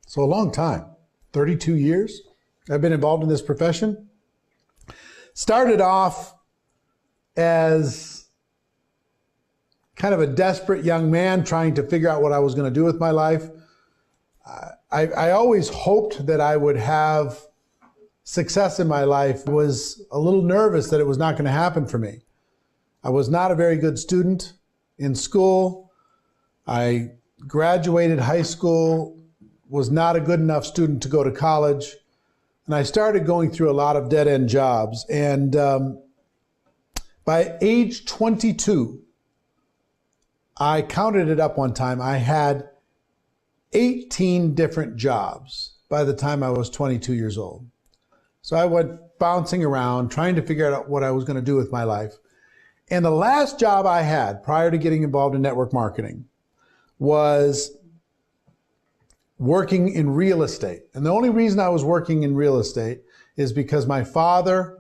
So a long time, 32 years I've been involved in this profession. Started off as kind of a desperate young man trying to figure out what I was going to do with my life. I always hoped that I would have success in my life. I was a little nervous that it was not going to happen for me. I was not a very good student in school. I graduated high school, was not a good enough student to go to college, and I started going through a lot of dead-end jobs. And by age 22, I counted it up one time, I had 18 different jobs by the time I was 22 years old. So I went bouncing around, trying to figure out what I was going to do with my life. And the last job I had prior to getting involved in network marketing was working in real estate. And the only reason I was working in real estate is because my father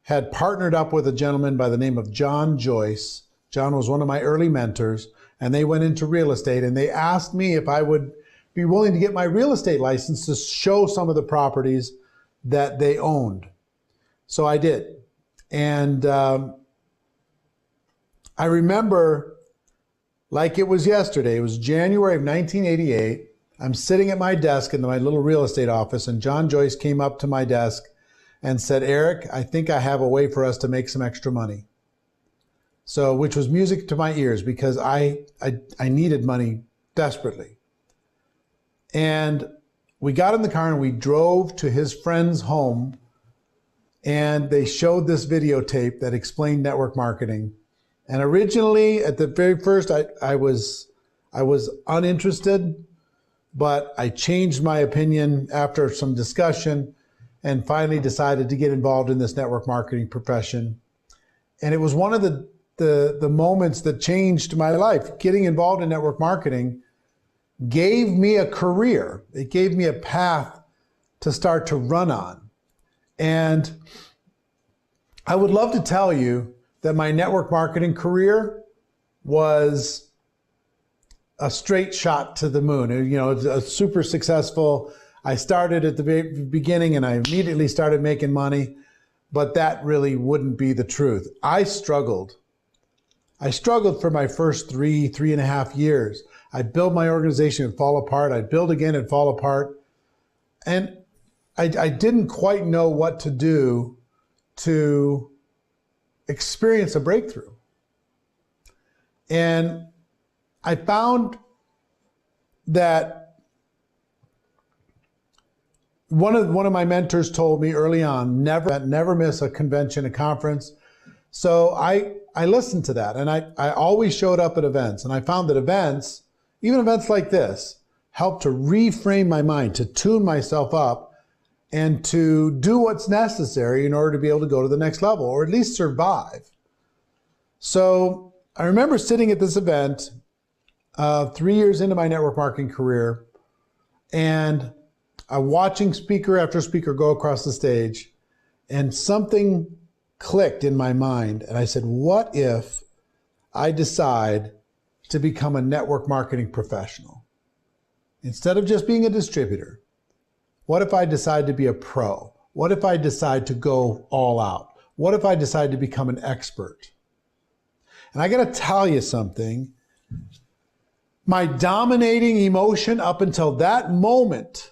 had partnered up with a gentleman by the name of John Joyce. John was one of my early mentors, and they went into real estate, and they asked me if I would be willing to get my real estate license to show some of the properties that they owned. So I did. And I remember like it was yesterday. It was January of 1988. I'm sitting at my desk in my little real estate office, and John Joyce came up to my desk and said, "Eric, I think I have a way for us to make some extra money." So, which was music to my ears because I needed money desperately. And we got in the car and we drove to his friend's home, and they showed this videotape that explained network marketing. And originally, at the very first, I was uninterested, but I changed my opinion after some discussion and finally decided to get involved in this network marketing profession. And it was one of the moments that changed my life. Getting involved in network marketing gave me a career. It gave me a path to start to run on. And I would love to tell you that my network marketing career was a straight shot to the moon. You know, it's a super successful. I started at the beginning and I immediately started making money, but that really wouldn't be the truth. I struggled for my first three and a half years. I'd build my organization and fall apart. I'd build again and fall apart. And I didn't quite know what to do to experience a breakthrough. And I found that one of my mentors told me early on, never miss a convention, a conference. So I listened to that, and I always showed up at events, and I found that events, even events like this, helped to reframe my mind, to tune myself up, and to do what's necessary in order to be able to go to the next level, or at least survive. So I remember sitting at this event 3 years into my network marketing career, and I'm watching speaker after speaker go across the stage, and something clicked in my mind. And I said, what if I decide to become a network marketing professional? Instead of just being a distributor, what if I decide to be a pro? What if I decide to go all out? What if I decide to become an expert? And I got to tell you something. My dominating emotion up until that moment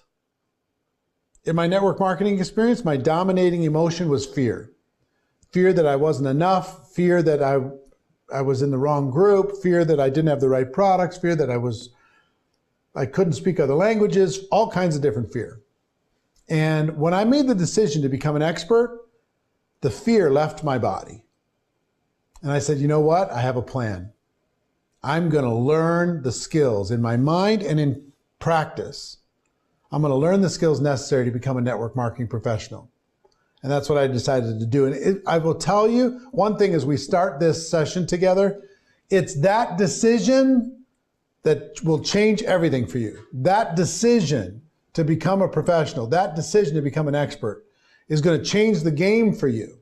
in my network marketing experience, my dominating emotion was fear. Fear that I wasn't enough, fear that I was in the wrong group, fear that I didn't have the right products, fear that I couldn't speak other languages, all kinds of different fear. And when I made the decision to become an expert, the fear left my body. And I said, you know what? I have a plan. I'm going to learn the skills in my mind and in practice. I'm going to learn the skills necessary to become a network marketing professional. And that's what I decided to do. And I will tell you, one thing as we start this session together, it's that decision that will change everything for you. That decision to become a professional, that decision to become an expert is going to change the game for you.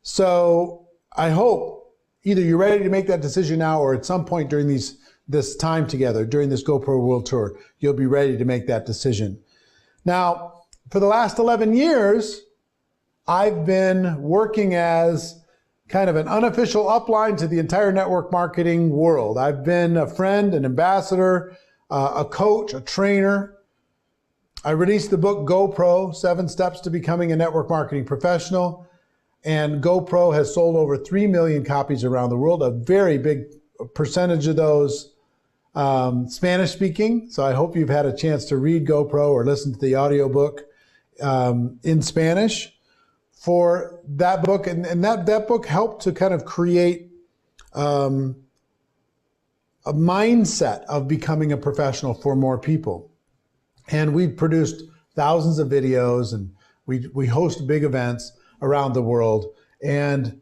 So I hope either you're ready to make that decision now or at some point during these this time together during this GoPro World Tour, you'll be ready to make that decision. Now, for the last 11 years, I've been working as kind of an unofficial upline to the entire network marketing world. I've been a friend, an ambassador, a coach, a trainer. I released the book GoPro, 7 Steps to Becoming a Network Marketing Professional. And GoPro has sold over 3 million copies around the world, a very big percentage of those Spanish speaking. So I hope you've had a chance to read GoPro or listen to the audiobook in Spanish for that book. And that book helped to kind of create a mindset of becoming a professional for more people. And we've produced thousands of videos, and we host big events around the world. And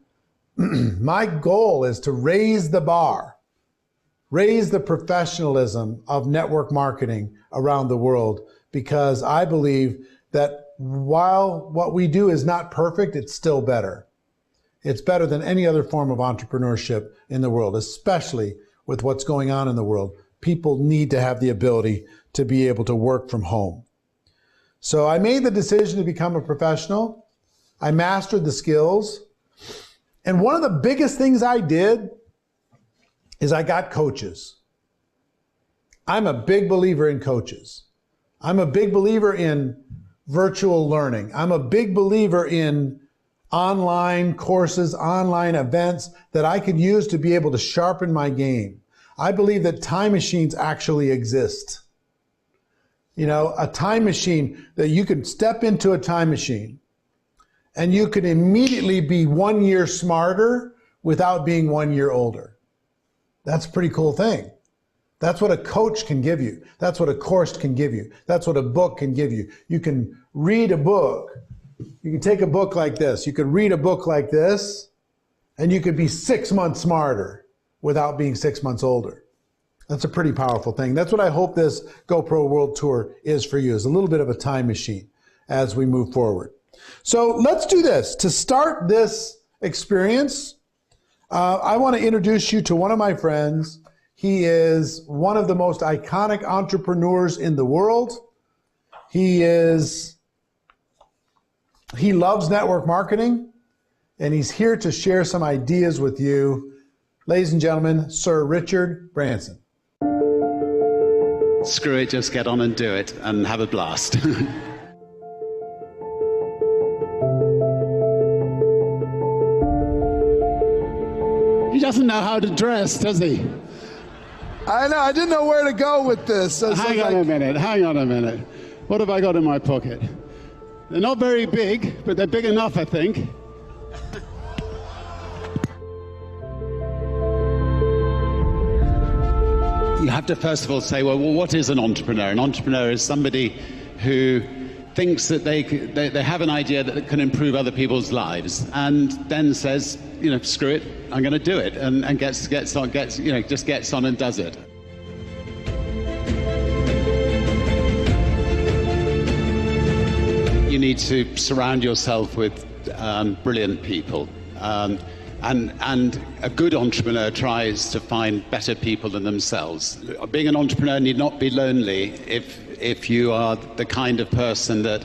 my goal is to raise the bar, raise the professionalism of network marketing around the world, because I believe that while what we do is not perfect, it's still better. It's better than any other form of entrepreneurship in the world, especially with what's going on in the world. People need to have the ability to be able to work from home. So I made the decision to become a professional. I mastered the skills. And one of the biggest things I did is I got coaches. I'm a big believer in coaches. I'm a big believer in virtual learning. I'm a big believer in online courses, online events that I could use to be able to sharpen my game. I believe that time machines actually exist. You know, a time machine that you could step into a time machine and you could immediately be 1 year smarter without being 1 year older. That's a pretty cool thing. That's what a coach can give you. That's what a course can give you. That's what a book can give you. You can read a book. You can take a book like this. You could read a book like this, and you could be 6 months smarter without being 6 months older. That's a pretty powerful thing. That's what I hope this GoPro World Tour is for you, is a little bit of a time machine as we move forward. So let's do this. To start this experience, I want to introduce you to one of my friends. He is one of the most iconic entrepreneurs in the world. He loves network marketing, and he's here to share some ideas with you. Ladies and gentlemen, Sir Richard Branson. Screw it, just get on and do it and have a blast. He doesn't know how to dress, does he? I know, I didn't know where to go with this. Hang on a minute. What have I got in my pocket? They're not very big, but they're big enough, I think. You have to first of all say, well, what is an entrepreneur? An entrepreneur is somebody who thinks that they have an idea that can improve other people's lives, and then says, you know, screw it, I'm going to do it, and gets on and does it. You need to surround yourself with brilliant people. And a good entrepreneur tries to find better people than themselves. Being an entrepreneur need not be lonely if you are the kind of person that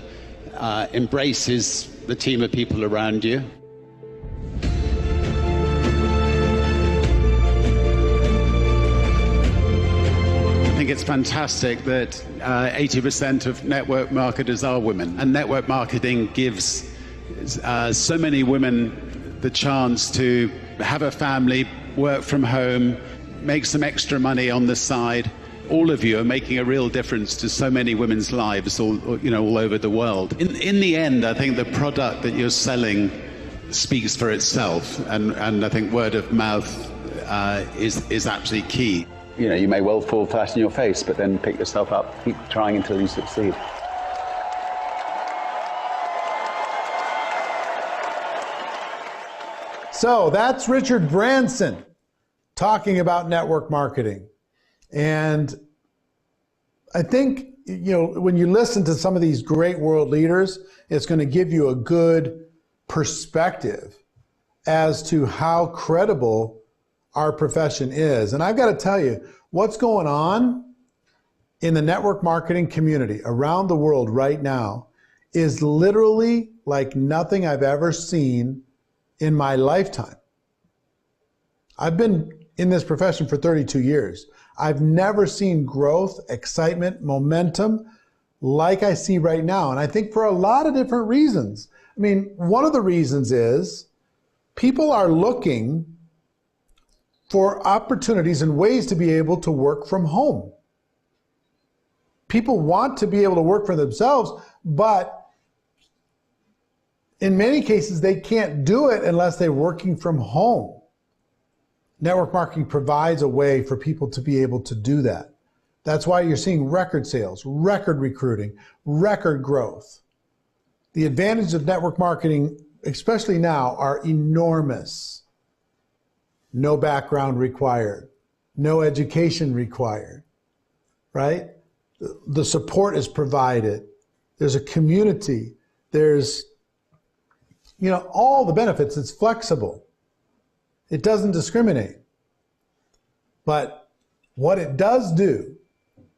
embraces the team of people around you. I think it's fantastic that 80% of network marketers are women, and network marketing gives so many women the chance to have a family, work from home, make some extra money on the side. All of you are making a real difference to so many women's lives all over the world. In the end, I think the product that you're selling speaks for itself, and I think word of mouth is absolutely key. You know, you may well fall flat in your face, but then pick yourself up, keep trying until you succeed. So that's Richard Branson talking about network marketing. And I think, you know, when you listen to some of these great world leaders, it's going to give you a good perspective as to how credible our profession is. And I've got to tell you, what's going on in the network marketing community around the world right now is literally like nothing I've ever seen in my lifetime. I've been in this profession for 32 years. I've never seen growth, excitement, momentum like I see right now. And I think for a lot of different reasons. I mean, one of the reasons is people are looking for opportunities and ways to be able to work from home. People want to be able to work for themselves, but in many cases, they can't do it unless they're working from home. Network marketing provides a way for people to be able to do that. That's why you're seeing record sales, record recruiting, record growth. The advantages of network marketing, especially now, are enormous. No background required, no education required, right? The support is provided. There's a community. There's, all the benefits. It's flexible. It doesn't discriminate. But what it does do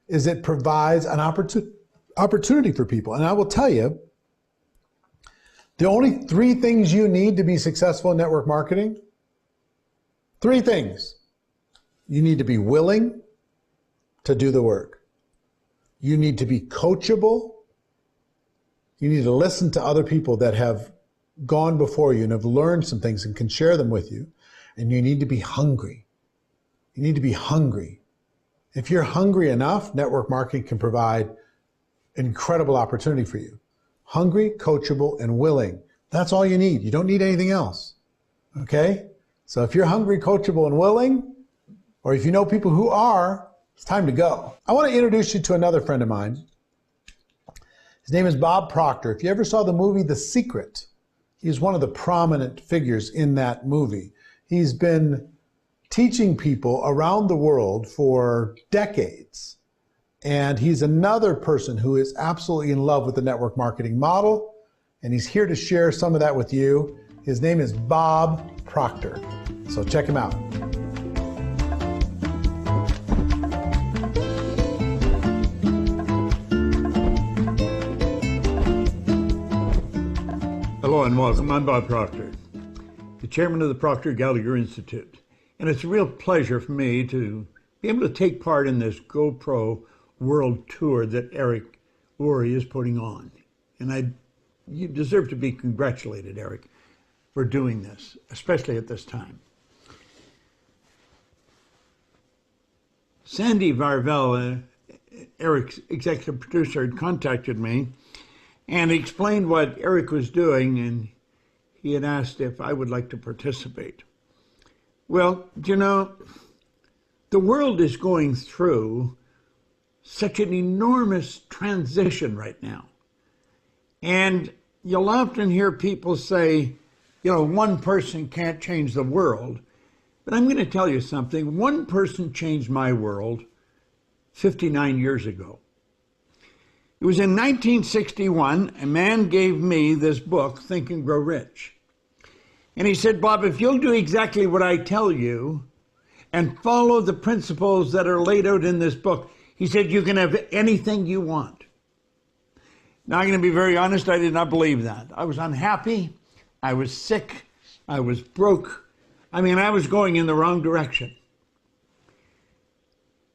is it provides an opportunity for people. And I will tell you, the only 3 things you need to be successful in network marketing, 3 things. You need to be willing to do the work. You need to be coachable. You need to listen to other people that have gone before you and have learned some things and can share them with you. And you need to be hungry. You need to be hungry. If you're hungry enough, network marketing can provide incredible opportunity for you. Hungry, coachable, and willing. That's all you need. You don't need anything else. Okay? So if you're hungry, coachable, and willing, or if you know people who are, it's time to go. I want to introduce you to another friend of mine. His name is Bob Proctor. If you ever saw the movie The Secret, he's one of the prominent figures in that movie. He's been teaching people around the world for decades. And he's another person who is absolutely in love with the network marketing model. And he's here to share some of that with you. His name is Bob Proctor. So check him out. Hello and welcome. I'm Bob Proctor, the chairman of the Proctor Gallagher Institute. And it's a real pleasure for me to be able to take part in this GoPro World Tour that Eric Worre is putting on. And you deserve to be congratulated, Eric, for doing this, especially at this time. Sandy Varvel, Eric's executive producer, had contacted me and explained what Eric was doing, and he had asked if I would like to participate. Well, the world is going through such an enormous transition right now. And you'll often hear people say, one person can't change the world. But I'm going to tell you something. One person changed my world 59 years ago. It was in 1961, a man gave me this book, Think and Grow Rich. And he said, Bob, if you'll do exactly what I tell you and follow the principles that are laid out in this book, he said, you can have anything you want. Now, I'm going to be very honest, I did not believe that. I was unhappy, I was sick, I was broke. I was going in the wrong direction.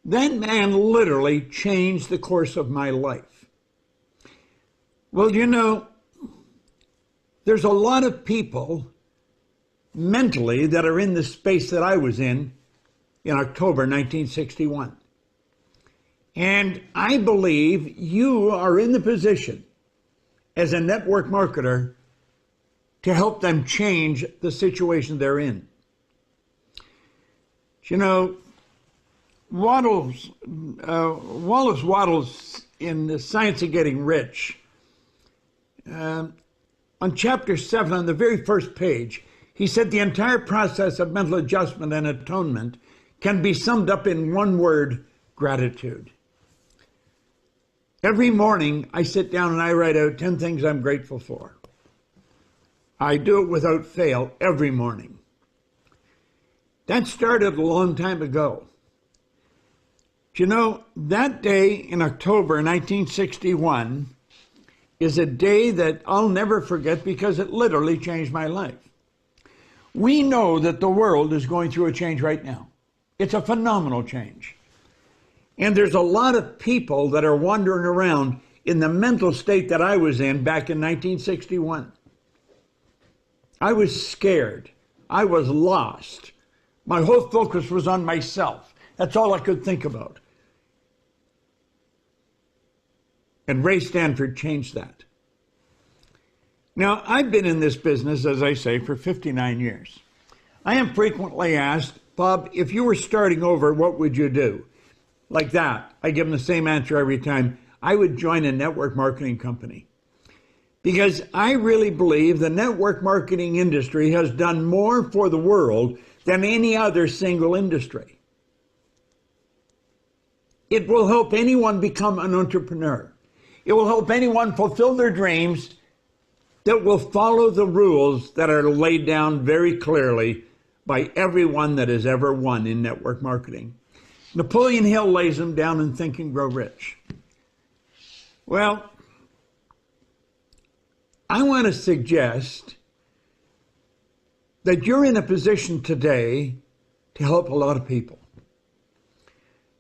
That man literally changed the course of my life. Well, there's a lot of people mentally that are in the space that I was in October 1961. And I believe you are in the position as a network marketer to help them change the situation they're in. Wallace Wattles in The Science of Getting Rich, on chapter 7, on the very first page, he said the entire process of mental adjustment and atonement can be summed up in one word: gratitude. Every morning I sit down and I write out 10 things I'm grateful for. I do it without fail every morning. That started a long time ago. Do you know, that day in October 1961 is a day that I'll never forget because it literally changed my life. We know that the world is going through a change right now. It's a phenomenal change. And there's a lot of people that are wandering around in the mental state that I was in back in 1961. I was scared. I was lost. My whole focus was on myself. That's all I could think about. And Ray Stanford changed that. Now, I've been in this business, as I say, for 59 years. I am frequently asked, Bob, if you were starting over, what would you do? Like that. I give them the same answer every time. I would join a network marketing company. Because I really believe the network marketing industry has done more for the world than any other single industry. It will help anyone become an entrepreneur. It will help anyone fulfill their dreams that will follow the rules that are laid down very clearly by everyone that has ever won in network marketing. Napoleon Hill lays them down in Think and Grow Rich. Well, I want to suggest that you're in a position today to help a lot of people.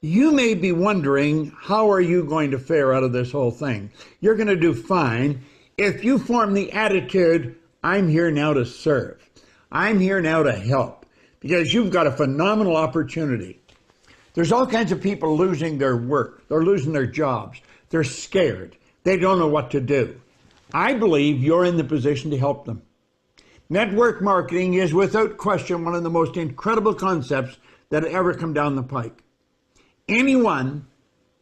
You may be wondering, how are you going to fare out of this whole thing? You're going to do fine if you form the attitude, I'm here now to serve. I'm here now to help, because you've got a phenomenal opportunity. There's all kinds of people losing their work. They're losing their jobs. They're scared. They don't know what to do. I believe you're in the position to help them. Network marketing is without question one of the most incredible concepts that ever come down the pike. Anyone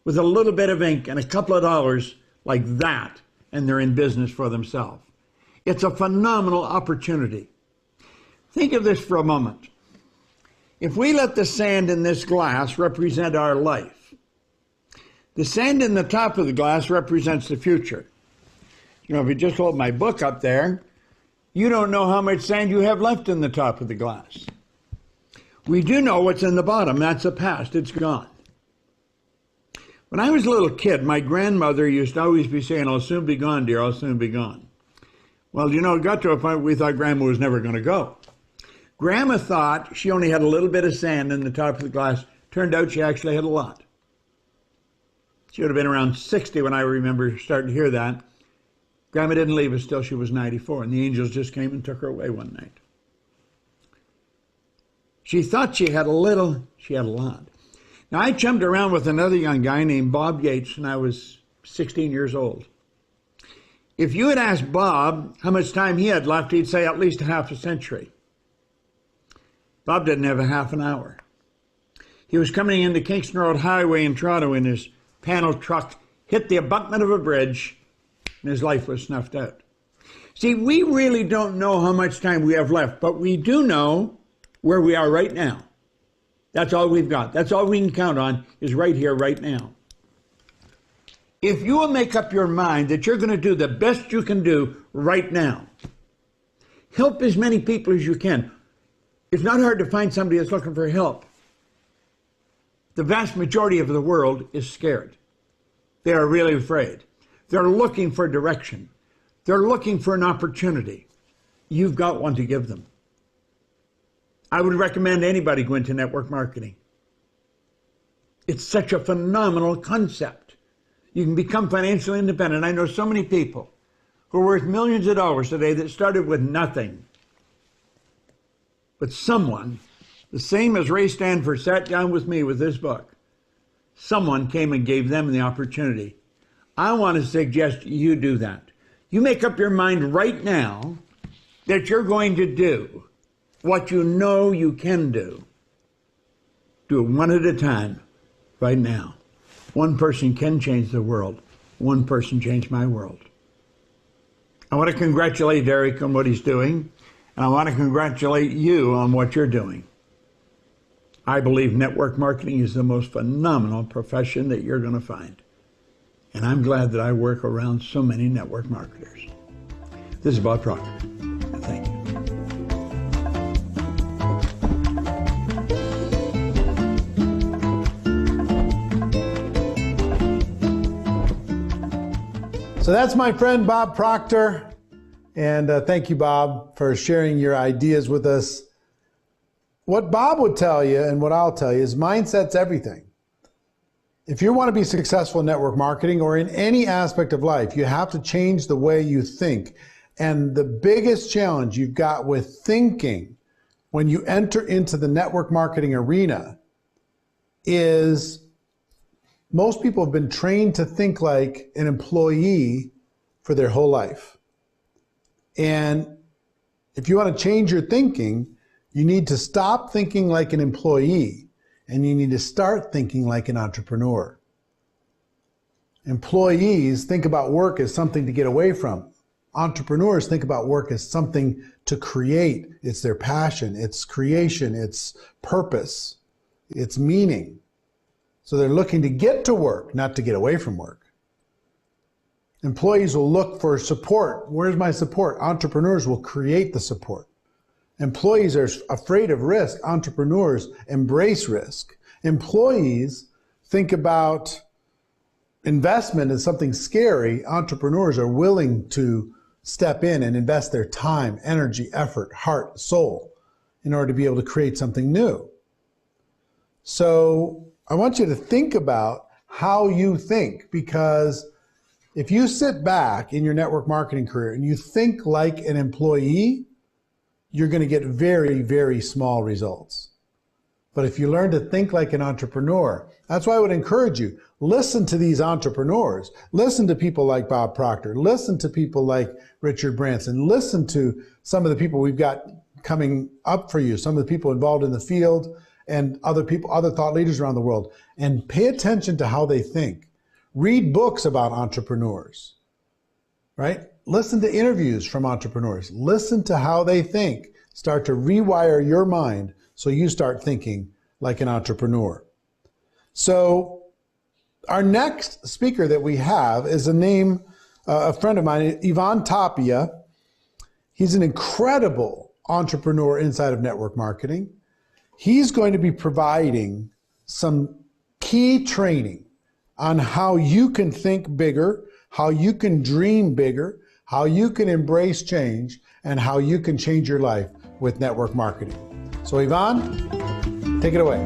with a little bit of ink and a couple of dollars like that, and they're in business for themselves. It's a phenomenal opportunity. Think of this for a moment. If we let the sand in this glass represent our life, the sand in the top of the glass represents the future. You know, if you just hold my book up there, you don't know how much sand you have left in the top of the glass. We do know what's in the bottom. That's the past. It's gone. When I was a little kid, my grandmother used to always be saying, I'll soon be gone, dear, I'll soon be gone. Well, you know, it got to a point where we thought Grandma was never going to go. Grandma thought she only had a little bit of sand in the top of the glass. Turned out she actually had a lot. She would have been around 60 when I remember starting to hear that. Grandma didn't leave us till she was 94, and the angels just came and took her away one night. She thought she had a little, she had a lot. Now, I chummed around with another young guy named Bob Yates when I was 16 years old. If you had asked Bob how much time he had left, he'd say at least a half a century. Bob didn't have a half an hour. He was coming into Kingston Road Highway in Toronto in his panel truck, hit the abutment of a bridge, and his life was snuffed out. See, we really don't know how much time we have left, but we do know where we are right now. That's all we've got. That's all we can count on is right here, right now. If you will make up your mind that you're going to do the best you can do right now, help as many people as you can. It's not hard to find somebody that's looking for help. The vast majority of the world is scared. They are really afraid. They're looking for direction. They're looking for an opportunity. You've got one to give them. I would recommend anybody go into network marketing. It's such a phenomenal concept. You can become financially independent. I know so many people who are worth millions of dollars today that started with nothing. But someone, the same as Ray Stanford sat down with me with this book, someone came and gave them the opportunity. I want to suggest you do that. You make up your mind right now that you're going to do what you know you can do. Do it one at a time, right now. One person can change the world. One person changed my world. I want to congratulate Eric on what he's doing, and I want to congratulate you on what you're doing. I believe network marketing is the most phenomenal profession that you're going to find. And I'm glad that I work around so many network marketers. This is Bob Proctor. Thank you. So that's my friend Bob Proctor. And thank you, Bob, for sharing your ideas with us. What Bob would tell you and what I'll tell you is mindset's everything. If you want to be successful in network marketing or in any aspect of life, you have to change the way you think. And the biggest challenge you've got with thinking when you enter into the network marketing arena is most people have been trained to think like an employee for their whole life. And if you want to change your thinking, you need to stop thinking like an employee and you need to start thinking like an entrepreneur. Employees think about work as something to get away from. Entrepreneurs think about work as something to create. It's their passion, it's creation, it's purpose, it's meaning. So they're looking to get to work, not to get away from work. Employees will look for support. Where's my support? Entrepreneurs will create the support. Employees are afraid of risk. Entrepreneurs embrace risk. Employees think about investment as something scary. Entrepreneurs are willing to step in and invest their time, energy, effort, heart, soul in order to be able to create something new. So I want you to think about how you think, because if you sit back in your network marketing career and you think like an employee, you're going to get very, very small results. But if you learn to think like an entrepreneur, that's why I would encourage you, listen to these entrepreneurs, listen to people like Bob Proctor, listen to people like Richard Branson, listen to some of the people we've got coming up for you, some of the people involved in the field and other people, other thought leaders around the world, and pay attention to how they think. Read books about entrepreneurs, right? Listen to interviews from entrepreneurs. Listen to how they think. Start to rewire your mind so you start thinking like an entrepreneur. So our next speaker that we have is a friend of mine, Ivan Tapia. He's an incredible entrepreneur inside of network marketing. He's going to be providing some key training on how you can think bigger, how you can dream bigger, how you can embrace change, and how you can change your life with network marketing. So Ivan, take it away.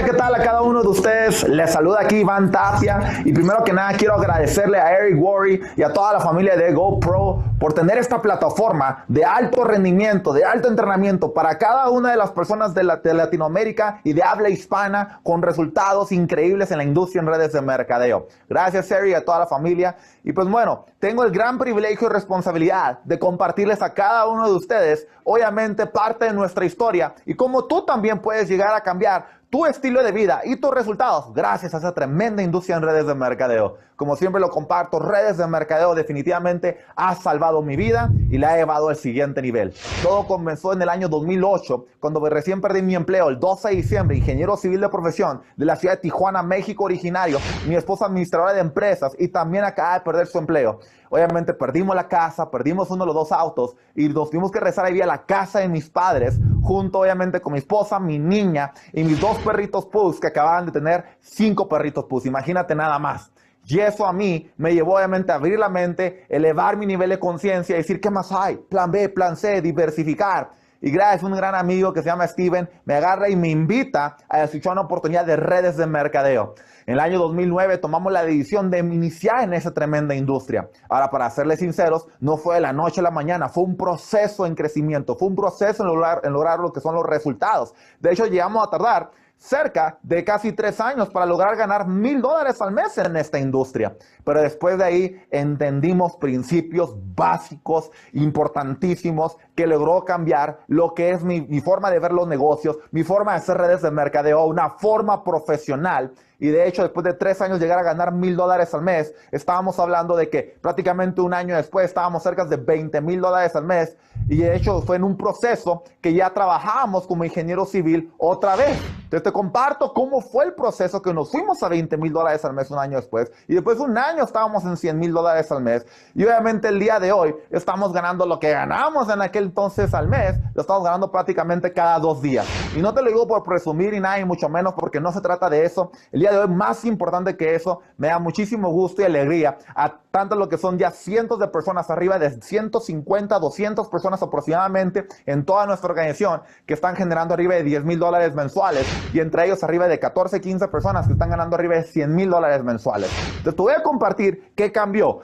¿Qué tal a cada uno de ustedes? Les saluda aquí Iván Tapia y primero que nada quiero agradecerle a Eric Worre y a toda la familia de GoPro por tener esta plataforma de alto rendimiento, de alto entrenamiento para cada una de las personas de Latinoamérica y de habla hispana con resultados increíbles en la industria en redes de mercadeo. Gracias Eric y a toda la familia. Y pues bueno, tengo el gran privilegio y responsabilidad de compartirles a cada uno de ustedes, obviamente parte de nuestra historia y cómo tú también puedes llegar a cambiar tu estilo de vida y tus resultados gracias a esa tremenda industria en redes de mercadeo. Como siempre lo comparto, redes de mercadeo definitivamente ha salvado mi vida y la ha llevado al siguiente nivel. Todo comenzó en el año 2008, cuando recién perdí mi empleo el 12 de diciembre, ingeniero civil de profesión de la ciudad de Tijuana, México originario. Mi esposa administradora de empresas y también acaba de perder su empleo. Obviamente perdimos la casa, perdimos uno de los dos autos y nos tuvimos que regresar a vivir a la casa de mis padres, junto obviamente con mi esposa, mi niña y mis dos perritos pus que acababan de tener 5 perritos pus. Imagínate nada más. Y eso a mí me llevó obviamente a abrir la mente, elevar mi nivel de conciencia y decir, ¿qué más hay? Plan B, plan C, diversificar. Y gracias a un gran amigo que se llama Steven, me agarra y me invita a escuchar una oportunidad de redes de mercadeo. En el año 2009 tomamos la decisión de iniciar en esa tremenda industria. Ahora, para serles sinceros, no fue de la noche a la mañana, fue un proceso en crecimiento, fue un proceso en lograr lo que son los resultados. De hecho, llegamos a tardar cerca de casi 3 años para lograr ganar $1,000 al mes en esta industria. Pero después de ahí entendimos principios básicos, importantísimos, que logró cambiar lo que es mi forma de ver los negocios, mi forma de hacer redes de mercadeo, una forma profesional. Y de hecho, después de 3 años llegar a ganar $1,000 al mes, estábamos hablando de que prácticamente un año después estábamos cerca de $20,000 al mes. Y de hecho fue en un proceso que ya trabajábamos como ingeniero civil otra vez. Entonces te comparto cómo fue el proceso que nos fuimos a $20,000 al mes un año después, y después un año estábamos en $100,000 al mes, y obviamente el día de hoy estamos ganando lo que ganábamos en aquel entonces al mes, lo estamos ganando prácticamente cada 2 días. Y no te lo digo por presumir ni nada, y mucho menos porque no se trata de eso. El día de hoy, más importante que eso, me da muchísimo gusto y alegría a tanto lo que son ya cientos de personas, arriba de 150, 200 personas aproximadamente en toda nuestra organización que están generando arriba de $10,000 mensuales, y entre ellos arriba de 14, 15 personas que están ganando arriba de $100,000 mensuales. Entonces te voy a compartir qué cambió.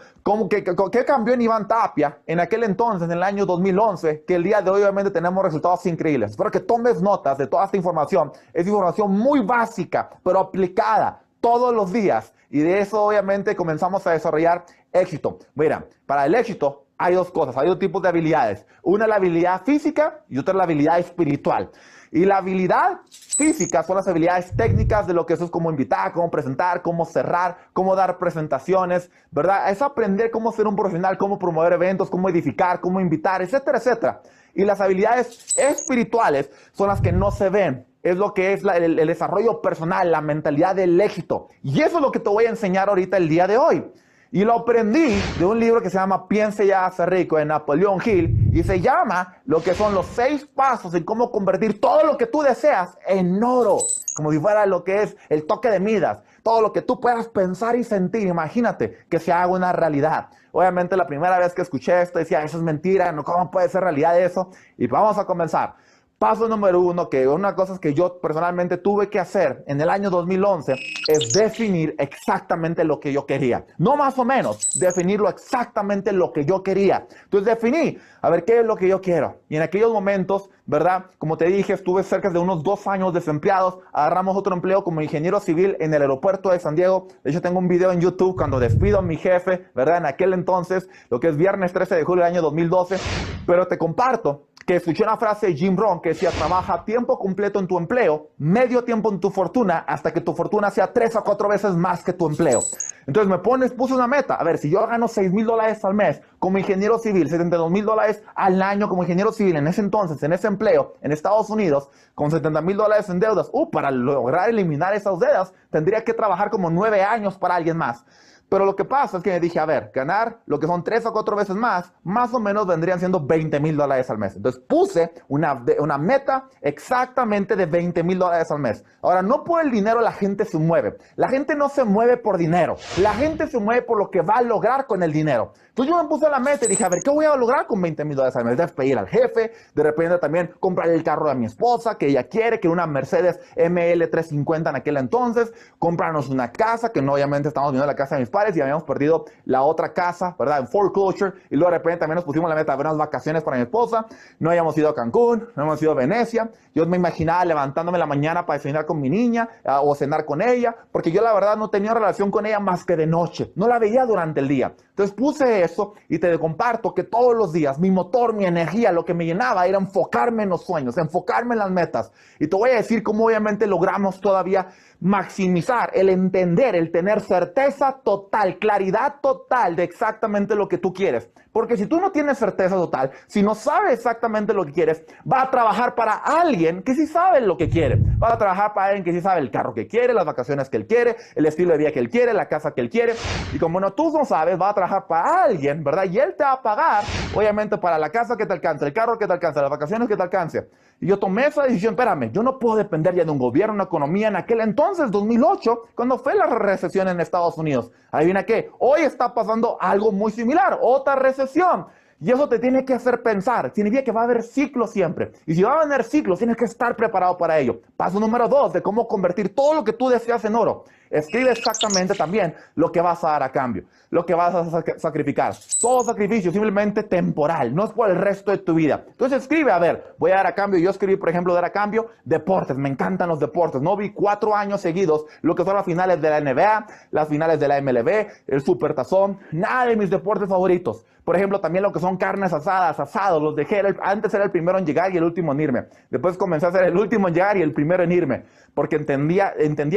¿Qué cambió en Iván Tapia en aquel entonces, en el año 2011, que el día de hoy obviamente tenemos resultados increíbles? Espero que tomes notas de toda esta información. Es información muy básica, pero aplicada todos los días. Y de eso obviamente comenzamos a desarrollar éxito. Mira, para el éxito hay 2 cosas, hay 2 tipos de habilidades. Una es la habilidad física y otra es la habilidad espiritual. Y la habilidad física son las habilidades técnicas de lo que eso es, cómo invitar, cómo presentar, cómo cerrar, cómo dar presentaciones, ¿verdad? Es aprender cómo ser un profesional, cómo promover eventos, cómo edificar, cómo invitar, etcétera, etcétera. Y las habilidades espirituales son las que no se ven. Es lo que es el desarrollo personal, la mentalidad del éxito. Y eso es lo que te voy a enseñar ahorita el día de hoy. Y lo aprendí de un libro que se llama Piense y hágase rico, de Napoleón Hill, y se llama lo que son los 6 pasos en cómo convertir todo lo que tú deseas en oro, como si fuera lo que es el toque de Midas. Todo lo que tú puedas pensar y sentir, imagínate que se haga una realidad. Obviamente la primera vez que escuché esto decía, eso es mentira, no, ¿cómo puede ser realidad eso? Y vamos a comenzar. Paso número 1, que una cosa que yo personalmente tuve que hacer en el año 2011 es definir exactamente lo que yo quería. No más o menos, definirlo exactamente lo que yo quería. Entonces definí, a ver, ¿qué es lo que yo quiero? Y en aquellos momentos, ¿verdad? Como te dije, estuve cerca de unos 2 años desempleados. Agarramos otro empleo como ingeniero civil en el aeropuerto de San Diego. De hecho, tengo un video en YouTube cuando despido a mi jefe, ¿verdad? En aquel entonces, lo que es viernes 13 de julio del año 2012. Pero te comparto que escuché una frase de Jim Rohn que decía, trabaja a tiempo completo en tu empleo, medio tiempo en tu fortuna, hasta que tu fortuna sea 3 o 4 veces más que tu empleo. Entonces puse una meta. A ver, si yo gano $6,000 al mes como ingeniero civil, $72,000 al año como ingeniero civil en ese entonces, en ese empleo, en Estados Unidos, con $70,000 en deudas, para lograr eliminar esas deudas, tendría que trabajar como 9 años para alguien más. Pero lo que pasa es que me dije, a ver, ganar lo que son 3 o 4 veces más o menos vendrían siendo $20,000 al mes. Entonces puse una meta exactamente de $20,000 al mes. Ahora, no por el dinero la gente se mueve. La gente no se mueve por dinero. La gente se mueve por lo que va a lograr con el dinero. Entonces yo me puse la meta y dije, a ver, ¿qué voy a lograr con $20,000 al mes? Despedir al jefe, de repente también comprar el carro de mi esposa, que ella quiere, que una Mercedes ML350 en aquel entonces, comprarnos una casa, que no, obviamente estamos viendo la casa de mis padres y habíamos perdido la otra casa, ¿verdad? En foreclosure, y luego de repente también nos pusimos la meta de ver unas vacaciones para mi esposa. No habíamos ido a Cancún, no hemos ido a Venecia. Yo me imaginaba levantándome en la mañana para cenar con mi niña o cenar con ella, porque yo la verdad no tenía relación con ella más que de noche, no la veía durante el día. Entonces puse eso y te comparto que todos los días mi motor, mi energía, lo que me llenaba era enfocarme en los sueños, enfocarme en las metas. Y te voy a decir cómo obviamente logramos todavía maximizar el entender, el tener certeza total, claridad total de exactamente lo que tú quieres. Porque si tú no tienes certeza total, si no sabes exactamente lo que quieres, va a trabajar para alguien que sí sabe lo que quiere. Va a trabajar para alguien que sí sabe el carro que quiere, las vacaciones que él quiere, el estilo de vida que él quiere, la casa que él quiere. Y como no, tú no sabes, va a trabajar para alguien, ¿verdad? Y él te va a pagar, obviamente, para la casa que te alcance, el carro que te alcance, las vacaciones que te alcance. Y yo tomé esa decisión, espérame, yo no puedo depender ya de un gobierno, una economía en aquel entonces, 2008, cuando fue la recesión en Estados Unidos. Adivina qué, hoy está pasando algo muy similar, otra recesión. Y eso te tiene que hacer pensar, significa que va a haber ciclos siempre. Y si va a haber ciclos, tienes que estar preparado para ello. Paso número 2, de cómo convertir todo lo que tú deseas en oro. Escribe exactamente también lo que vas a dar a cambio, lo que vas a sacrificar. Todo sacrificio simplemente temporal, no es por el resto de tu vida. Entonces escribe, a ver, voy a dar a cambio. Yo escribí, por ejemplo, dar a cambio deportes. Me encantan los deportes. No vi 4 años seguidos lo que son las finales de la NBA, las finales de la MLB, el Supertazón, nada de mis deportes favoritos. Por ejemplo, también lo que son carnes asadas, asados, los dejé. Antes era el primero en llegar y el último en irme. Después comencé a ser el último en llegar y el primero en irme. Porque entendía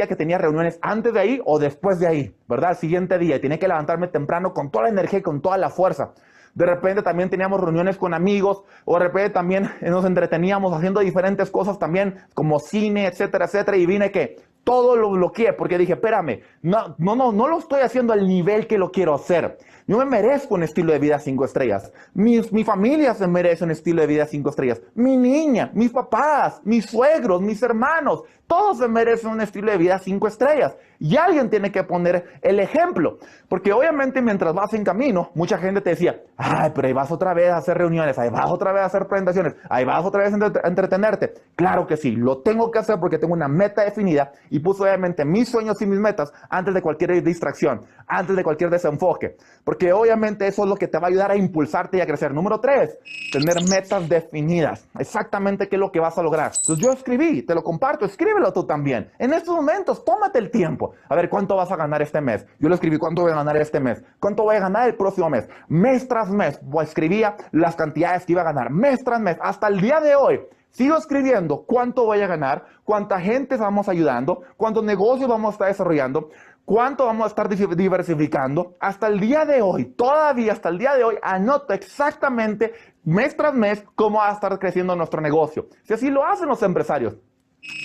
que tenía reuniones antes de ahí o después de ahí, ¿verdad? El siguiente día. Y tenía que levantarme temprano con toda la energía y con toda la fuerza. de repente también teníamos reuniones con amigos, o de repente también nos entreteníamos haciendo diferentes cosas también, como cine, etcétera, etcétera, y vine que todo lo bloqueé porque dije, espérame, no lo estoy haciendo al nivel que lo quiero hacer. Yo me merezco un estilo de vida 5 estrellas. Mi familia se merece un estilo de vida 5 estrellas. Mi niña, mis papás, mis suegros, mis hermanos, todos se merecen un estilo de vida 5 estrellas. Y alguien tiene que poner el ejemplo. Porque obviamente mientras vas en camino, mucha gente te decía, ay, pero ahí vas otra vez a hacer reuniones, ahí vas otra vez a hacer presentaciones, ahí vas otra vez a entretenerte. Claro que sí, lo tengo que hacer porque tengo una meta definida y puse obviamente mis sueños y mis metas antes de cualquier distracción, antes de cualquier desenfoque. Porque obviamente eso es lo que te va a ayudar a impulsarte y a crecer. Número 3, tener metas definidas. Exactamente qué es lo que vas a lograr. Entonces yo escribí, te lo comparto, escríbelo tú también. En estos momentos, tómate el tiempo. A ver, ¿cuánto vas a ganar este mes? Yo lo escribí, ¿cuánto voy a ganar este mes? ¿Cuánto voy a ganar el próximo mes? Mes tras mes, escribía las cantidades que iba a ganar. Mes tras mes, hasta el día de hoy. Sigo escribiendo cuánto voy a ganar, cuánta gente estamos ayudando, cuántos negocios vamos a estar desarrollando, cuánto vamos a estar diversificando. Hasta el día de hoy, todavía hasta el día de hoy, anoto exactamente mes tras mes cómo va a estar creciendo nuestro negocio. Si así lo hacen los empresarios.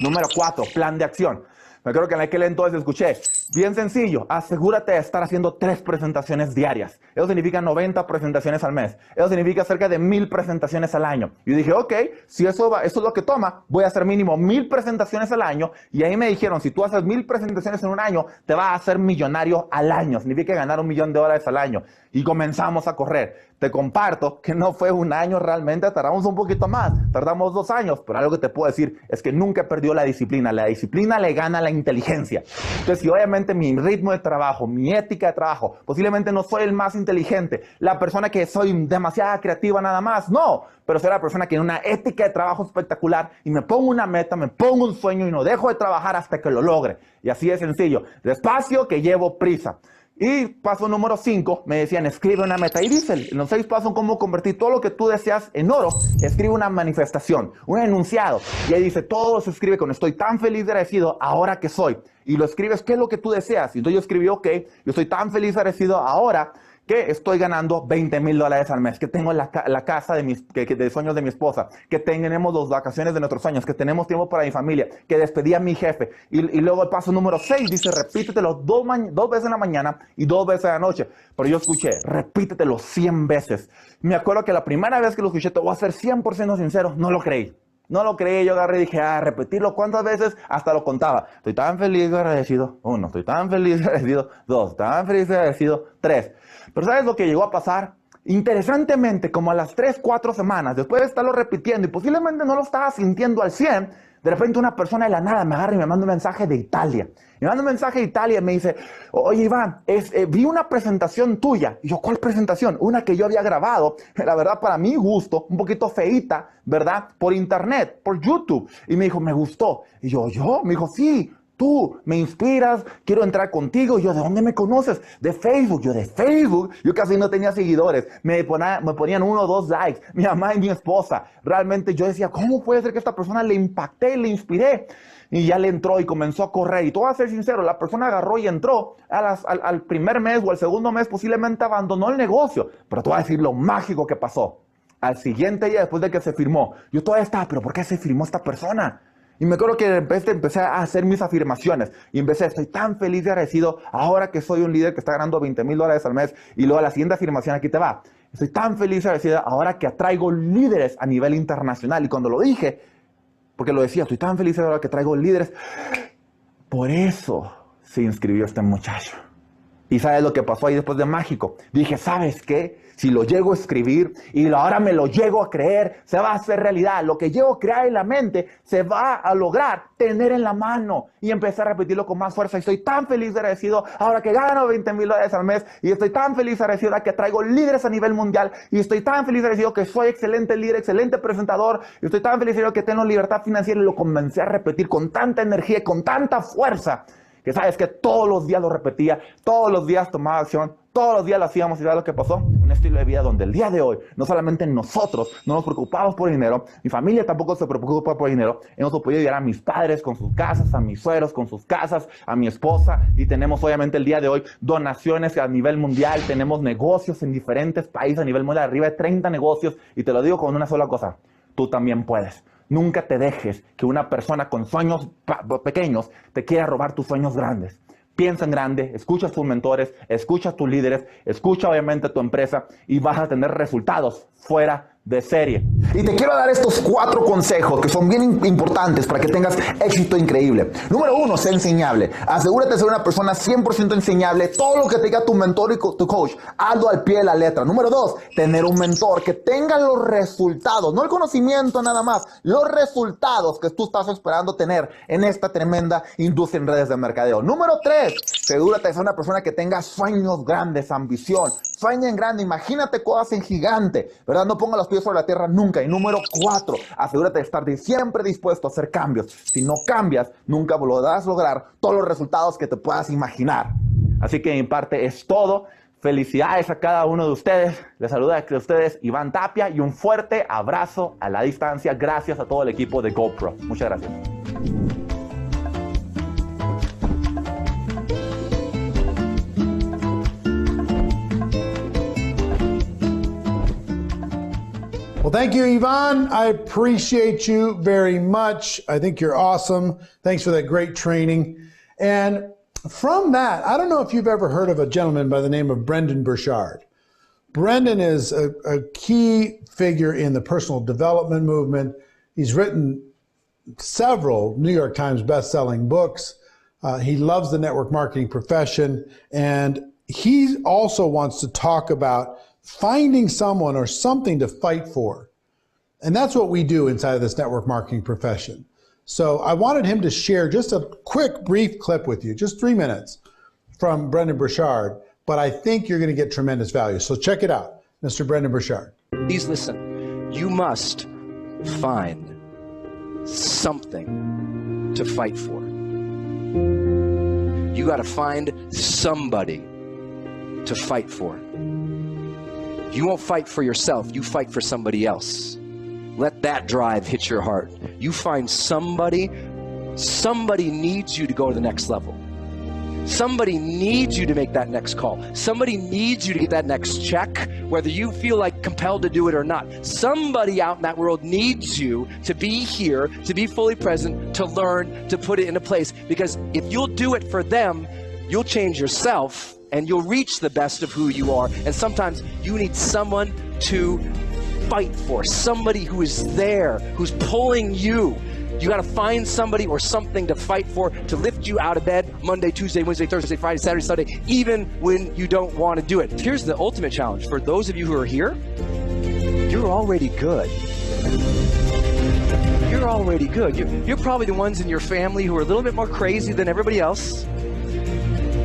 Número 4, plan de acción. Me acuerdo que en aquel entonces escuché, bien sencillo, asegúrate de estar haciendo 3 presentaciones diarias. Eso significa 90 presentaciones al mes. Eso significa cerca de 1000 presentaciones al año. Y yo dije, ok, si eso es lo que toma, voy a hacer mínimo 1000 presentaciones al año. Y ahí me dijeron, si tú haces 1000 presentaciones en un año, te vas a hacer millonario al año. Significa ganar $1 millón al año. Y comenzamos a correr. Te comparto que no fue un año realmente, tardamos un poquito más, tardamos 2 años, pero algo que te puedo decir es que nunca he perdido la disciplina le gana a la inteligencia. Entonces, si obviamente mi ritmo de trabajo, mi ética de trabajo, posiblemente no soy el más inteligente, la persona que soy demasiado creativa nada más, no, pero soy la persona que tiene una ética de trabajo espectacular y me pongo una meta, me pongo un sueño y no dejo de trabajar hasta que lo logre. Y así de sencillo, despacio que llevo prisa. Y paso número 5, me decían, escribe una meta. Y dice, en los 6 pasos, cómo convertir todo lo que tú deseas en oro, escribe una manifestación, un enunciado. Y ahí dice, todo se escribe con estoy tan feliz y agradecido ahora que soy. Y lo escribes, ¿qué es lo que tú deseas? Y entonces yo escribí, ok, yo estoy tan feliz y agradecido ahora que estoy ganando $20,000 al mes, que tengo la casa de sueños de mi esposa, que tenemos las vacaciones de nuestros sueños, que tenemos tiempo para mi familia, que despedí a mi jefe. Y luego el paso número 6 dice, repítetelo 2 veces en la mañana y 2 veces en la noche. Pero yo escuché, repítetelo 100 veces. Me acuerdo que la primera vez que lo escuché, te voy a ser 100% sincero, no lo creí. No lo creí, yo agarré y dije, repetirlo cuántas veces, hasta lo contaba. Estoy tan feliz y agradecido, 1, estoy tan feliz y agradecido, 2, tan feliz y agradecido, 3. Pero ¿sabes lo que llegó a pasar? Interesantemente, como a las 3, 4 semanas, después de estarlo repitiendo y posiblemente no lo estaba sintiendo al 100, de repente una persona de la nada me agarra y me manda un mensaje de Italia. Me manda un mensaje de Italia y me dice, oye Iván, vi una presentación tuya. Y yo, ¿cuál presentación? Una que yo había grabado, la verdad para mi gusto, un poquito feíta, ¿verdad? Por internet, por YouTube. Y me dijo, me gustó. Y yo, Me dijo, sí. Tú me inspiras, quiero entrar contigo. Yo, ¿de dónde me conoces? De Facebook. Yo, de Facebook. Yo casi no tenía seguidores. Me ponían 1 o 2 likes. Mi mamá y mi esposa. Realmente yo decía, ¿cómo puede ser que esta persona le impacté, le inspiré? Y ya le entró y comenzó a correr. Y te voy a ser sincero, la persona agarró y entró al primer mes o al segundo mes, posiblemente abandonó el negocio. Pero te voy a decir lo mágico que pasó. Al siguiente día, después de que se firmó, yo todavía estaba, ¿pero por qué se firmó esta persona? Y me acuerdo que empecé a hacer mis afirmaciones y estoy tan feliz y agradecido ahora que soy un líder que está ganando $20,000 al mes. Y luego la siguiente afirmación, aquí te va. Estoy tan feliz y agradecido ahora que atraigo líderes a nivel internacional. Y cuando lo dije, porque lo decía, estoy tan feliz ahora que traigo líderes. Por eso se inscribió este muchacho. ¿Y sabes lo que pasó ahí después de mágico? Dije, ¿sabes qué? Si lo llego a escribir y ahora me lo llego a creer, se va a hacer realidad. Lo que llego a crear en la mente se va a lograr tener en la mano. Y empecé a repetirlo con más fuerza. Y estoy tan feliz y agradecido ahora que gano $20,000 al mes. Y estoy tan feliz y agradecido ahora que traigo líderes a nivel mundial. Y estoy tan feliz y agradecido que soy excelente líder, excelente presentador. Y estoy tan feliz y agradecido que tengo libertad financiera. Y lo comencé a repetir con tanta energía y con tanta fuerza, que sabes que todos los días lo repetía, todos los días tomaba acción, todos los días lo hacíamos y ¿sabes lo que pasó? Un estilo de vida donde el día de hoy, no solamente nosotros no nos preocupamos por dinero, mi familia tampoco se preocupa por dinero, hemos podido ayudar a mis padres con sus casas, a mis suegros con sus casas, a mi esposa, y tenemos obviamente el día de hoy donaciones a nivel mundial, tenemos negocios en diferentes países a nivel mundial, arriba de 30 negocios, y te lo digo con una sola cosa, tú también puedes. Nunca te dejes que una persona con sueños pequeños te quiera robar tus sueños grandes. Piensa en grande, escucha a tus mentores, escucha a tus líderes, escucha obviamente a tu empresa y vas a tener resultados fuera de serie. Y te quiero dar estos 4 consejos que son bien importantes para que tengas éxito increíble. Número 1, sé enseñable. Asegúrate de ser una persona 100% enseñable. Todo lo que te diga tu mentor y tu coach, hazlo al pie de la letra. Número 2, tener un mentor que tenga los resultados, no el conocimiento nada más, los resultados que tú estás esperando tener en esta tremenda industria en redes de mercadeo. Número 3, asegúrate de ser una persona que tenga sueños grandes, ambición. Sueña en grande, imagínate cosas en gigante, ¿verdad? No ponga los pies sobre la tierra nunca. Y número 4, asegúrate de estar siempre dispuesto a hacer cambios. Si no cambias, nunca podrás lograr todos los resultados que te puedas imaginar. Así que de mi parte es todo. Felicidades a cada uno de ustedes. Les saluda a ustedes Iván Tapia y un fuerte abrazo a la distancia. Gracias a todo el equipo de GoPro. Muchas gracias. Well, thank you, Yvonne. I appreciate you very much. I think you're awesome. Thanks for that great training. And from that, I don't know if you've ever heard of a gentleman by the name of Brendon Burchard. Brendon is a key figure in the personal development movement. He's written several New York Times best-selling books. He loves the network marketing profession, and he also wants to talk about finding someone or something to fight for. And that's what we do inside of this network marketing profession. So I wanted him to share just a quick, brief clip with you, just 3 minutes from Brendon Burchard, but I think you're going to get tremendous value. So check it out, Mr. Brendon Burchard. Please listen. You must find something to fight for. You got to find somebody to fight for. You won't fight for yourself, you fight for somebody else. Let that drive hit your heart. You find somebody needs you to go to the next level. Somebody needs you to make that next call. Somebody needs you to get that next check, whether you feel like compelled to do it or not. Somebody out in that world needs you to be here, to be fully present, to learn, to put it into place. Because if you'll do it for them, you'll change yourself and you'll reach the best of who you are. And sometimes you need someone to fight for, somebody who is there, who's pulling you. You got to find somebody or something to fight for, to lift you out of bed Monday, Tuesday, Wednesday, Thursday, Friday, Saturday, Sunday, even when you don't want to do it. Here's the ultimate challenge. For those of you who are here, you're already good. You're already good. You're probably the ones in your family who are a little bit more crazy than everybody else,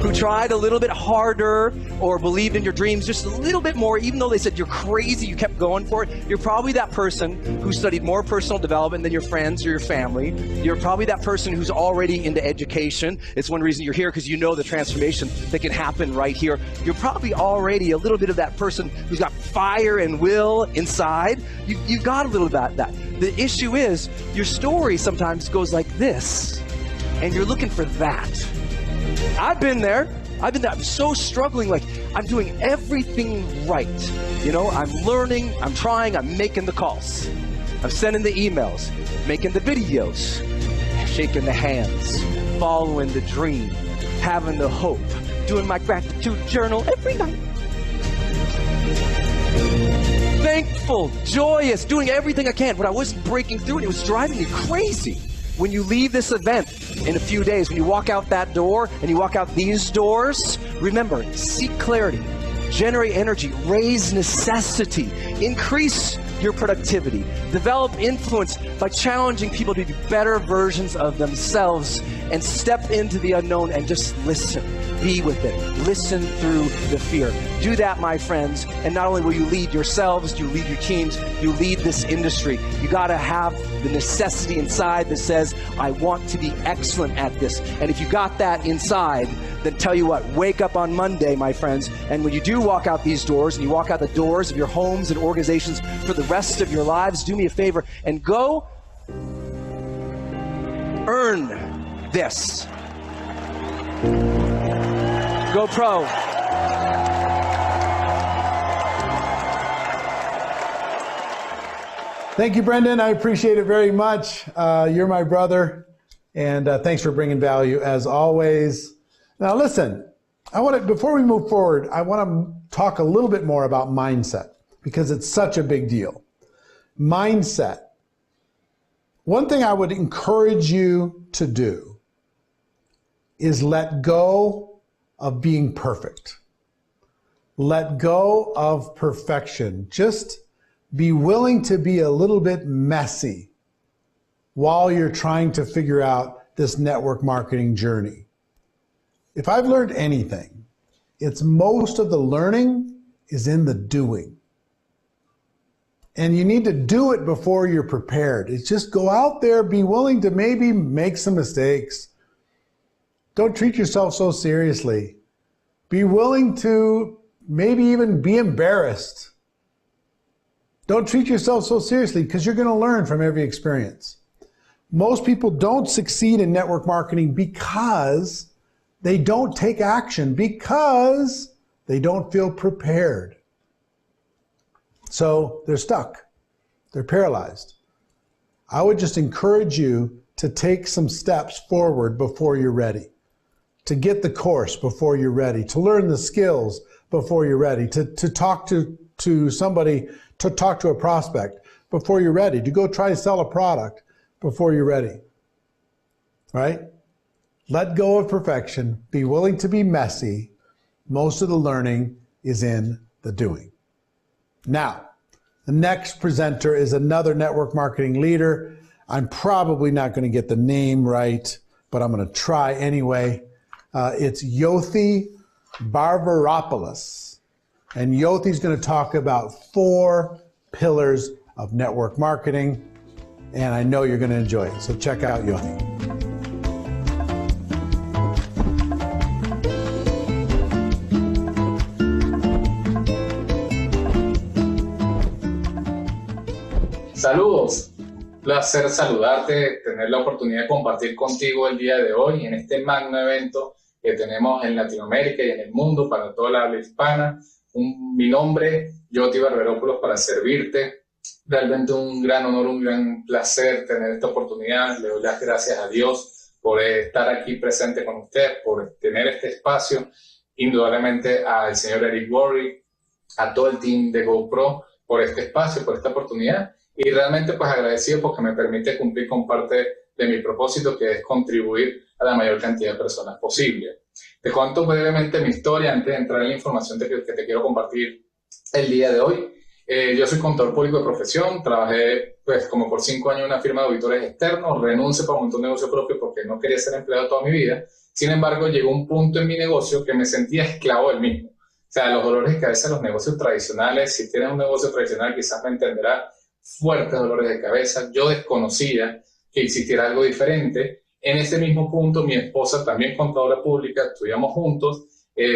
who tried a little bit harder or believed in your dreams just a little bit more, even though they said you're crazy, you kept going for it. You're probably that person who studied more personal development than your friends or your family. You're probably that person who's already into education. It's one reason you're here, because you know the transformation that can happen right here. You're probably already a little bit of that person who's got fire and will inside. You've got a little bit of that. The issue is your story sometimes goes like this, and you're looking for that. I've been there. I'm so struggling, like I'm doing everything right. You know, I'm learning, I'm trying, I'm making the calls. I'm sending the emails, making the videos, shaking the hands, following the dream, having the hope, doing my gratitude journal every night. Thankful, joyous, doing everything I can, but I wasn't breaking through it. It was driving me crazy. When you leave this event in a few days, when you walk out that door and you walk out these doors, remember, seek clarity, generate energy, raise necessity, increase your productivity, develop influence by challenging people to be better versions of themselves, and step into the unknown and just listen. Be with it. Listen through the fear. Do that, my friends, and not only will you lead yourselves, you lead your teams, you lead this industry. You got to have the necessity inside that says, I want to be excellent at this. And if you got that inside, then tell you what, wake up on Monday, my friends, and when you do walk out these doors, and you walk out the doors of your homes and organizations for the rest of your lives, do me a favor and go earn this. Go pro. Thank you, Brendan. I appreciate it very much. You're my brother, and thanks for bringing value as always. Now, listen, before we move forward, I want to talk a little bit more about mindset because it's such a big deal. Mindset. One thing I would encourage you to do is let go of being perfect. Let go of perfection. Just be willing to be a little bit messy while you're trying to figure out this network marketing journey. If I've learned anything, it's most of the learning is in the doing. And you need to do it before you're prepared. It's just go out there, be willing to maybe make some mistakes. Don't treat yourself so seriously. Be willing to maybe even be embarrassed. Don't treat yourself so seriously because you're going to learn from every experience. Most people don't succeed in network marketing because they don't take action, because they don't feel prepared. So they're stuck. They're paralyzed. I would just encourage you to take some steps forward before you're ready, to get the course before you're ready, to learn the skills before you're ready, to talk to somebody, to talk to a prospect before you're ready, to go try to sell a product before you're ready, right? Let go of perfection. Be willing to be messy. Most of the learning is in the doing. Now, the next presenter is another network marketing leader. I'm probably not going to get the name right, but I'm going to try anyway. It's Yothi Barbaropoulos. And Yothi's going to talk about 4 pillars of network marketing. And I know you're going to enjoy it. So check out Yothi. Saludos, placer saludarte, tener la oportunidad de compartir contigo el día de hoy en este magno evento que tenemos en Latinoamérica y en el mundo para toda la habla hispana. Mi nombre, Yothi Barbaropoulos, para servirte. Realmente un gran honor, un gran placer tener esta oportunidad. Le doy las gracias a Dios por estar aquí presente con ustedes, por tener este espacio. Indudablemente al señor Eric Worre, a todo el team de GoPro por este espacio, por esta oportunidad. Y realmente pues agradecido porque me permite cumplir con parte de mi propósito, que es contribuir a la mayor cantidad de personas posible. Te cuento brevemente mi historia antes de entrar en la información que te quiero compartir el día de hoy. Yo soy contador público de profesión, trabajé pues como por 5 años en una firma de auditores externos, renuncié para montar un negocio propio porque no quería ser empleado toda mi vida. Sin embargo, llegó un punto en mi negocio que me sentía esclavo del mismo. O sea, los dolores de cabeza de los negocios tradicionales, si tienes un negocio tradicional quizás me entenderá, fuertes dolores de cabeza. Yo desconocía que existiera algo diferente. En ese mismo punto, mi esposa, también contadora pública, estudiamos juntos,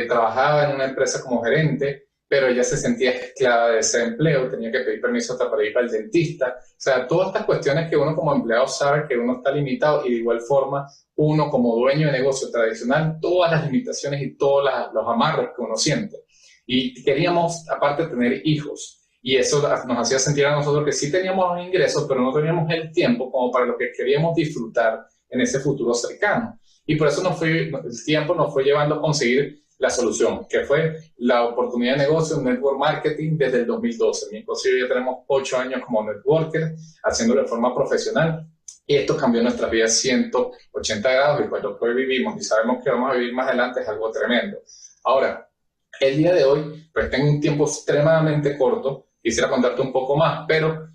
trabajaba en una empresa como gerente, pero ella se sentía esclava de ese empleo, tenía que pedir permiso hasta para ir al dentista. O sea, todas estas cuestiones que uno como empleado sabe que uno está limitado, y de igual forma uno como dueño de negocio tradicional, todas las limitaciones y todos los amarres que uno siente. Y queríamos, aparte, tener hijos. Y eso nos hacía sentir a nosotros que sí teníamos un ingreso, pero no teníamos el tiempo como para lo que queríamos disfrutar en ese futuro cercano. Y por eso el tiempo nos fue llevando a conseguir la solución, que fue la oportunidad de negocio en network marketing desde el 2012. Mi esposo y yo ya tenemos 8 años como networker, haciéndolo de forma profesional. Y esto cambió nuestras vidas 180 grados, y pues lo que hoy vivimos y sabemos que vamos a vivir más adelante es algo tremendo. Ahora, el día de hoy, pues tengo un tiempo extremadamente corto. Quisiera contarte un poco más, pero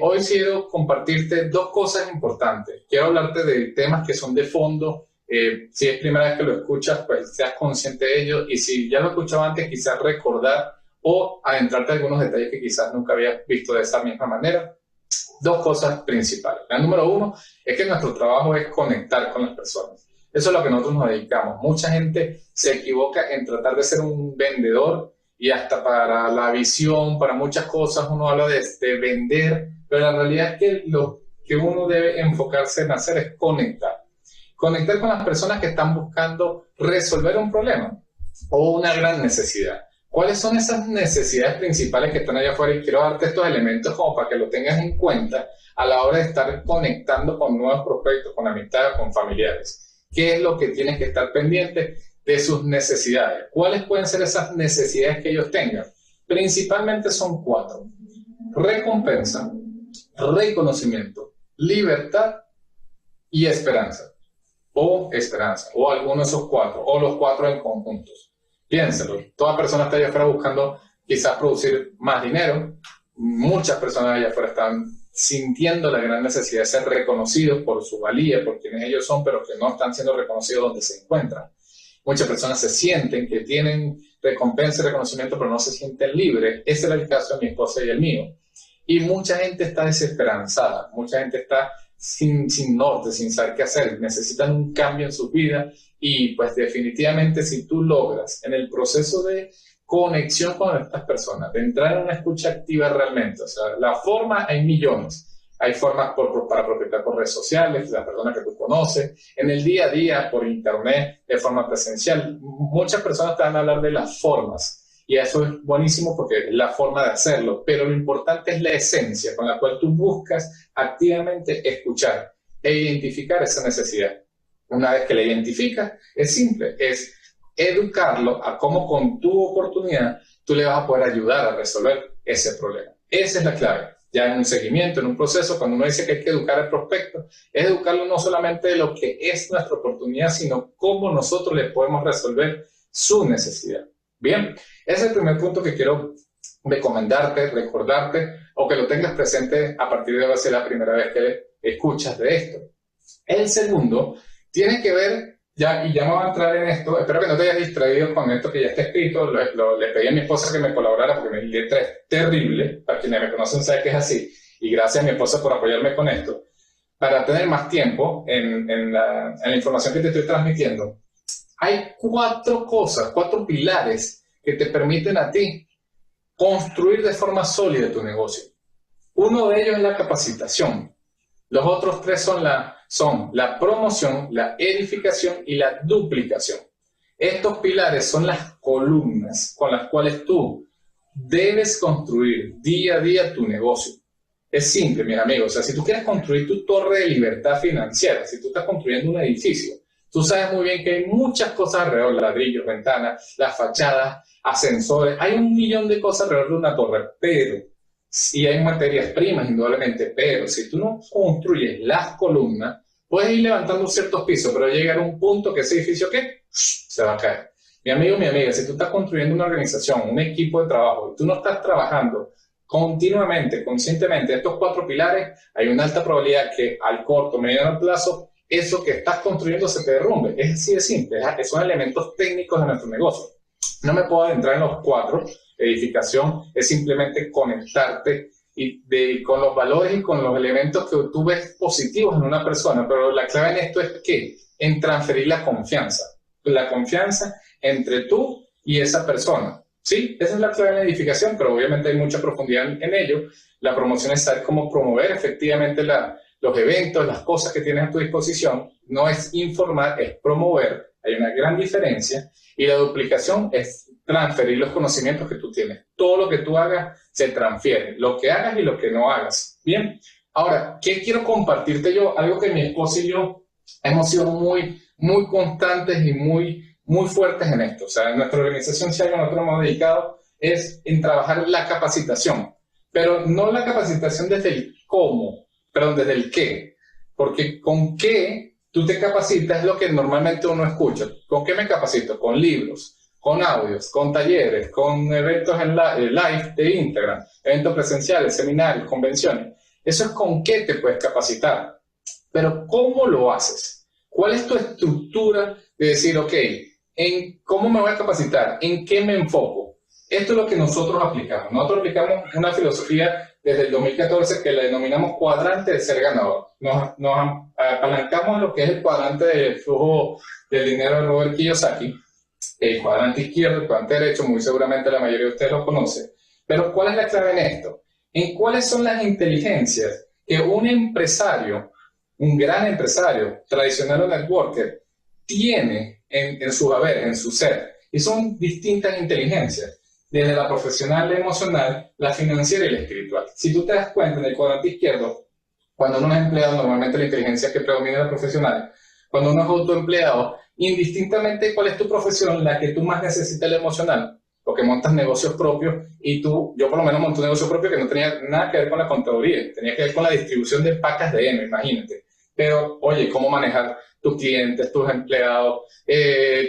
hoy quiero compartirte 2 cosas importantes. Quiero hablarte de temas que son de fondo Si es primera vez que lo escuchas, pues seas consciente de ello, y si ya lo escuchaba antes, quizás recordar o adentrarte en algunos detalles que quizás nunca habías visto de esa misma manera. Dos cosas principales. La número uno es que nuestro trabajo es conectar con las personas. Eso es lo que nosotros nos dedicamos. Mucha gente se equivoca en tratar de ser un vendedor, y hasta para la visión, para muchas cosas uno habla de vender, pero la realidad es que lo que uno debe enfocarse en hacer es conectar. Conectar con las personas que están buscando resolver un problema o una gran necesidad. ¿Cuáles son esas necesidades principales que están allá afuera? Y quiero darte estos elementos como para que lo tengas en cuenta a la hora de estar conectando con nuevos prospectos, con amistades, con familiares. ¿Qué es lo que tienes que estar pendiente de sus necesidades? ¿Cuáles pueden ser esas necesidades que ellos tengan? Principalmente son 4. Recompensa, reconocimiento, libertad y esperanza. O alguno de esos 4, o los 4 en conjuntos. Piénselo, toda persona está allá afuera buscando quizás producir más dinero. Muchas personas allá afuera están sintiendo la gran necesidad de ser reconocidos por su valía, por quienes ellos son, pero que no están siendo reconocidos donde se encuentran. Muchas personas se sienten que tienen recompensa y reconocimiento, pero no se sienten libres. Ese era el caso de mi esposa y el mío. Y mucha gente está desesperanzada, mucha gente está sin norte, sin saber qué hacer, necesitan un cambio en su vida, y pues definitivamente si tú logras en el proceso de conexión con estas personas, de entrar en una escucha activa realmente, o sea, la forma hay millones. Hay formas para prospectar por redes sociales, la persona que tú conoces, en el día a día, por internet, de forma presencial. Muchas personas te van a hablar de las formas, y eso es buenísimo porque es la forma de hacerlo, pero lo importante es la esencia con la cual tú buscas activamente escuchar e identificar esa necesidad. Una vez que la identificas, es simple, es educarlo a cómo con tu oportunidad tú le vas a poder ayudar a resolver ese problema. Esa es la clave. Ya en un seguimiento, en un proceso, cuando uno dice que hay que educar al prospecto, es educarlo no solamente de lo que es nuestra oportunidad, sino cómo nosotros le podemos resolver su necesidad. Bien, ese es el primer punto que quiero recomendarte, recordarte, o que lo tengas presente a partir de ahora si es la primera vez que escuchas de esto. El segundo tiene que ver, ya me voy a entrar en esto, espero que no te hayas distraído con esto que ya está escrito. Le pedí a mi esposa que me colaborara porque mi letra es terrible, para quienes me conocen saben que es así, y gracias a mi esposa por apoyarme con esto, para tener más tiempo en la información que te estoy transmitiendo. Hay 4 cosas, 4 pilares que te permiten a ti construir de forma sólida tu negocio. Uno de ellos es la capacitación. Los otros 3 son la promoción, la edificación y la duplicación. Estos pilares son las columnas con las cuales tú debes construir día a día tu negocio. Es simple, mis amigos. O sea, si tú quieres construir tu torre de libertad financiera, si tú estás construyendo un edificio, tú sabes muy bien que hay muchas cosas alrededor, ladrillos, ventanas, las fachadas, ascensores, hay un millón de cosas alrededor de una torre, pero sí hay materias primas, indudablemente, pero si tú no construyes las columnas, puedes ir levantando ciertos pisos, pero llegar a un punto que ese edificio, ¿qué? Se va a caer. Mi amigo, mi amiga, si tú estás construyendo una organización, un equipo de trabajo, y tú no estás trabajando continuamente, conscientemente, estos 4 pilares, hay una alta probabilidad que al corto, mediano plazo, eso que estás construyendo se te derrumbe. Es así de simple, son elementos técnicos de nuestro negocio. No me puedo adentrar en los 4. Edificación es simplemente conectarte con los valores y con los elementos que tú ves positivos en una persona, pero la clave en esto es ¿qué? En transferir la confianza entre tú y esa persona. Sí, esa es la clave de la edificación, pero obviamente hay mucha profundidad en ello. La promoción es saber cómo promover efectivamente los eventos, las cosas que tienes a tu disposición. No es informar, es promover. Hay una gran diferencia. Y la duplicación es transferir los conocimientos que tú tienes. Todo lo que tú hagas se transfiere. Lo que hagas y lo que no hagas. Bien. Ahora, ¿qué quiero compartirte yo? Algo que mi esposa y yo hemos sido muy, muy constantes y muy fuertes en esto. O sea, en nuestra organización, si algo nosotros hemos dedicado, es en trabajar la capacitación. Pero no la capacitación desde el cómo, perdón, desde el qué. Porque con qué tú te capacitas es lo que normalmente uno escucha. ¿Con qué me capacito? Con libros, con audios, con talleres, con eventos en live de Instagram, eventos presenciales, seminarios, convenciones. Eso es con qué te puedes capacitar. Pero ¿cómo lo haces? ¿Cuál es tu estructura de decir, ok, en cómo me voy a capacitar? ¿En qué me enfoco? Esto es lo que nosotros aplicamos. Nosotros aplicamos una filosofía desde el 2014 que la denominamos cuadrante de ser ganador. Nos apalancamos en lo que es el cuadrante del flujo del dinero de Robert Kiyosaki, el cuadrante izquierdo, el cuadrante derecho, muy seguramente la mayoría de ustedes lo conocen. Pero ¿cuál es la clave en esto? En cuáles son las inteligencias que un empresario, un gran empresario, tradicional o networker, tiene en su haber, en su ser. Y son distintas inteligencias, desde la profesional, la emocional, la financiera y la espiritual. Si tú te das cuenta, en el cuadrante izquierdo, cuando uno es empleado, normalmente la inteligencia que predomina es la profesional. Cuando uno es autoempleado, indistintamente cuál es tu profesión, la que tú más necesitas la emocional, porque montas negocios propios y yo por lo menos monté un negocio propio que no tenía nada que ver con la contaduría, tenía que ver con la distribución de pacas de heno, imagínate. Pero, oye, cómo manejar tus clientes, tus empleados,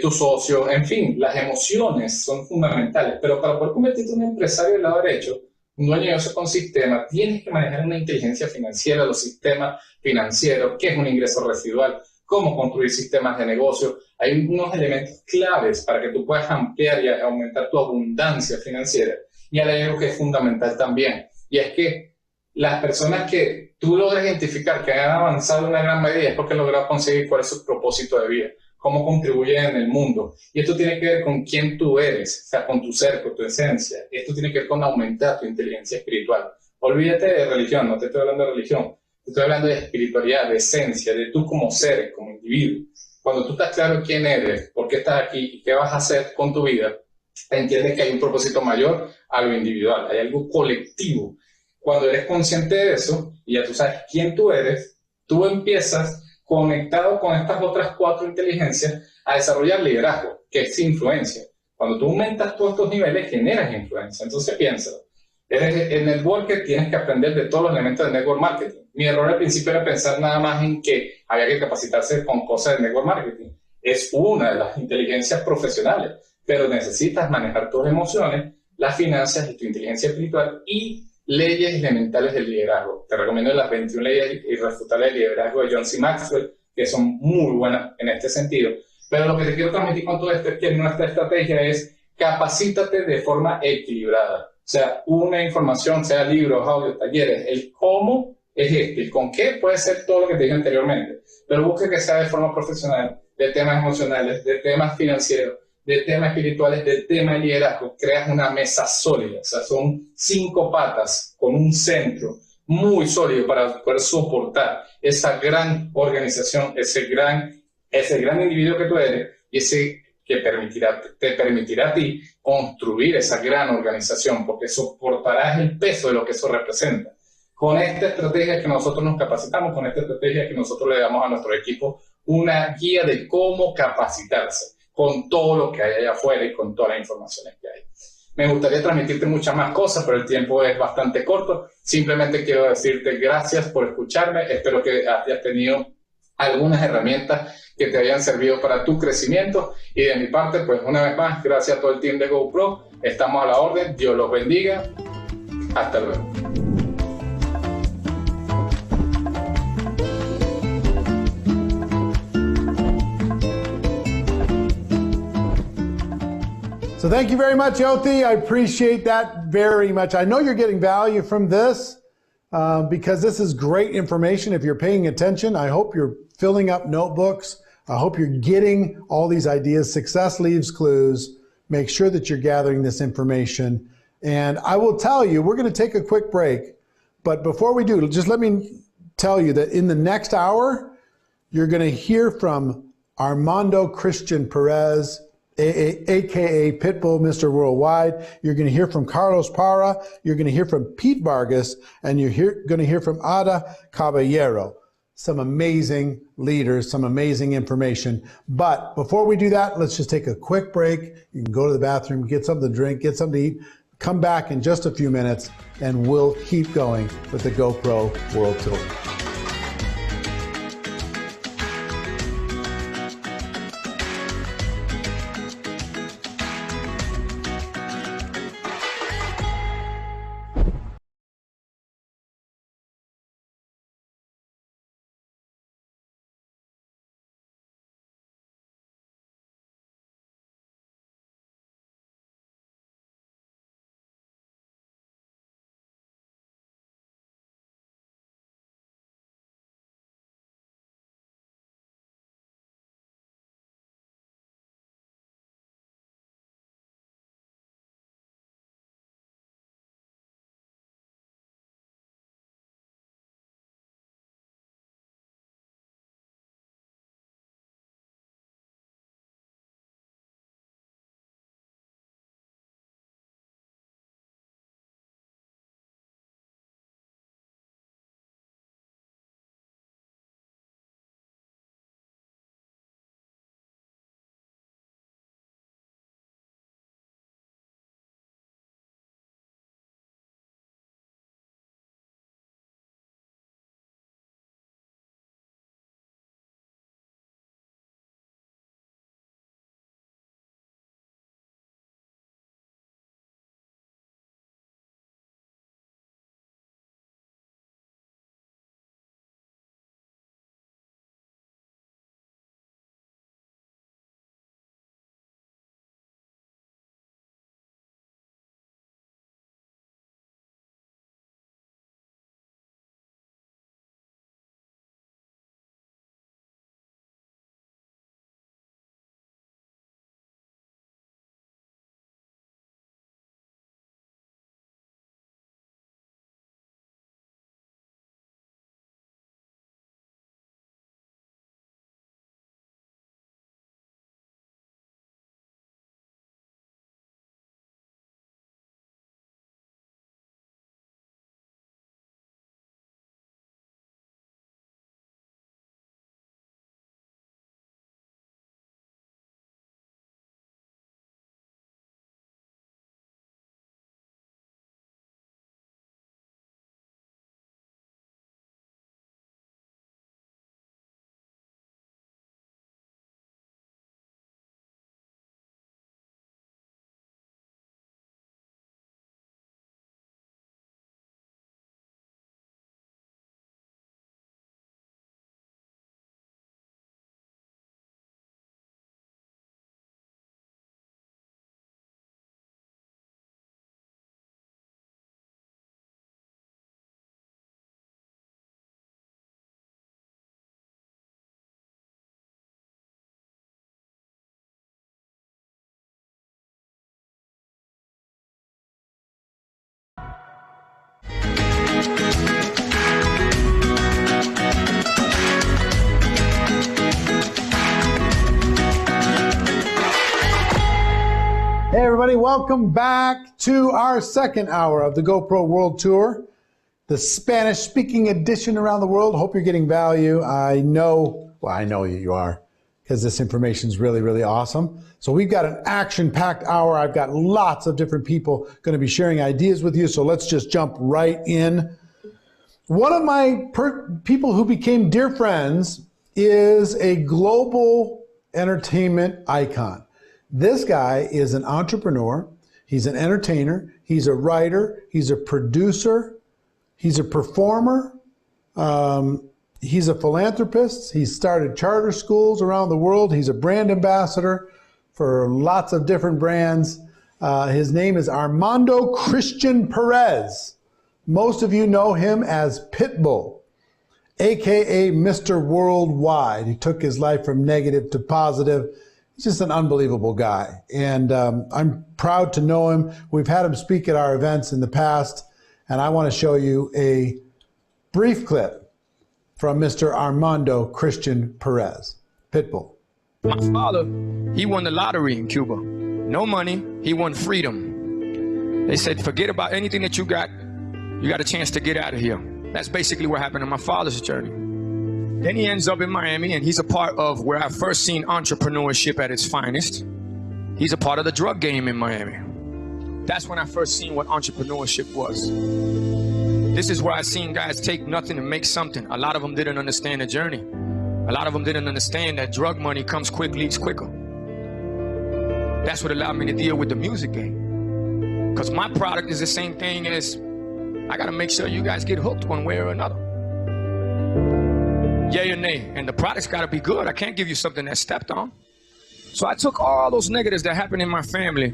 tus socios, en fin, las emociones son fundamentales. Pero para poder convertirte en un empresario del lado derecho, un dueño de negocio con sistema, tienes que manejar una inteligencia financiera, los sistemas financieros, qué es un ingreso residual, cómo construir sistemas de negocio. Hay unos elementos claves para que tú puedas ampliar y aumentar tu abundancia financiera. Y hay algo que es fundamental también, y es que las personas que tú logras identificar que han avanzado en una gran medida es porque han logrado conseguir cuál es su propósito de vida, cómo contribuyen en el mundo. Y esto tiene que ver con quién tú eres, o sea, con tu ser, con tu esencia. Esto tiene que ver con aumentar tu inteligencia espiritual. Olvídate de religión, no te estoy hablando de religión. Estoy hablando de espiritualidad, de esencia, de tú como ser, como individuo. Cuando tú estás claro quién eres, por qué estás aquí y qué vas a hacer con tu vida, entiendes que hay un propósito mayor a lo individual, hay algo colectivo. Cuando eres consciente de eso y ya tú sabes quién tú eres, tú empiezas, conectado con estas otras 4 inteligencias, a desarrollar liderazgo, que es influencia. Cuando tú aumentas todos estos niveles, generas influencia. Entonces piénsalo. Eres el networker, tienes que aprender de todos los elementos del network marketing. Mi error al principio era pensar nada más en que había que capacitarse con cosas del network marketing. Es una de las inteligencias profesionales, pero necesitas manejar tus emociones, las finanzas y tu inteligencia espiritual y leyes elementales del liderazgo. Te recomiendo las 21 leyes irrefutables del liderazgo de John C. Maxwell, que son muy buenas en este sentido. Pero lo que te quiero transmitir con todo esto es que nuestra estrategia es capacítate de forma equilibrada. O sea, una información, sea libros, audios, talleres, el cómo es el con qué puede ser todo lo que te dije anteriormente, pero busque que sea de forma profesional, de temas emocionales, de temas financieros, de temas espirituales, de temas de liderazgo. Creas una mesa sólida, o sea, son 5 patas con un centro muy sólido para poder soportar esa gran organización, ese gran individuo que tú eres y ese que te permitirá a ti construir esa gran organización, porque soportarás el peso de lo que eso representa. Con esta estrategia que nosotros nos capacitamos, con esta estrategia que nosotros le damos a nuestro equipo una guía de cómo capacitarse, con todo lo que hay allá afuera y con todas las informaciones que hay. Me gustaría transmitirte muchas más cosas, pero el tiempo es bastante corto. Simplemente quiero decirte gracias por escucharme. Espero que hayas tenido algunas herramientas que te hayan servido para tu crecimiento. Y de mi parte, pues una vez más, gracias a todo el team de GoPro. Estamos a la orden. Dios los bendiga. Hasta luego. So thank you very much, Yothi. I appreciate that very much. I know you're getting value from this because this is great information. If you're paying attention, I hope you're filling up notebooks. I hope you're getting all these ideas. Success leaves clues. Make sure that you're gathering this information. And I will tell you, we're going to take a quick break. But before we do, just let me tell you that in the next hour, you're going to hear from Armando Christian Perez, aka Pitbull Mr. Worldwide. You're going to hear from Carlos Parra. You're going to hear from Pete Vargas. And you're going to hear from Ada Caballero. Some amazing leaders, some amazing information. But before we do that, let's just take a quick break. You can go to the bathroom, get something to drink, get something to eat. Come back in just a few minutes, and we'll keep going with the GoPro World Tour. everybody. Welcome back to our second hour of the GoPro World Tour, the Spanish-speaking edition around the world. Hope you're getting value. I know you are, because this information is really, really awesome. So we've got an action-packed hour. I've got lots of different people going to be sharing ideas with you. So let's just jump right in. One of my people who became dear friends is a global entertainment icon. This guy is an entrepreneur. He's an entertainer. He's a writer. He's a producer. He's a performer. He's a philanthropist. He's started charter schools around the world. He's a brand ambassador for lots of different brands. His name is Armando Christian Perez. Most of you know him as Pitbull, AKA Mr. Worldwide. He took his life from negative to positive. He's just an unbelievable guy. And I'm proud to know him. We've had him speak at our events in the past. And I want to show you a brief clip from Mr. Armando Christian Perez. Pitbull. My father, he won the lottery in Cuba. No money, he won freedom. They said, forget about anything that you got a chance to get out of here. That's basically what happened in my father's journey. Then he ends up in Miami, and he's a part of where I first seen entrepreneurship at its finest. He's a part of the drug game in Miami. That's when I first seen what entrepreneurship was. This is where I seen guys take nothing and make something. A lot of them didn't understand the journey. A lot of them didn't understand that drug money comes quick, leaves quicker. That's what allowed me to deal with the music game. Because my product is the same thing as, I gotta make sure you guys get hooked one way or another. Yay or nay, and the product's gotta be good. I can't give you something that's stepped on. So I took all those negatives that happened in my family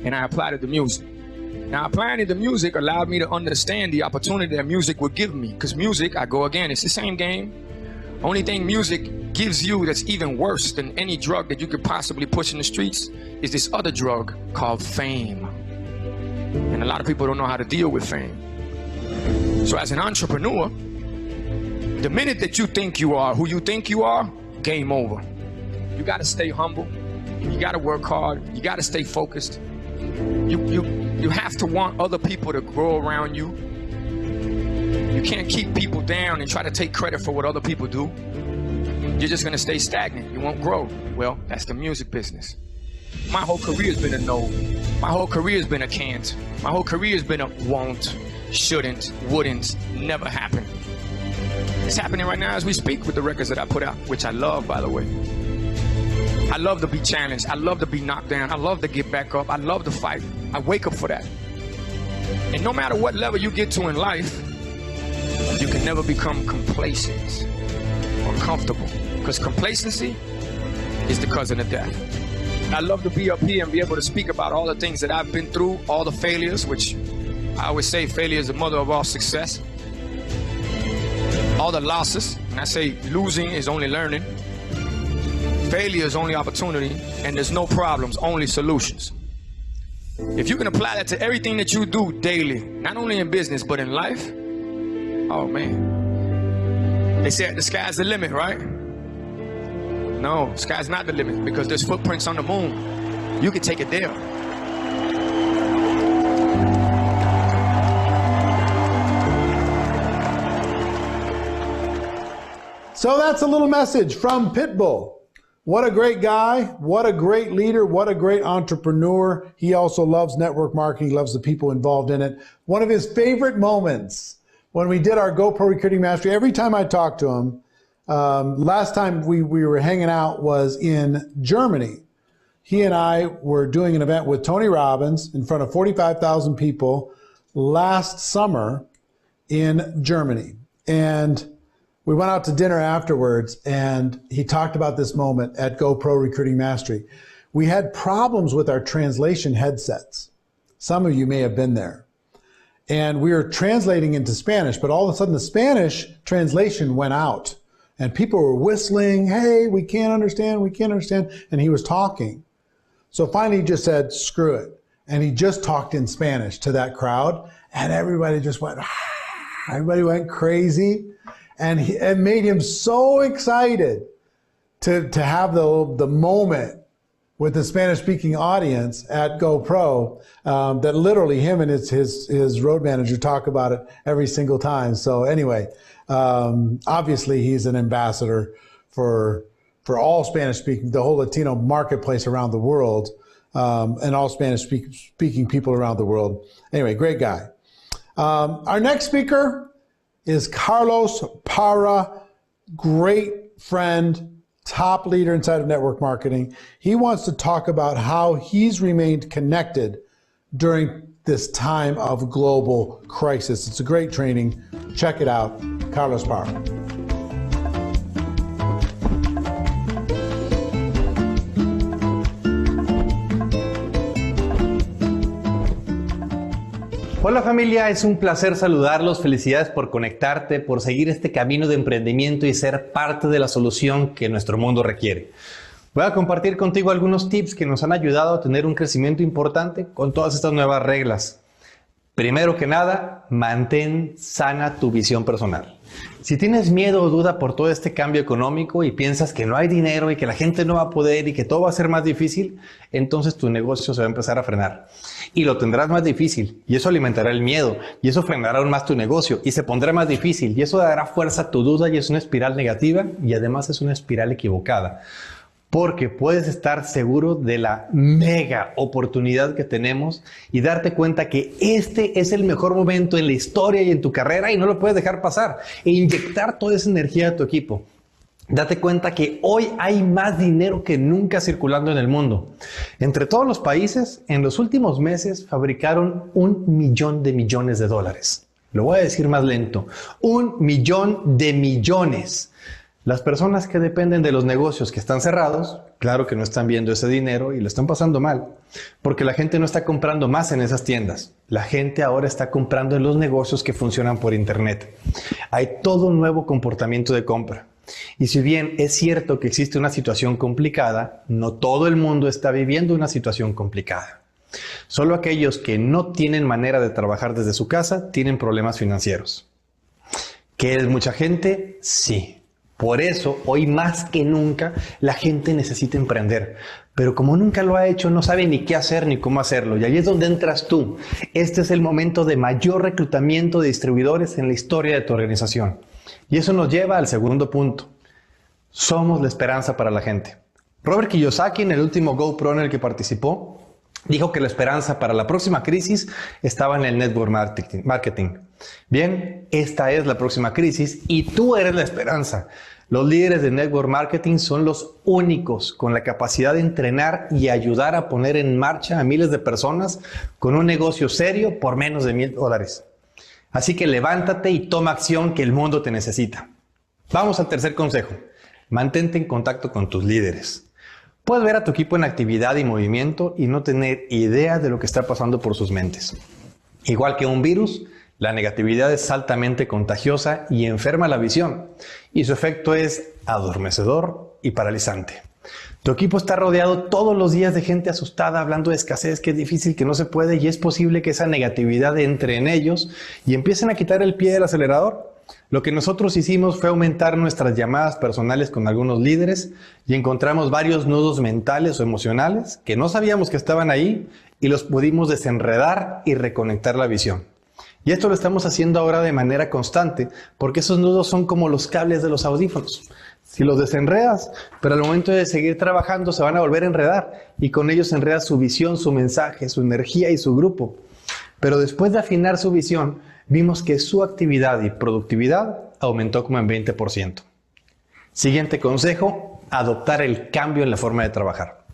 and I applied it to music. Now applying it to music allowed me to understand the opportunity that music would give me. Because music, I go again, it's the same game. Only thing music gives you that's even worse than any drug that you could possibly push in the streets is this other drug called fame. And a lot of people don't know how to deal with fame. So as an entrepreneur, the minute that you think you are who you think you are, game over. You gotta stay humble. You gotta work hard. You gotta stay focused. You have to want other people to grow around you. You can't keep people down and try to take credit for what other people do. You're just gonna stay stagnant. You won't grow. Well, that's the music business. My whole career has been a no. My whole career has been a can't. My whole career has been a won't, shouldn't, wouldn't, never happen. It's happening right now as we speak with the records that I put out, which I love, by the way. I love to be challenged. I love to be knocked down. I love to get back up. I love to fight. I wake up for that. And no matter what level you get to in life, you can never become complacent or comfortable, because complacency is the cousin of death. I love to be up here and be able to speak about all the things that I've been through, all the failures, which I always say failure is the mother of all success. All the losses, and I say losing is only learning. Failure is only opportunity, and there's no problems, only solutions. If you can apply that to everything that you do daily, not only in business, but in life, oh man. They say the sky's the limit, right? No, sky's not the limit, because there's footprints on the moon. You can take it there. So that's a little message from Pitbull. What a great guy. What a great leader. What a great entrepreneur. He also loves network marketing, loves the people involved in it. One of his favorite moments when we did our GoPro Recruiting Mastery, every time I talked to him, last time we were hanging out was in Germany. He and I were doing an event with Tony Robbins in front of 45,000 people last summer in Germany. And we went out to dinner afterwards, and he talked about this moment at GoPro Recruiting Mastery. We had problems with our translation headsets. Some of you may have been there. And we were translating into Spanish, but all of a sudden the Spanish translation went out. And people were whistling, hey, we can't understand, we can't understand. And he was talking. So finally he just said, screw it. And he just talked in Spanish to that crowd. And everybody just went, ah. Everybody went crazy. And it made him so excited to have the moment with the Spanish-speaking audience at GoPro that literally him and his road manager talk about it every single time. So anyway, obviously he's an ambassador for all Spanish-speaking, the whole Latino marketplace around the world, and all Spanish-speaking people around the world. Anyway, great guy. Our next speaker is Carlos Parra, great friend, top leader inside of network marketing. He wants to talk about how he's remained connected during this time of global crisis. It's a great training. Check it out. Carlos Parra. Hola familia, es un placer saludarlos, felicidades por conectarte, por seguir este camino de emprendimiento y ser parte de la solución que nuestro mundo requiere. Voy a compartir contigo algunos tips que nos han ayudado a tener un crecimiento importante con todas estas nuevas reglas. Primero que nada, mantén sana tu visión personal. Si tienes miedo o duda por todo este cambio económico y piensas que no hay dinero y que la gente no va a poder y que todo va a ser más difícil, entonces tu negocio se va a empezar a frenar. Y lo tendrás más difícil y eso alimentará el miedo y eso frenará aún más tu negocio y se pondrá más difícil y eso dará fuerza a tu duda y es una espiral negativa y además es una espiral equivocada. Porque puedes estar seguro de la mega oportunidad que tenemos y darte cuenta que este es el mejor momento en la historia y en tu carrera y no lo puedes dejar pasar e inyectar toda esa energía a tu equipo. Date cuenta que hoy hay más dinero que nunca circulando en el mundo. Entre todos los países, en los últimos meses fabricaron 1 millón de millones de dólares. Lo voy a decir más lento. 1 millón de millones. Las personas que dependen de los negocios que están cerrados, claro que no están viendo ese dinero y lo están pasando mal, porque la gente no está comprando más en esas tiendas. La gente ahora está comprando en los negocios que funcionan por internet. Hay todo un nuevo comportamiento de compra. Y si bien es cierto que existe una situación complicada, no todo el mundo está viviendo una situación complicada. Solo aquellos que no tienen manera de trabajar desde su casa tienen problemas financieros. ¿Qué es mucha gente? Sí. Por eso, hoy más que nunca, la gente necesita emprender. Pero como nunca lo ha hecho, no sabe ni qué hacer ni cómo hacerlo. Y ahí es donde entras tú. Este es el momento de mayor reclutamiento de distribuidores en la historia de tu organización. Y eso nos lleva al segundo punto. Somos la esperanza para la gente. Robert Kiyosaki, en el último GoPro en el que participó, dijo que la esperanza para la próxima crisis estaba en el network marketing. Bien, esta es la próxima crisis y tú eres la esperanza. Los líderes de network marketing son los únicos con la capacidad de entrenar y ayudar a poner en marcha a miles de personas con un negocio serio por menos de $1,000. Así que levántate y toma acción que el mundo te necesita. Vamos al tercer consejo. Mantente en contacto con tus líderes. Puedes ver a tu equipo en actividad y movimiento y no tener idea de lo que está pasando por sus mentes. Igual que un virus, la negatividad es altamente contagiosa y enferma la visión. Y su efecto es adormecedor y paralizante. Tu equipo está rodeado todos los días de gente asustada hablando de escasez, que es difícil, que no se puede y es posible que esa negatividad entre en ellos y empiecen a quitar el pie del acelerador. Lo que nosotros hicimos fue aumentar nuestras llamadas personales con algunos líderes y encontramos varios nudos mentales o emocionales que no sabíamos que estaban ahí y los pudimos desenredar y reconectar la visión. Y esto lo estamos haciendo ahora de manera constante porque esos nudos son como los cables de los audífonos. Si los desenredas, pero al momento de seguir trabajando se van a volver a enredar y con ellos enredas su visión, su mensaje, su energía y su grupo. Pero después de afinar su visión, vimos que su actividad y productividad aumentó como en 20%. Siguiente consejo, adoptar el cambio en la forma de trabajar.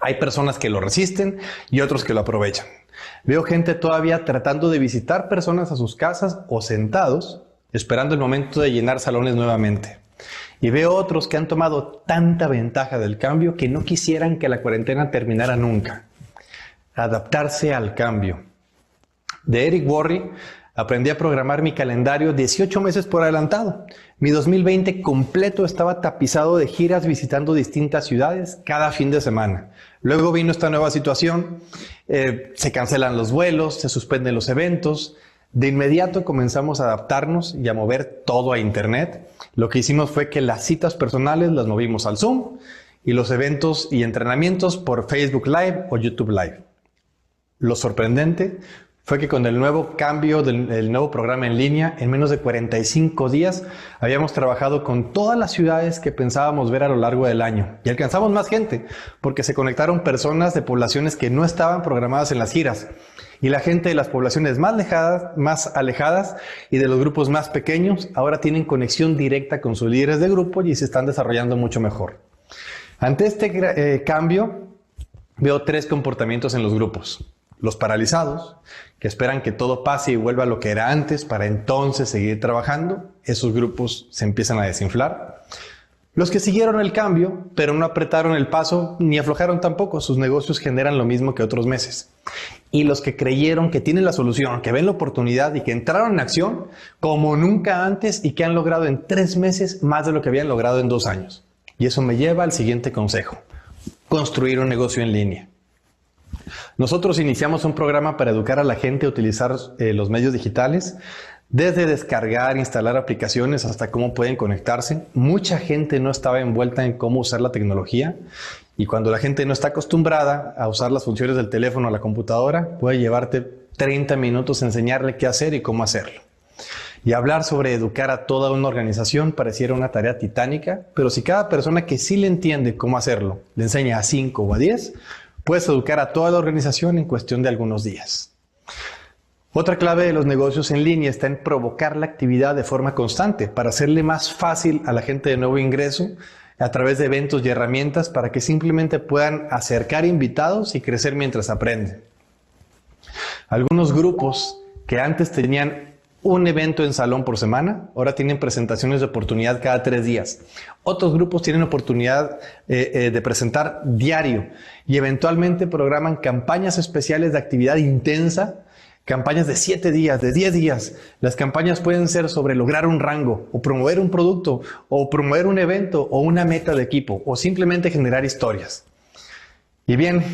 Hay personas que lo resisten y otros que lo aprovechan. Veo gente todavía tratando de visitar personas a sus casas o sentados, esperando el momento de llenar salones nuevamente. Y veo otros que han tomado tanta ventaja del cambio que no quisieran que la cuarentena terminara nunca. Adaptarse al cambio. De Eric Worre, aprendí a programar mi calendario 18 meses por adelantado. Mi 2020 completo estaba tapizado de giras visitando distintas ciudades cada fin de semana. Luego vino esta nueva situación, se cancelan los vuelos, se suspenden los eventos. De inmediato comenzamos a adaptarnos y a mover todo a internet. Lo que hicimos fue que las citas personales las movimos al Zoom y los eventos y entrenamientos por Facebook Live o YouTube Live. Lo sorprendente fue que con el nuevo cambio del nuevo programa en línea, en menos de 45 días, habíamos trabajado con todas las ciudades que pensábamos ver a lo largo del año. Y alcanzamos más gente, porque se conectaron personas de poblaciones que no estaban programadas en las giras. Y la gente de las poblaciones más alejadas y de los grupos más pequeños, ahora tienen conexión directa con sus líderes de grupo y se están desarrollando mucho mejor. Ante este cambio, veo 3 comportamientos en los grupos. Los paralizados, que esperan que todo pase y vuelva a lo que era antes para entonces seguir trabajando. Esos grupos se empiezan a desinflar. Los que siguieron el cambio, pero no apretaron el paso ni aflojaron tampoco. Sus negocios generan lo mismo que otros meses. Y los que creyeron que tienen la solución, que ven la oportunidad y que entraron en acción como nunca antes y que han logrado en 3 meses más de lo que habían logrado en 2 años. Y eso me lleva al siguiente consejo: construir un negocio en línea. Nosotros iniciamos un programa para educar a la gente a utilizar los medios digitales, desde descargar, instalar aplicaciones hasta cómo pueden conectarse. Mucha gente no estaba envuelta en cómo usar la tecnología, y cuando la gente no está acostumbrada a usar las funciones del teléfono o la computadora, puede llevarte 30 minutos enseñarle qué hacer y cómo hacerlo. Y hablar sobre educar a toda una organización pareciera una tarea titánica, pero si cada persona que sí le entiende cómo hacerlo le enseña a 5 o a 10, puedes educar a toda la organización en cuestión de algunos días. Otra clave de los negocios en línea está en provocar la actividad de forma constante para hacerle más fácil a la gente de nuevo ingreso a través de eventos y herramientas para que simplemente puedan acercar invitados y crecer mientras aprenden. Algunos grupos que antes tenían un evento en salón por semana, ahora tienen presentaciones de oportunidad cada 3 días. Otros grupos tienen oportunidad de presentar diario y eventualmente programan campañas especiales de actividad intensa, campañas de 7 días, de 10 días. Las campañas pueden ser sobre lograr un rango, o promover un producto, o promover un evento, o una meta de equipo, o simplemente generar historias. Y bien,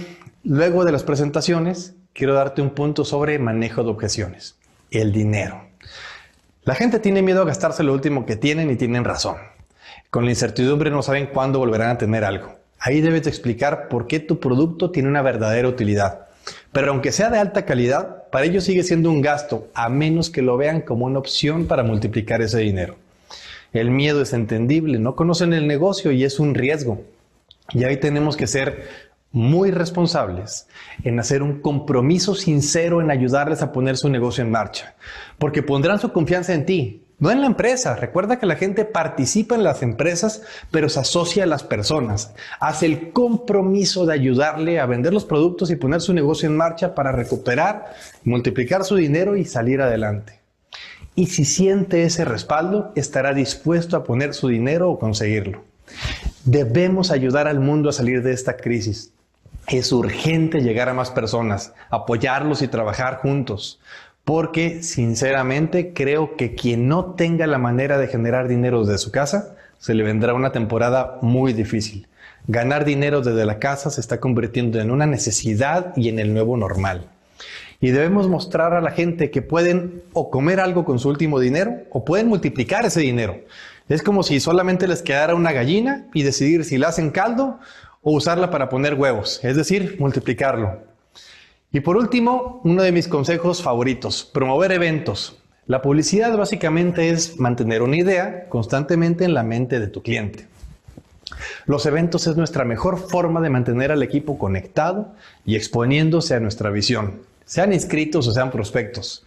luego de las presentaciones, quiero darte un punto sobre manejo de objeciones: el dinero. La gente tiene miedo a gastarse lo último que tienen y tienen razón. Con la incertidumbre no saben cuándo volverán a tener algo. Ahí debes de explicar por qué tu producto tiene una verdadera utilidad. Pero aunque sea de alta calidad, para ellos sigue siendo un gasto, a menos que lo vean como una opción para multiplicar ese dinero. El miedo es entendible, no conocen el negocio y es un riesgo. Y ahí tenemos que ser muy responsables en hacer un compromiso sincero en ayudarles a poner su negocio en marcha, porque pondrán su confianza en ti, no en la empresa. Recuerda que la gente participa en las empresas, pero se asocia a las personas, hace el compromiso de ayudarle a vender los productos y poner su negocio en marcha para recuperar, multiplicar su dinero y salir adelante. Y si siente ese respaldo, estará dispuesto a poner su dinero o conseguirlo. Debemos ayudar al mundo a salir de esta crisis. Es urgente llegar a más personas, apoyarlos y trabajar juntos, porque sinceramente creo que quien no tenga la manera de generar dinero desde su casa, se le vendrá una temporada muy difícil. Ganar dinero desde la casa se está convirtiendo en una necesidad y en el nuevo normal. Y debemos mostrar a la gente que pueden o comer algo con su último dinero o pueden multiplicar ese dinero. Es como si solamente les quedara una gallina y decidir si la hacen caldo o usarla para poner huevos, es decir, multiplicarlo. Y por último, uno de mis consejos favoritos: promover eventos. La publicidad básicamente es mantener una idea constantemente en la mente de tu cliente. Los eventos es nuestra mejor forma de mantener al equipo conectado y exponiéndose a nuestra visión, sean inscritos o sean prospectos.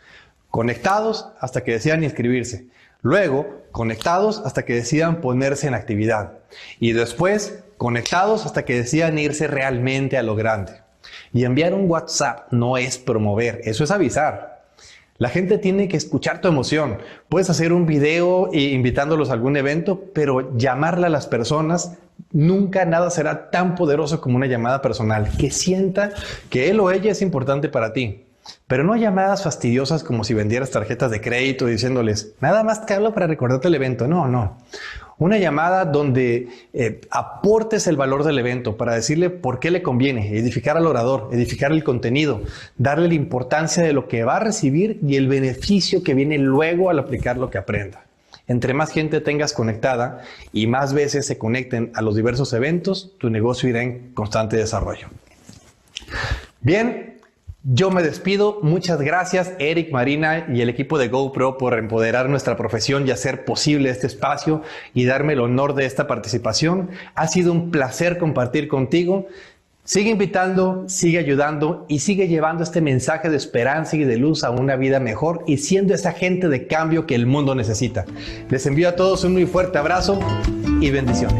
Conectados hasta que decidan inscribirse. Luego, conectados hasta que decidan ponerse en actividad. Y después, conectados hasta que decidan irse realmente a lo grande. Y enviar un WhatsApp no es promover, eso es avisar. La gente tiene que escuchar tu emoción. Puedes hacer un video invitándolos a algún evento, pero llamarle a las personas, nunca nada será tan poderoso como una llamada personal. Que sienta que él o ella es importante para ti. Pero no llamadas fastidiosas como si vendieras tarjetas de crédito diciéndoles, nada más te hablo para recordarte el evento. No. Una llamada donde aportes el valor del evento para decirle por qué le conviene, edificar al orador, edificar el contenido, darle la importancia de lo que va a recibir y el beneficio que viene luego al aplicar lo que aprenda. Entre más gente tengas conectada y más veces se conecten a los diversos eventos, tu negocio irá en constante desarrollo. Bien, yo me despido. Muchas gracias, Eric, Marina y el equipo de GoPro por empoderar nuestra profesión y hacer posible este espacio y darme el honor de esta participación. Ha sido un placer compartir contigo. Sigue invitando, sigue ayudando y sigue llevando este mensaje de esperanza y de luz a una vida mejor y siendo esa agente de cambio que el mundo necesita. Les envío a todos un muy fuerte abrazo y bendiciones.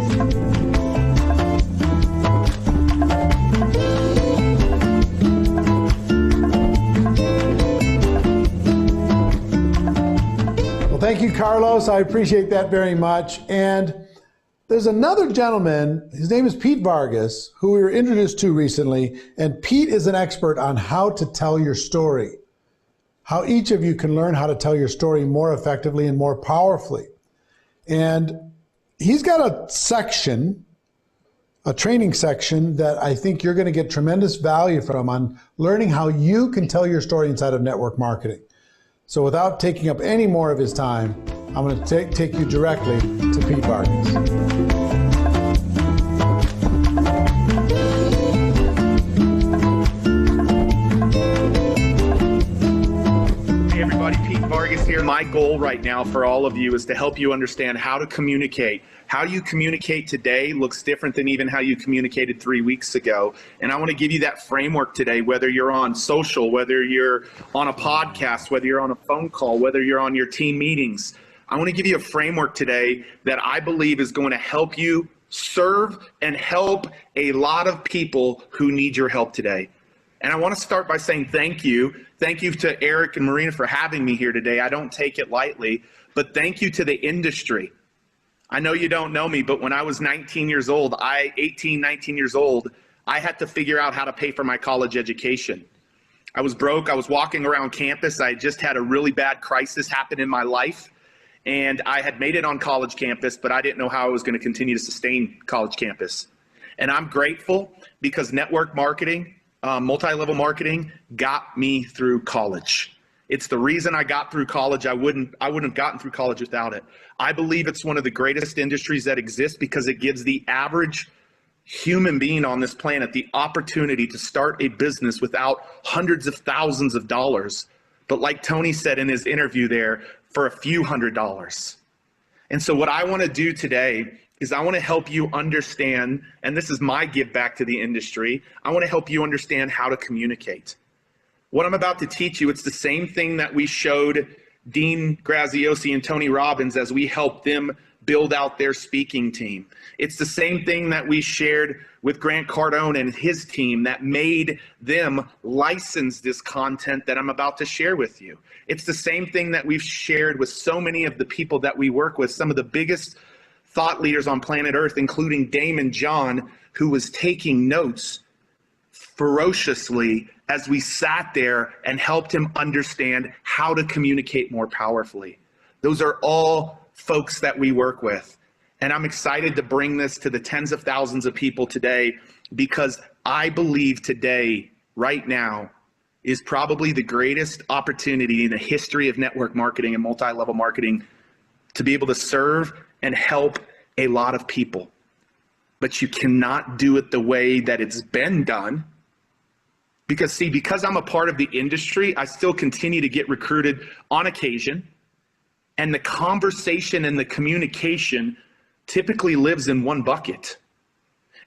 Well, thank you, Carlos. I appreciate that very much. And there's another gentleman, his name is Pete Vargas, who we were introduced to recently, and Pete is an expert on how to tell your story, how each of you can learn how to tell your story more effectively and more powerfully. And he's got a section, a training section that I think you're going to get tremendous value from on learning how you can tell your story inside of network marketing. So without taking up any more of his time, I'm going to take you directly to Pete Vargas. Hey everybody, Pete Vargas here. My goal right now for all of you is to help you understand how to communicate. How you communicate today looks different than even how you communicated 3 weeks ago. And I want to give you that framework today, whether you're on social, whether you're on a podcast, whether you're on a phone call, whether you're on your team meetings. I want to give you a framework today that I believe is going to help you serve and help a lot of people who need your help today. And I want to start by saying thank you. Thank you to Eric and Marina for having me here today. I don't take it lightly, but thank you to the industry. I know you don't know me, but when I was 19 years old, 19 years old, I had to figure out how to pay for my college education. I was broke. I was walking around campus. I just had a really bad crisis happen in my life. And I had made it on college campus, but I didn't know how I was going to continue to sustain college campus. And I'm grateful because network marketing, multi-level marketing got me through college. It's the reason I got through college. I wouldn't have gotten through college without it. I believe it's one of the greatest industries that exist because it gives the average human being on this planet the opportunity to start a business without hundreds of thousands of dollars. But like Tony said in his interview there, for a few $100s. And so what I want to do today is I want to help you understand, and this is my give back to the industry, I want to help you understand how to communicate. What I'm about to teach you, it's the same thing that we showed Dean Graziosi and Tony Robbins as we helped them build out their speaking team. It's the same thing that we shared with Grant Cardone and his team that made them license this content that I'm about to share with you. It's the same thing that we've shared with so many of the people that we work with, some of the biggest thought leaders on planet Earth, including Damon John, who was taking notes ferociously as we sat there and helped him understand how to communicate more powerfully. Those are all folks that we work with. And I'm excited to bring this to the tens of thousands of people today because I believe today, right now, is probably the greatest opportunity in the history of network marketing and multi-level marketing to be able to serve and help a lot of people. But you cannot do it the way that it's been done. Because see, because I'm a part of the industry, I still continue to get recruited on occasion. And the conversation and the communication typically lives in one bucket.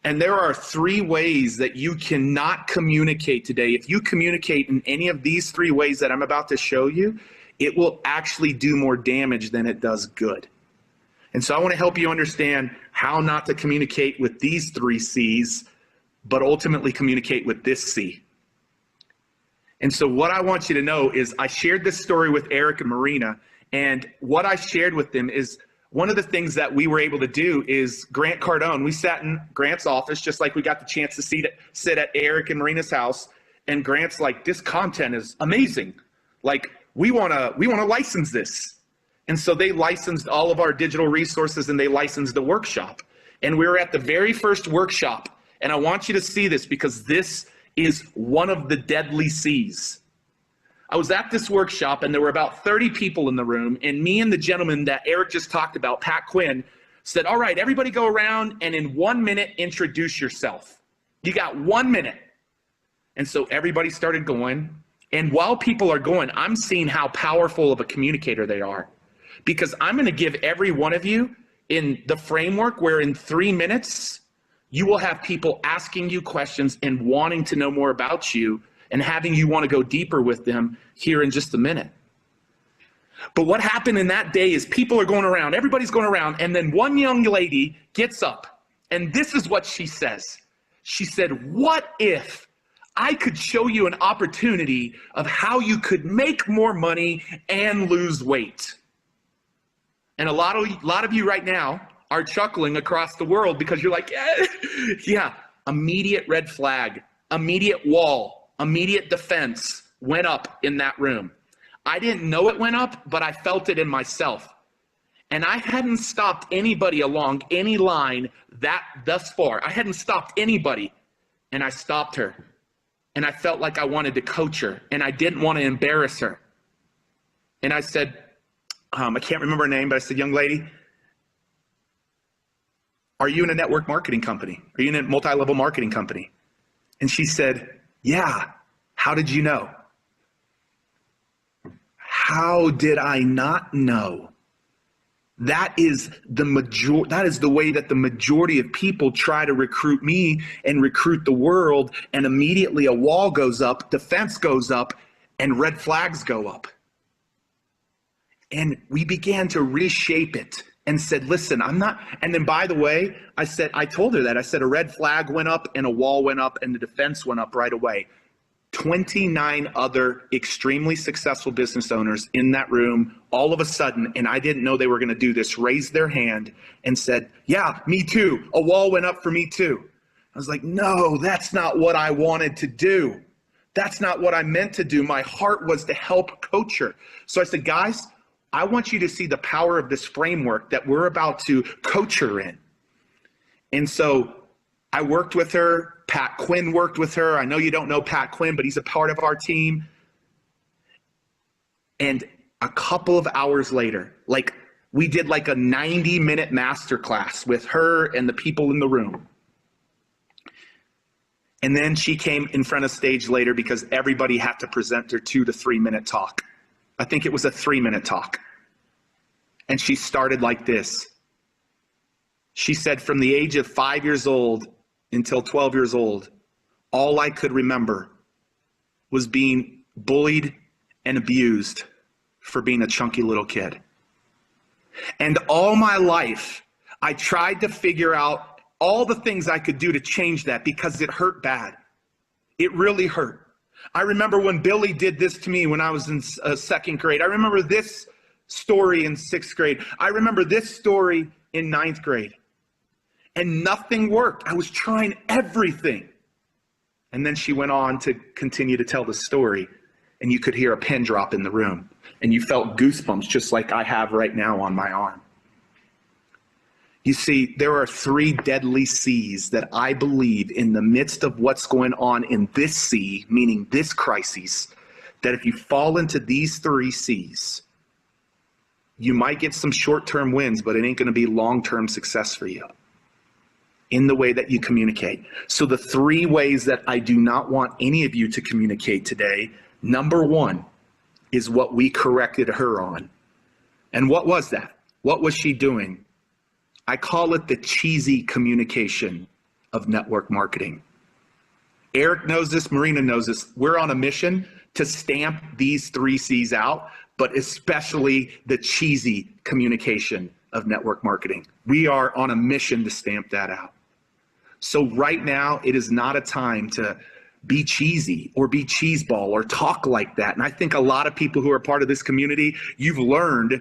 And there are 3 ways that you cannot communicate today. If you communicate in any of these 3 ways that I'm about to show you, it will actually do more damage than it does good. And so I want to help you understand how not to communicate with these 3 C's, but ultimately communicate with this C. And so what I want you to know is I shared this story with Eric and Marina, and what I shared with them is one of the things that we were able to do is Grant Cardone, we sat in Grant's office just like we got the chance to sit at Eric and Marina's house, and Grant's like, this content is amazing. Like, we wanna license this. And so they licensed all of our digital resources and they licensed the workshop. And we were at the very first workshop. And I want you to see this because this is one of the deadly C's. I was at this workshop and there were about 30 people in the room, and me and the gentleman that Eric just talked about, Pat Quinn, said, all right, everybody go around and in 1 minute introduce yourself. You got 1 minute. And so everybody started going. And while people are going, I'm seeing how powerful of a communicator they are. Because I'm going to give every one of you in the framework where in 3 minutes, you will have people asking you questions and wanting to know more about you and having you want to go deeper with them here in just a minute. But what happened in that day is people are going around, everybody's going around, and then one young lady gets up, and this is what she says. She said, what if I could show you an opportunity of how you could make more money and lose weight? And a lot of you right now are chuckling across the world because you're like, yeah, immediate red flag, immediate wall, immediate defense went up in that room. I didn't know it went up, but I felt it in myself. And I hadn't stopped anybody along any line thus far. I hadn't stopped anybody. And I stopped her. And I felt like I wanted to coach her. And I didn't want to embarrass her. And I said, I can't remember her name, but I said, young lady, are you in a network marketing company? Are you in a multi-level marketing company? And she said, yeah. How did you know? How did I not know? That is the way that the majority of people try to recruit me and recruit the world, and immediately a wall goes up, defense goes up, and red flags go up. And we began to reshape it and said, listen, I'm not, and then by the way, I told her that, I said a red flag went up and a wall went up and the defense went up right away. 29 other extremely successful business owners in that room, all of a sudden, and I didn't know they were going to do this, raised their hand and said, yeah, me too. A wall went up for me too. I was like, no, that's not what I wanted to do. That's not what I meant to do. My heart was to help coach her. So I said, guys, I want you to see the power of this framework that we're about to coach her in. And so I worked with her. Pat Quinn worked with her. I know you don't know Pat Quinn, but he's a part of our team. And a couple of hours later, we did like a 90-minute masterclass with her and the people in the room. And then she came in front of stage later because everybody had to present their 2 to 3 minute talk. I think it was a 3-minute talk. And she started like this. She said, from the age of 5 years old until 12 years old, all I could remember was being bullied and abused for being a chunky little kid. And all my life, I tried to figure out all the things I could do to change that because it hurt bad. It really hurt. I remember when Billy did this to me when I was in second grade. I remember this story in 6th grade. I remember this story in 9th grade. And nothing worked. I was trying everything. And then she went on to continue to tell the story. And you could hear a pin drop in the room. And you felt goosebumps just like I have right now on my arm. You see, there are 3 deadly C's that I believe in the midst of what's going on in this C, meaning this crisis, that if you fall into these 3 C's, you might get some short-term wins, but it ain't going to be long-term success for you in the way that you communicate. So the 3 ways that I do not want any of you to communicate today, number 1 is what we corrected her on. And what was that? What was she doing? I call it the cheesy communication of network marketing. Eric knows this, Marina knows this. We're on a mission to stamp these 3 C's out, but especially the cheesy communication of network marketing. We are on a mission to stamp that out. So right now, it is not a time to be cheesy or be cheeseball or talk like that. And I think a lot of people who are part of this community, you've learned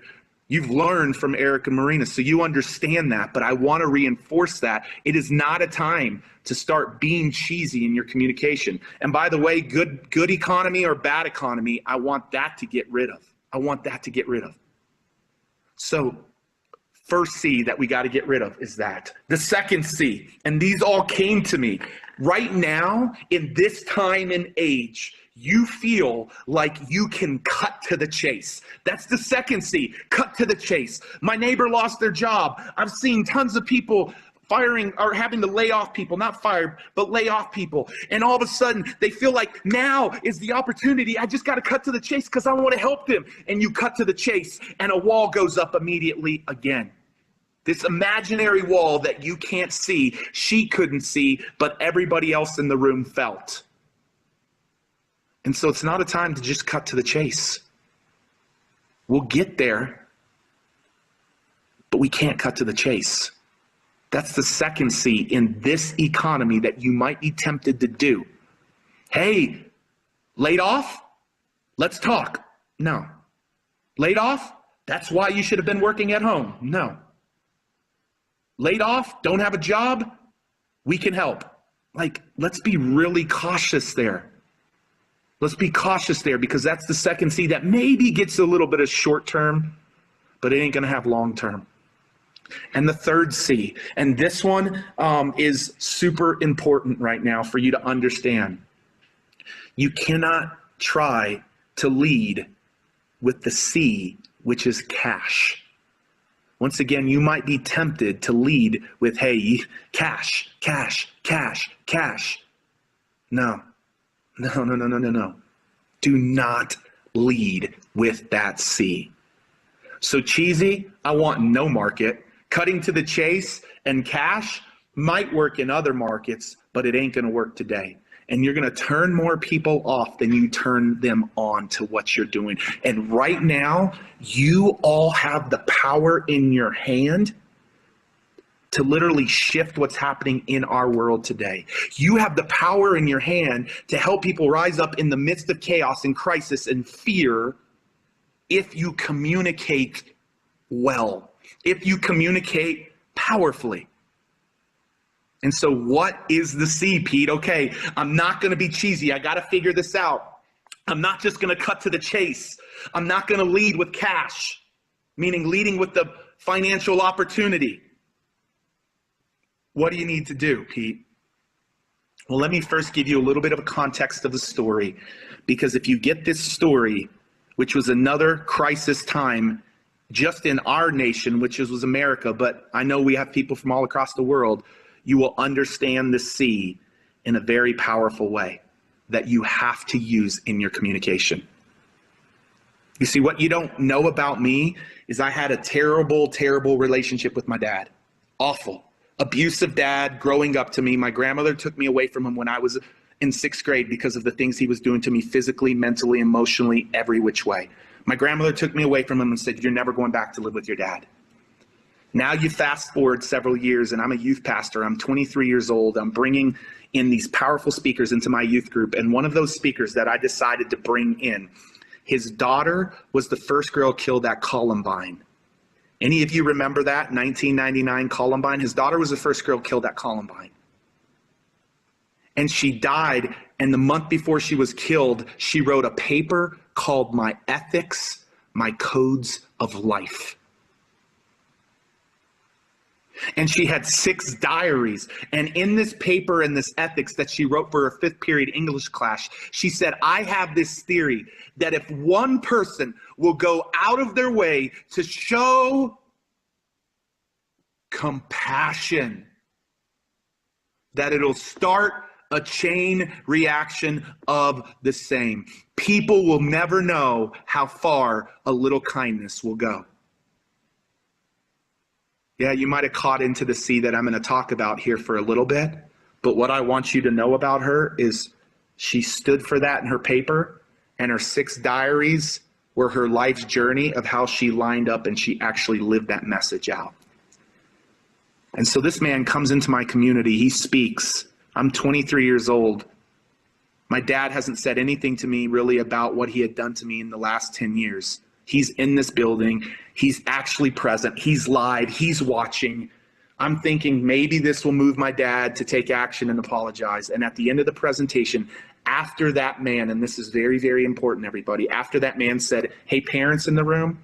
from Eric and Marina, so you understand that. But I want to reinforce that. It is not a time to start being cheesy in your communication. And by the way, good economy or bad economy, I want that to get rid of. I want that to get rid of. So first C that we got to get rid of is that. The second C, and these all came to me. Right now, in this time and age, you feel like you can cut to the chase. That's the second C, cut to the chase. My neighbor lost their job. I've seen tons of people firing or having to lay off people, not fire, but lay off people. And all of a sudden they feel like now is the opportunity. I just got to cut to the chase because I want to help them. And you cut to the chase and a wall goes up immediately again. This imaginary wall that you can't see, she couldn't see, but everybody else in the room felt. And so it's not a time to just cut to the chase. We'll get there, but we can't cut to the chase. That's the second C in this economy that you might be tempted to do. Hey, laid off? Let's talk. No. Laid off? That's why you should have been working at home. No. Laid off? Don't have a job? We can help. Like, let's be really cautious there. Let's be cautious there because that's the second C that maybe gets a little bit of short term, but it ain't going to have long term. And the third C, and this one is super important right now for you to understand. You cannot try to lead with the C, which is cash. Once again, you might be tempted to lead with, hey, cash, cash, cash, cash. No. No. Do not lead with that C. So cheesy, I want no market. Cutting to the chase and cash might work in other markets, but it ain't going to work today. And you're going to turn more people off than you turn them on to what you're doing. And right now, you all have the power in your hand to literally shift what's happening in our world today. You have the power in your hand to help people rise up in the midst of chaos and crisis and fear if you communicate well, if you communicate powerfully. And so what is the C, Pete? Okay, I'm not going to be cheesy. I got to figure this out. I'm not just going to cut to the chase. I'm not going to lead with cash, meaning leading with the financial opportunity. What do you need to do, Pete? Well, let me first give you a little bit of a context of the story, because if you get this story, which was another crisis time just in our nation, which was America, but I know we have people from all across the world, you will understand the C in a very powerful way that you have to use in your communication. You see, what you don't know about me is I had a terrible, terrible relationship with my dad. Awful. Abusive dad growing up to me. My grandmother took me away from him when I was in 6th grade because of the things he was doing to me physically, mentally, emotionally, every which way. My grandmother took me away from him and said, you're never going back to live with your dad. Now you fast forward several years and I'm a youth pastor. I'm 23 years old. I'm bringing in these powerful speakers into my youth group. And one of those speakers that I decided to bring in, his daughter was the first girl killed at Columbine. Any of you remember that, 1999 Columbine? His daughter was the first girl killed at Columbine. And she died, and the month before she was killed, she wrote a paper called My Ethics, My Codes of Life. And she had 6 diaries. And in this paper and this ethics that she wrote for her 5th period English class, she said, I have this theory that if one person will go out of their way to show compassion, that it'll start a chain reaction of the same. People will never know how far a little kindness will go. Yeah, you might have caught into the C that I'm going to talk about here for a little bit, but what I want you to know about her is she stood for that in her paper, and her 6 diaries were her life's journey of how she lined up and she actually lived that message out. And so this man comes into my community, he speaks. I'm 23 years old. My dad hasn't said anything to me really about what he had done to me in the last 10 years. He's in this building. He's actually present. He's live. He's watching. I'm thinking maybe this will move my dad to take action and apologize. And at the end of the presentation, after that man, and this is very, very important, everybody, after that man said, hey, parents in the room,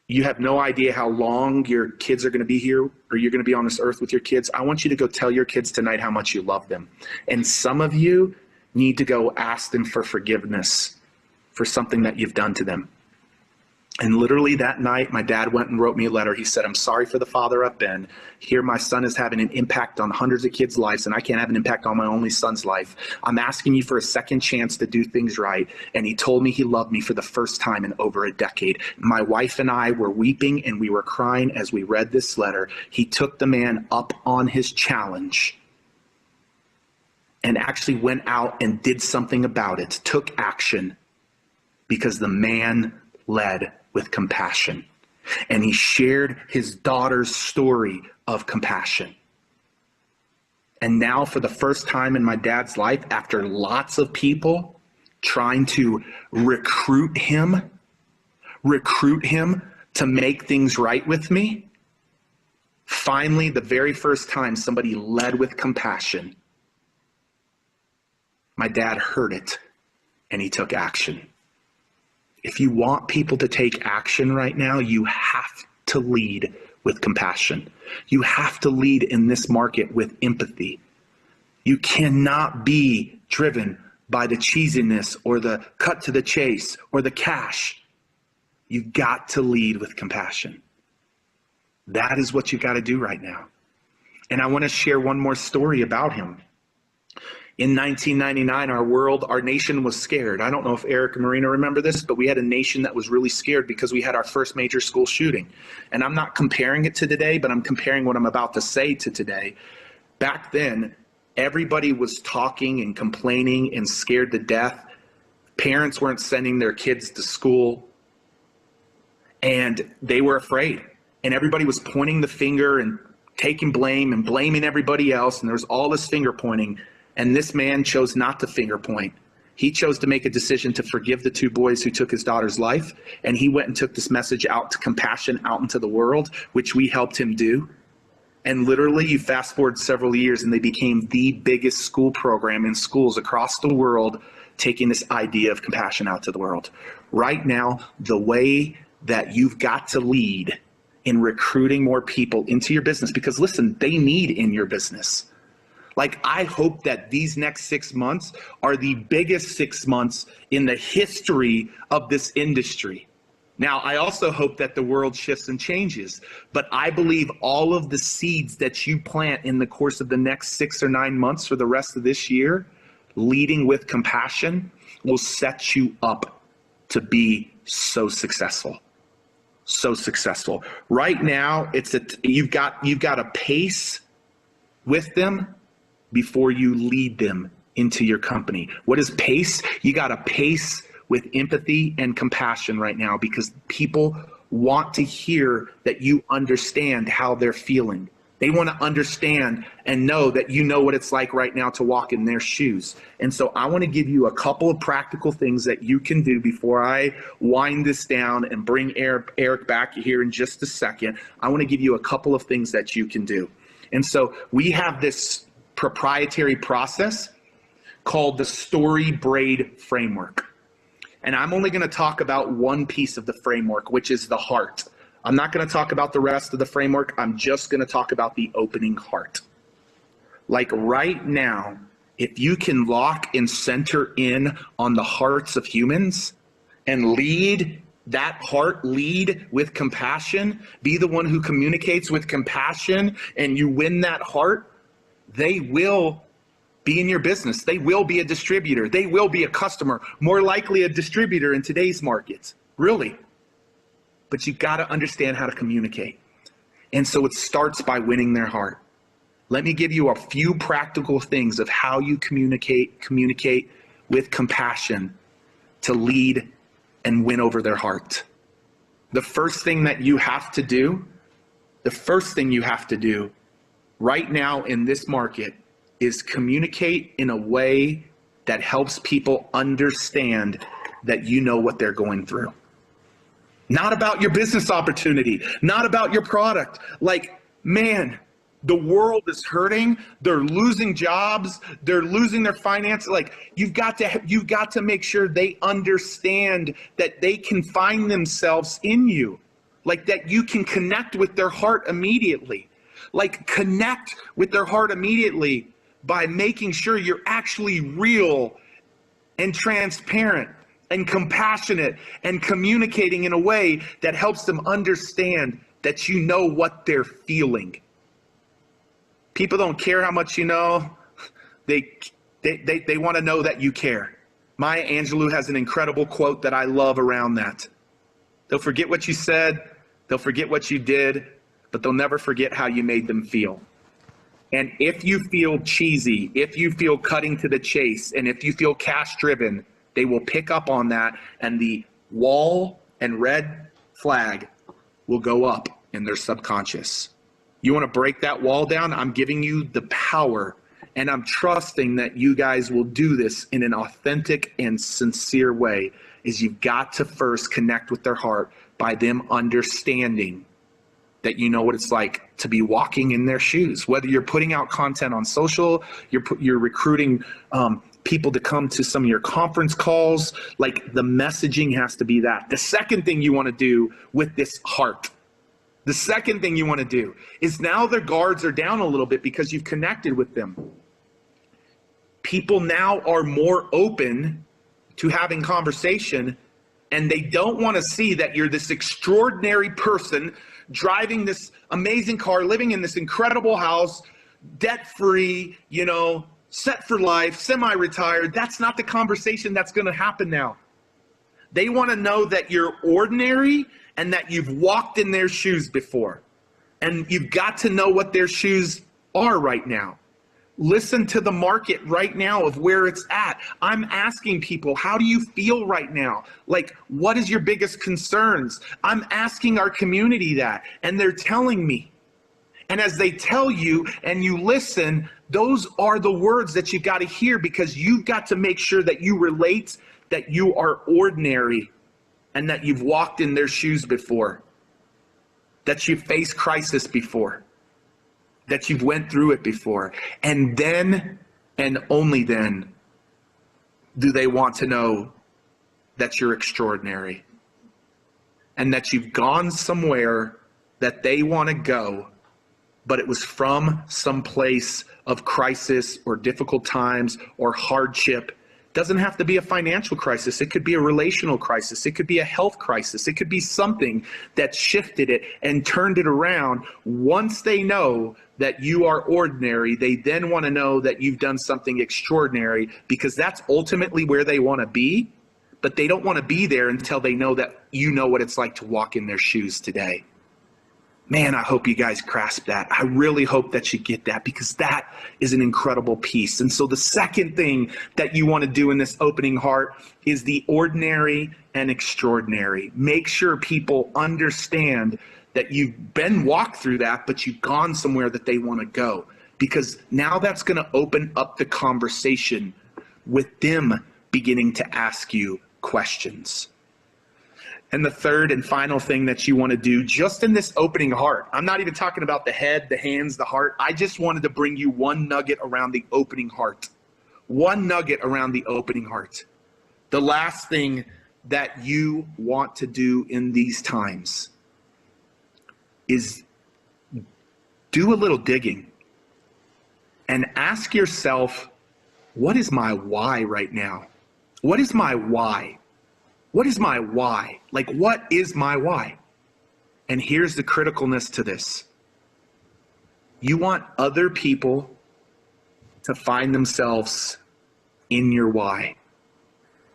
you have no idea how long your kids are going to be here or you're going to be on this earth with your kids. I want you to go tell your kids tonight how much you love them. And some of you need to go ask them for forgiveness for something that you've done to them. And literally that night, my dad went and wrote me a letter. He said, I'm sorry for the father I've been. Here, my son is having an impact on hundreds of kids' lives, and I can't have an impact on my only son's life. I'm asking you for a second chance to do things right. And he told me he loved me for the first time in over a decade. My wife and I were weeping and we were crying as we read this letter. He took the man up on his challenge and actually went out and did something about it, took action, because the man led with compassion. And he shared his daughter's story of compassion. And now, for the first time in my dad's life, after lots of people trying to recruit him to make things right with me, finally, the very first time somebody led with compassion, my dad heard it and he took action. If you want people to take action right now, you have to lead with compassion. You have to lead in this market with empathy. You cannot be driven by the cheesiness or the cut to the chase or the cash. You've got to lead with compassion. That is what you've got to do right now. And I want to share one more story about him. In 1999, our nation was scared. I don't know if Eric and Marina remember this, but we had a nation that was really scared because we had our first major school shooting. And I'm not comparing it to today, but I'm comparing what I'm about to say to today. Back then, everybody was talking and complaining and scared to death. Parents weren't sending their kids to school, and they were afraid. And everybody was pointing the finger and taking blame and blaming everybody else, and there was all this finger pointing. And this man chose not to finger point. He chose to make a decision to forgive the two boys who took his daughter's life. And he went and took this message out to compassion out into the world, which we helped him do. And literally, you fast forward several years and they became the biggest school program in schools across the world, taking this idea of compassion out to the world. Right now, the way that you've got to lead in recruiting more people into your business, because listen, they need in your business. Like, I hope that these next 6 months are the biggest 6 months in the history of this industry. Now, I also hope that the world shifts and changes, but I believe all of the seeds that you plant in the course of the next 6 or 9 months for the rest of this year, leading with compassion, will set you up to be so successful. So successful. Right now, you've got a pace with them before you lead them into your company. What is pace? You got to pace with empathy and compassion right now, because people want to hear that you understand how they're feeling. They want to understand and know that you know what it's like right now to walk in their shoes. And so I want to give you a couple of practical things that you can do before I wind this down and bring Eric back here in just a second. I want to give you a couple of things that you can do. And so we have this proprietary process called the Story Braid Framework. And I'm only going to talk about one piece of the framework, which is the heart. I'm not going to talk about the rest of the framework. I'm just going to talk about the opening heart. Like right now, if you can lock and center in on the hearts of humans and lead that heart, lead with compassion, be the one who communicates with compassion, and you win that heart, they will be in your business. They will be a distributor. They will be a customer, more likely a distributor in today's markets, really. But you got to understand how to communicate. And so it starts by winning their heart. Let me give you a few practical things of how you communicate with compassion to lead and win over their heart. The first thing you have to do right now in this market is communicate in a way that helps people understand that you know what they're going through. Not about your business opportunity, not about your product. Like, man, the world is hurting. They're losing jobs. They're losing their finances. Like, you've got to make sure they understand that they can find themselves in you. Like, that you can connect with their heart immediately. Like, connect with their heart immediately by making sure you're actually real and transparent and compassionate and communicating in a way that helps them understand that you know what they're feeling. People don't care how much you know. They want to know that you care. Maya Angelou has an incredible quote that I love around that. They'll forget what you said, they'll forget what you did, but they'll never forget how you made them feel. And if you feel cheesy, if you feel cutting to the chase, and if you feel cash driven, they will pick up on that, and the wall and red flag will go up in their subconscious. You want to break that wall down? I'm giving you the power, and I'm trusting that you guys will do this in an authentic and sincere way. Is you've got to first connect with their heart by them understanding that you know what it's like to be walking in their shoes. Whether you're putting out content on social, you're recruiting people to come to some of your conference calls, like the messaging has to be that. The second thing you want to do with this heart, the second thing you want to do is now their guards are down a little bit because you've connected with them. People now are more open to having conversation, and they don't want to see that you're this extraordinary person driving this amazing car, living in this incredible house, debt-free, set for life, semi-retired. That's not the conversation that's going to happen now. They want to know that you're ordinary and that you've walked in their shoes before. And you've got to know what their shoes are right now. Listen to the market right now of where it's at. I'm asking people, how do you feel right now? Like, what is your biggest concerns? I'm asking our community that, and they're telling me. And as they tell you and you listen, those are the words that you got to hear, because you've got to make sure that you relate that you are ordinary and that you've walked in their shoes before, that you've faced crisis before, that you've went through it before. And then, and only then, do they want to know that you're extraordinary and that you've gone somewhere that they want to go, but it was from some place of crisis or difficult times or hardship. Doesn't have to be a financial crisis. It could be a relational crisis. It could be a health crisis. It could be something that shifted it and turned it around. Once they know that you are ordinary, they then want to know that you've done something extraordinary, because that's ultimately where they want to be. But they don't want to be there until they know that you know what it's like to walk in their shoes today. Man, I hope you guys grasp that. I really hope that you get that, because that is an incredible piece. And so the second thing that you want to do in this opening heart is the ordinary and extraordinary. Make sure people understand that you've walked through that, but you've gone somewhere that they want to go, because now that's going to open up the conversation with them beginning to ask you questions. And the third and final thing that you want to do just in this opening heart, I'm not even talking about the head, the hands, the heart. I just wanted to bring you one nugget around the opening heart. One nugget around the opening heart. The last thing that you want to do in these times is do a little digging and ask yourself, what is my why right now? What is my why? What is my why? Like, what is my why? And here's the criticalness to this. You want other people to find themselves in your why.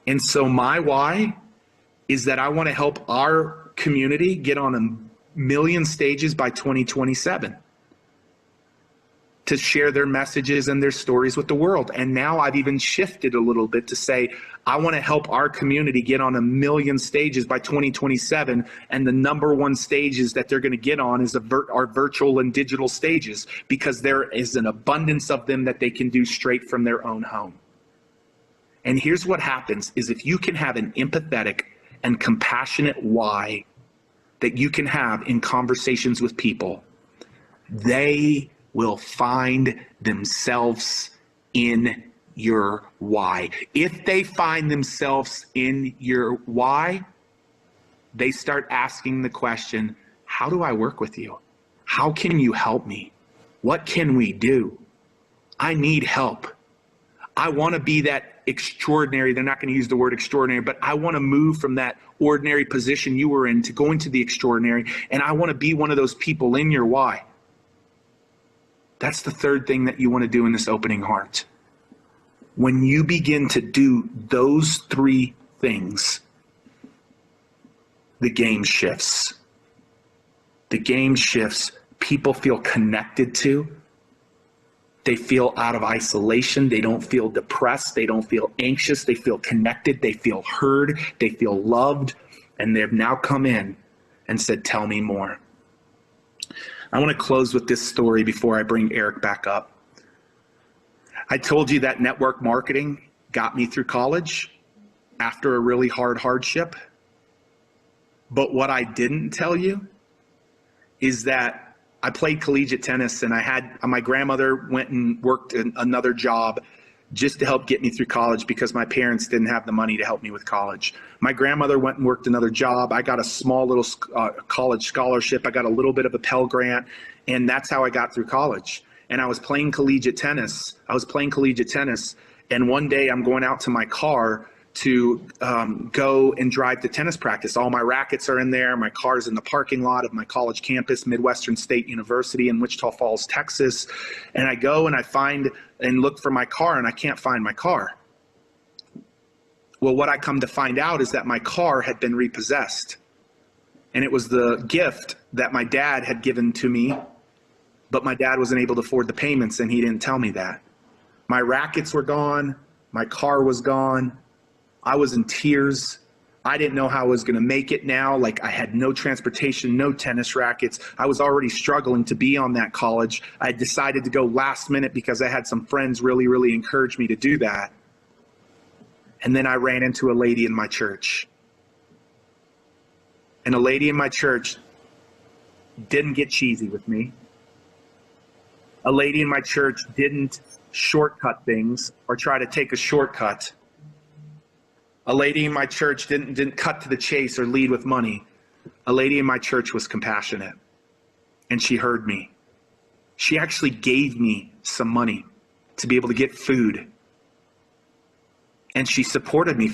And so my why is that I want to help our community get on 1 million stages by 2027 to share their messages and their stories with the world. And now I've even shifted a little bit to say, I want to help our community get on 1 million stages by 2027. And the number one stages that they're going to get on is our virtual and digital stages, because there is an abundance of them that they can do straight from their own home. And here's what happens is, if you can have an empathetic and compassionate why that you can have in conversations with people, they will find themselves in your why. If they find themselves in your why, they start asking the question, how do I work with you? How can you help me? What can we do? I need help. I want to be that extraordinary. They're not going to use the word extraordinary, but I want to move from that ordinary position you were in to go into the extraordinary. And I want to be one of those people in your why. That's the third thing that you want to do in this opening heart. When you begin to do those three things, the game shifts. The game shifts. People feel connected to. They feel out of isolation. They don't feel depressed. They don't feel anxious. They feel connected. They feel heard. They feel loved. And they've now come in and said, tell me more. I want to close with this story before I bring Eric back up. I told you that network marketing got me through college after a really hard hardship. But what I didn't tell you is that I played collegiate tennis, and my grandmother went and worked another job just to help get me through college because my parents didn't have the money to help me with college. My grandmother went and worked another job. I got a small little college scholarship. I got a little bit of a Pell Grant, and that's how I got through college. And I was playing collegiate tennis. And one day I'm going out to my car to go and drive to tennis practice. All my rackets are in there. My car's in the parking lot of my college campus, Midwestern State University in Wichita Falls, Texas. And I go and I find and look for my car, and I can't find my car. Well, what I come to find out is that my car had been repossessed. And it was the gift that my dad had given to me, but my dad wasn't able to afford the payments, and he didn't tell me that. My rackets were gone. My car was gone. I was in tears. I didn't know how I was going to make it now. Like, I had no transportation, no tennis rackets. I was already struggling to be on that college. I decided to go last minute because I had some friends really encourage me to do that. And then I ran into a lady in my church. And a lady in my church didn't get cheesy with me. A lady in my church didn't shortcut things or try to take a shortcut. A lady in my church didn't cut to the chase or lead with money. A lady in my church was compassionate, and she heard me. She actually gave me some money to be able to get food. And she supported me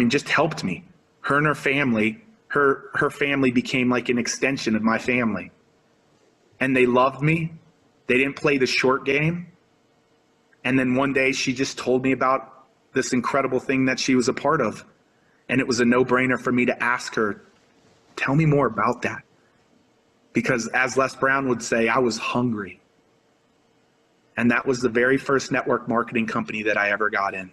just helped me. Her and her family, her family became like an extension of my family. And they loved me. They didn't play the short game. And then one day she just told me about this incredible thing that she was a part of. And it was a no-brainer for me to ask her, tell me more about that. Because as Les Brown would say, I was hungry. And that was the very first network marketing company that I ever got in.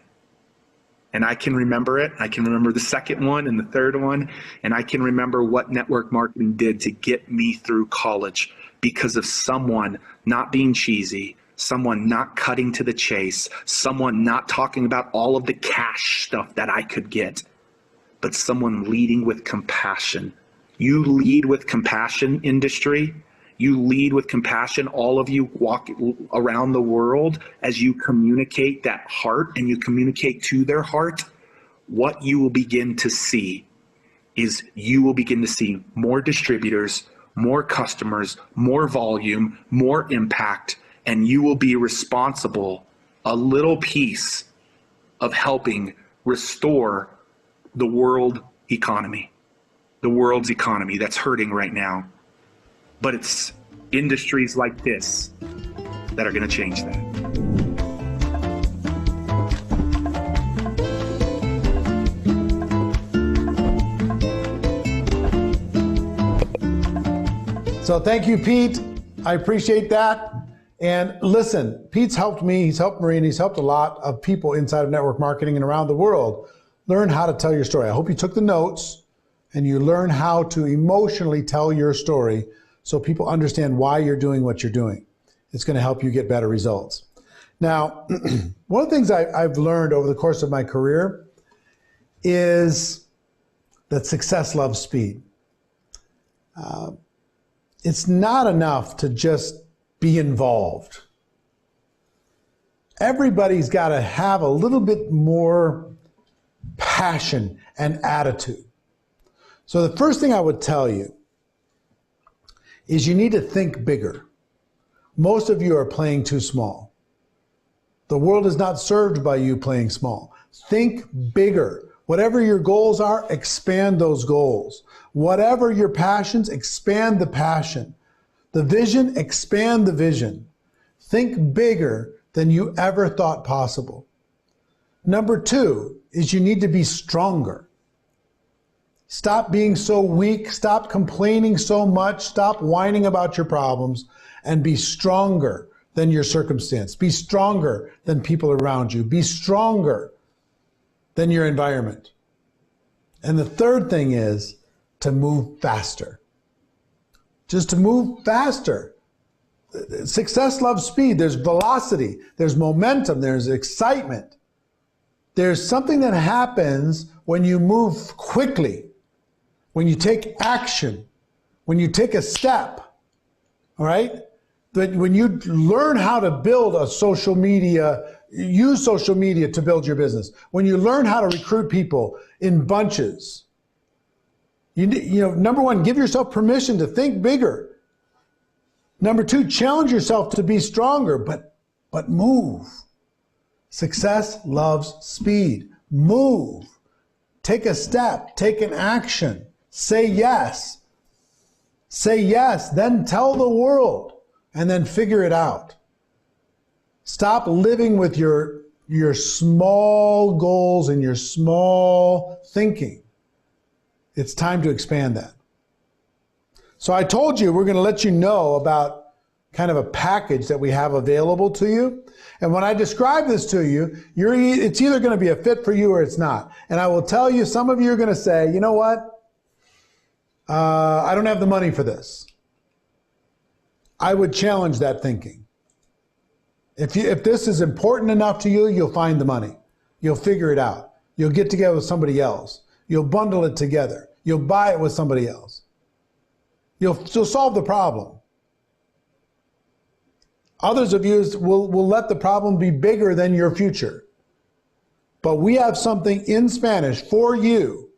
And I can remember it. I can remember the second one and the third one. And I can remember what network marketing did to get me through college because of someone not being cheesy, someone not cutting to the chase, someone not talking about all of the cash stuff that I could get, but someone leading with compassion. You lead with compassion, industry. You lead with compassion, all of you walk around the world as you communicate that heart and you communicate to their heart. What you will begin to see is you will begin to see more distributors, more customers, more volume, more impact, and you will be responsible, a little piece of helping restore the world economy, the world's economy that's hurting right now. But it's industries like this that are going to change that. So thank you, Pete. I appreciate that. And listen, Pete's helped me, he's helped Marie, and he's helped a lot of people inside of network marketing and around the world learn how to tell your story. I hope you took the notes and you learn how to emotionally tell your story so people understand why you're doing what you're doing. It's going to help you get better results. Now, one of the things I've learned over the course of my career is that success loves speed. It's not enough to just be involved. Everybody's got to have a little bit more passion and attitude. So the first thing I would tell you is you need to think bigger. Most of you are playing too small. The world is not served by you playing small. Think bigger. Whatever your goals are, expand those goals. Whatever your passions, expand the passion. The vision, expand the vision. Think bigger than you ever thought possible. Number 2 is you need to be stronger. Stop being so weak. Stop complaining so much. Stop whining about your problems and be stronger than your circumstance. Be stronger than people around you. Be stronger than your environment. And the third thing is to move faster. Just to move faster. Success loves speed. There's velocity. There's momentum. There's excitement. There's something that happens when you move quickly, when you take action, when you take a step, all right? But when you learn how to build a social media, use social media to build your business, when you learn how to recruit people in bunches, you know, number 1, give yourself permission to think bigger. Number 2, challenge yourself to be stronger, but move. Success loves speed. Move. Take a step. Take an action. Say yes. Say yes. Then tell the world. And then figure it out. Stop living with your small goals and your small thinking. It's time to expand that. So I told you we're going to let you know about kind of a package that we have available to you. And when I describe this to you, it's either going to be a fit for you or it's not. And I will tell you, some of you are going to say, you know what? I don't have the money for this. I would challenge that thinking. If this is important enough to you, you'll find the money. You'll figure it out. You'll get together with somebody else. You'll bundle it together. You'll buy it with somebody else. You'll solve the problem. Others of you will let the problem be bigger than your future. But we have something in Spanish for you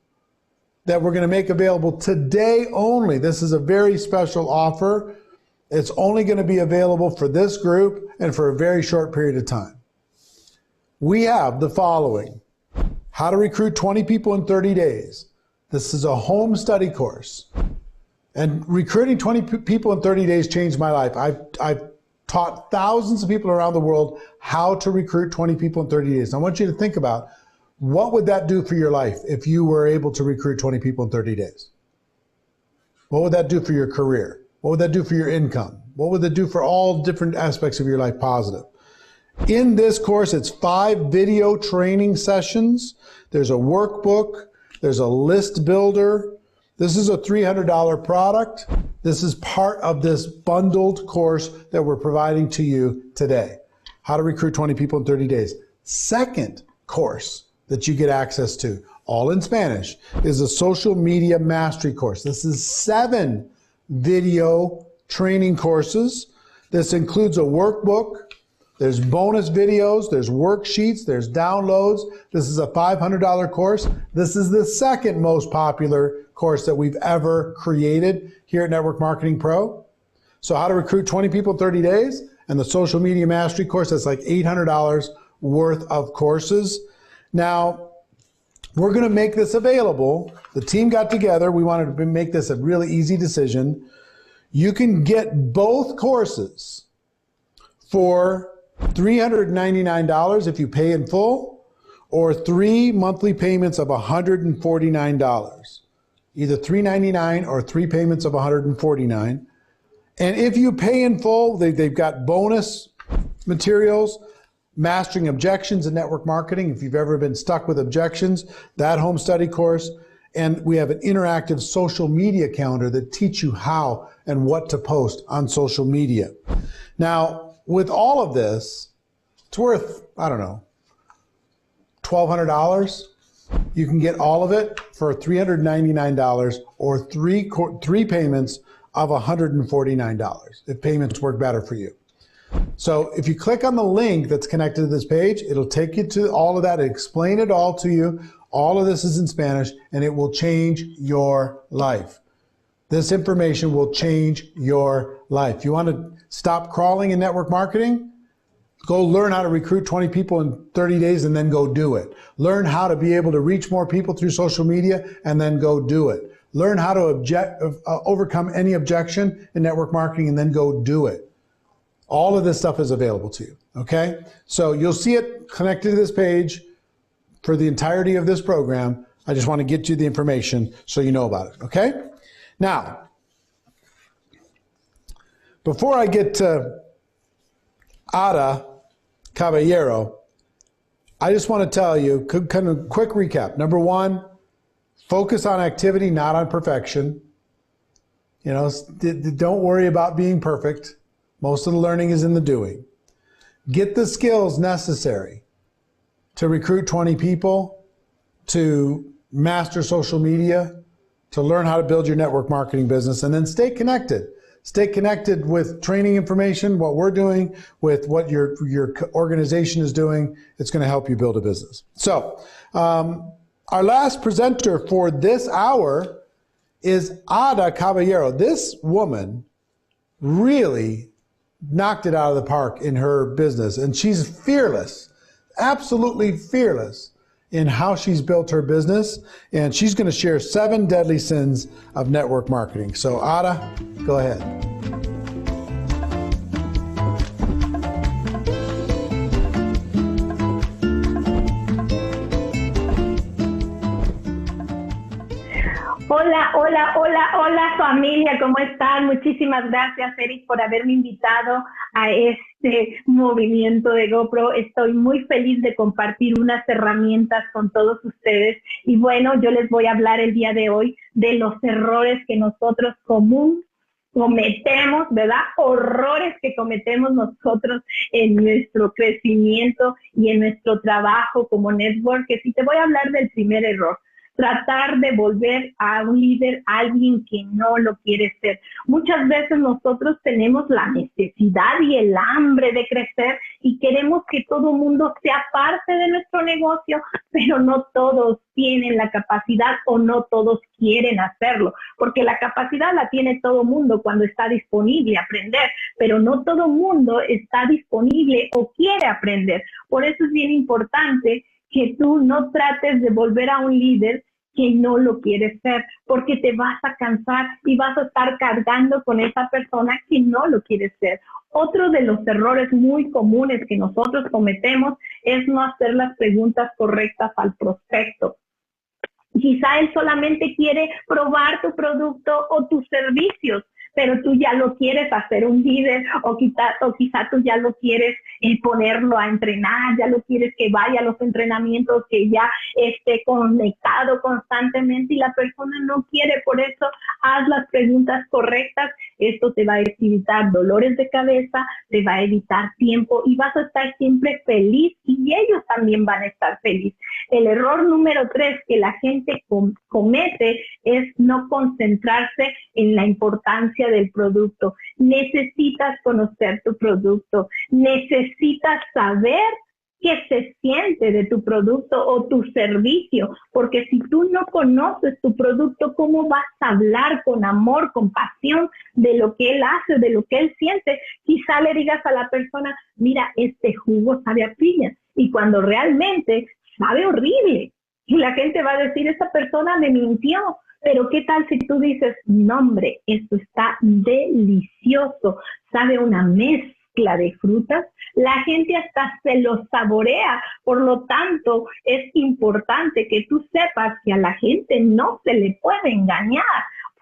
that we're going to make available today only. This is a very special offer. It's only going to be available for this group and for a very short period of time. We have the following: how to recruit 20 people in 30 days. This is a home study course. And recruiting 20 people in 30 days changed my life. I've taught thousands of people around the world how to recruit 20 people in 30 days. I want you to think about, what would that do for your life if you were able to recruit 20 people in 30 days? What would that do for your career? What would that do for your income? What would that do for all different aspects of your life positive? In this course, it's 5 video training sessions. There's a workbook. There's a list builder. This is a $300 product. This is part of this bundled course that we're providing to you today. How to recruit 20 people in 30 days. Second course that you get access to, all in Spanish, is a social media mastery course. This is 7 video training courses. This includes a workbook. There's bonus videos, there's worksheets, there's downloads. This is a $500 course. This is the second most popular course that we've ever created here at Network Marketing Pro. So how to recruit 20 people in 30 days, and the social media mastery course, that's like $800 worth of courses. Now, we're going to make this available. The team got together. We wanted to make this a really easy decision. You can get both courses for $399 if you pay in full, or 3 monthly payments of $149. Either $399 or 3 payments of $149. And if you pay in full, they've got bonus materials, Mastering Objections in Network Marketing. If you've ever been stuck with objections, that home study course. And we have an interactive social media calendar that teach you how and what to post on social media. Now, with all of this, it's worth, I don't know, $1,200. You can get all of it for $399 or three payments of $149 if payments work better for you. So if you click on the link that's connected to this page, it'll take you to all of that, explain it all to you. All of this is in Spanish, and it will change your life. This information will change your life. You want to stop crawling in network marketing? Go learn how to recruit 20 people in 30 days and then go do it. Learn how to be able to reach more people through social media and then go do it. Learn how to overcome any objection in network marketing and then go do it. All of this stuff is available to you, okay? So you'll see it connected to this page for the entirety of this program. I just want to get you the information so you know about it, okay? Now, before I get to Ada Caballero, I just want to tell you, kind of quick recap. Number one, focus on activity, not on perfection. You know, don't worry about being perfect. Most of the learning is in the doing. Get the skills necessary to recruit 20 people, to master social media, to learn how to build your network marketing business, and then stay connected. Stay connected with training information, what we're doing, with what your organization is doing. It's going to help you build a business. So our last presenter for this hour is Ada Caballero. This woman really knocked it out of the park in her business, and she's fearless, absolutely fearless in how she's built her business, and she's going to share 7 deadly sins of network marketing. So Ada, go ahead. Hola, hola, hola, hola familia, ¿cómo están? Muchísimas gracias, Eric, por haberme invitado a este movimiento de GoPro. Estoy muy feliz de compartir unas herramientas con todos ustedes. Y bueno, yo les voy a hablar el día de hoy de los errores que nosotros cometemos, ¿verdad? Horrores que cometemos nosotros en nuestro crecimiento y en nuestro trabajo como networkers. Y te voy a hablar del primer error. Tratar de volver a un líder a alguien que no lo quiere ser. Muchas veces nosotros tenemos la necesidad y el hambre de crecer y queremos que todo el mundo sea parte de nuestro negocio, pero no todos tienen la capacidad o no todos quieren hacerlo, porque la capacidad la tiene todo el mundo cuando está disponible a aprender, pero no todo el mundo está disponible o quiere aprender. Por eso es bien importante que tú no trates de volver a un líder que no lo quieres ser, porque te vas a cansar y vas a estar cargando con esa persona que no lo quiere ser. Otro de los errores muy comunes que nosotros cometemos es no hacer las preguntas correctas al prospecto. Quizá él solamente quiere probar tu producto o tus servicios, pero tú ya lo quieres hacer un líder o quizá tú ya lo quieres ponerlo a entrenar, ya lo quieres que vaya a los entrenamientos, que ya esté conectado constantemente y la persona no quiere. Por eso haz las preguntas correctas. Esto te va a evitar dolores de cabeza, te va a evitar tiempo y vas a estar siempre feliz y ellos también van a estar felices. El error número 3 que la gente comete es no concentrarse en la importancia del producto. Necesitas conocer tu producto, necesitas saber qué se siente de tu producto o tu servicio, porque si tú no conoces tu producto, ¿cómo vas a hablar con amor, con pasión de lo que él hace, de lo que él siente? Quizá le digas a la persona, mira, este jugo sabe a piña, y cuando realmente sabe horrible, y la gente va a decir, esa persona me mintió. Pero ¿qué tal si tú dices, no hombre, esto está delicioso, sabe una mezcla de frutas? La gente hasta se lo saborea. Por lo tanto, es importante que tú sepas que a la gente no se le puede engañar.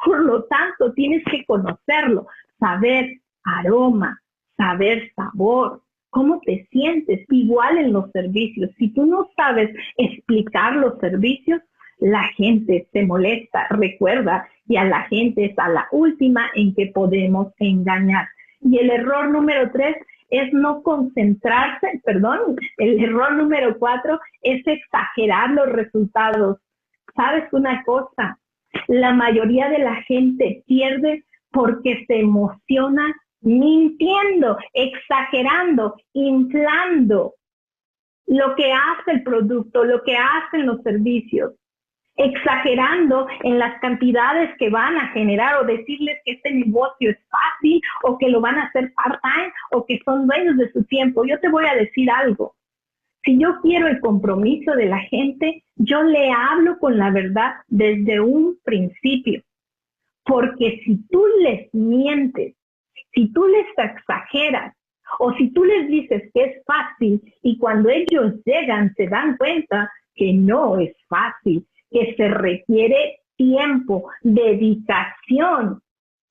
Por lo tanto, tienes que conocerlo, saber aroma, saber sabor. ¿Cómo te sientes? Igual en los servicios. Si tú no sabes explicar los servicios, la gente se molesta, recuerda, y a la gente es a la última en que podemos engañar. Y el error número 3 es no concentrarse, el error número 4 es exagerar los resultados. ¿Sabes una cosa? La mayoría de la gente pierde porque se emociona mintiendo, exagerando, inflando lo que hace el producto, lo que hacen los servicios. exagerando en las cantidades que van a generar o decirles que este negocio es fácil o que lo van a hacer part-time o que son dueños de su tiempo. Yo te voy a decir algo. Si yo quiero el compromiso de la gente, yo le hablo con la verdad desde un principio. Porque si tú les mientes, si tú les exageras, o si tú les dices que es fácil y cuando ellos llegan se dan cuenta que no es fácil, que se requiere tiempo, dedicación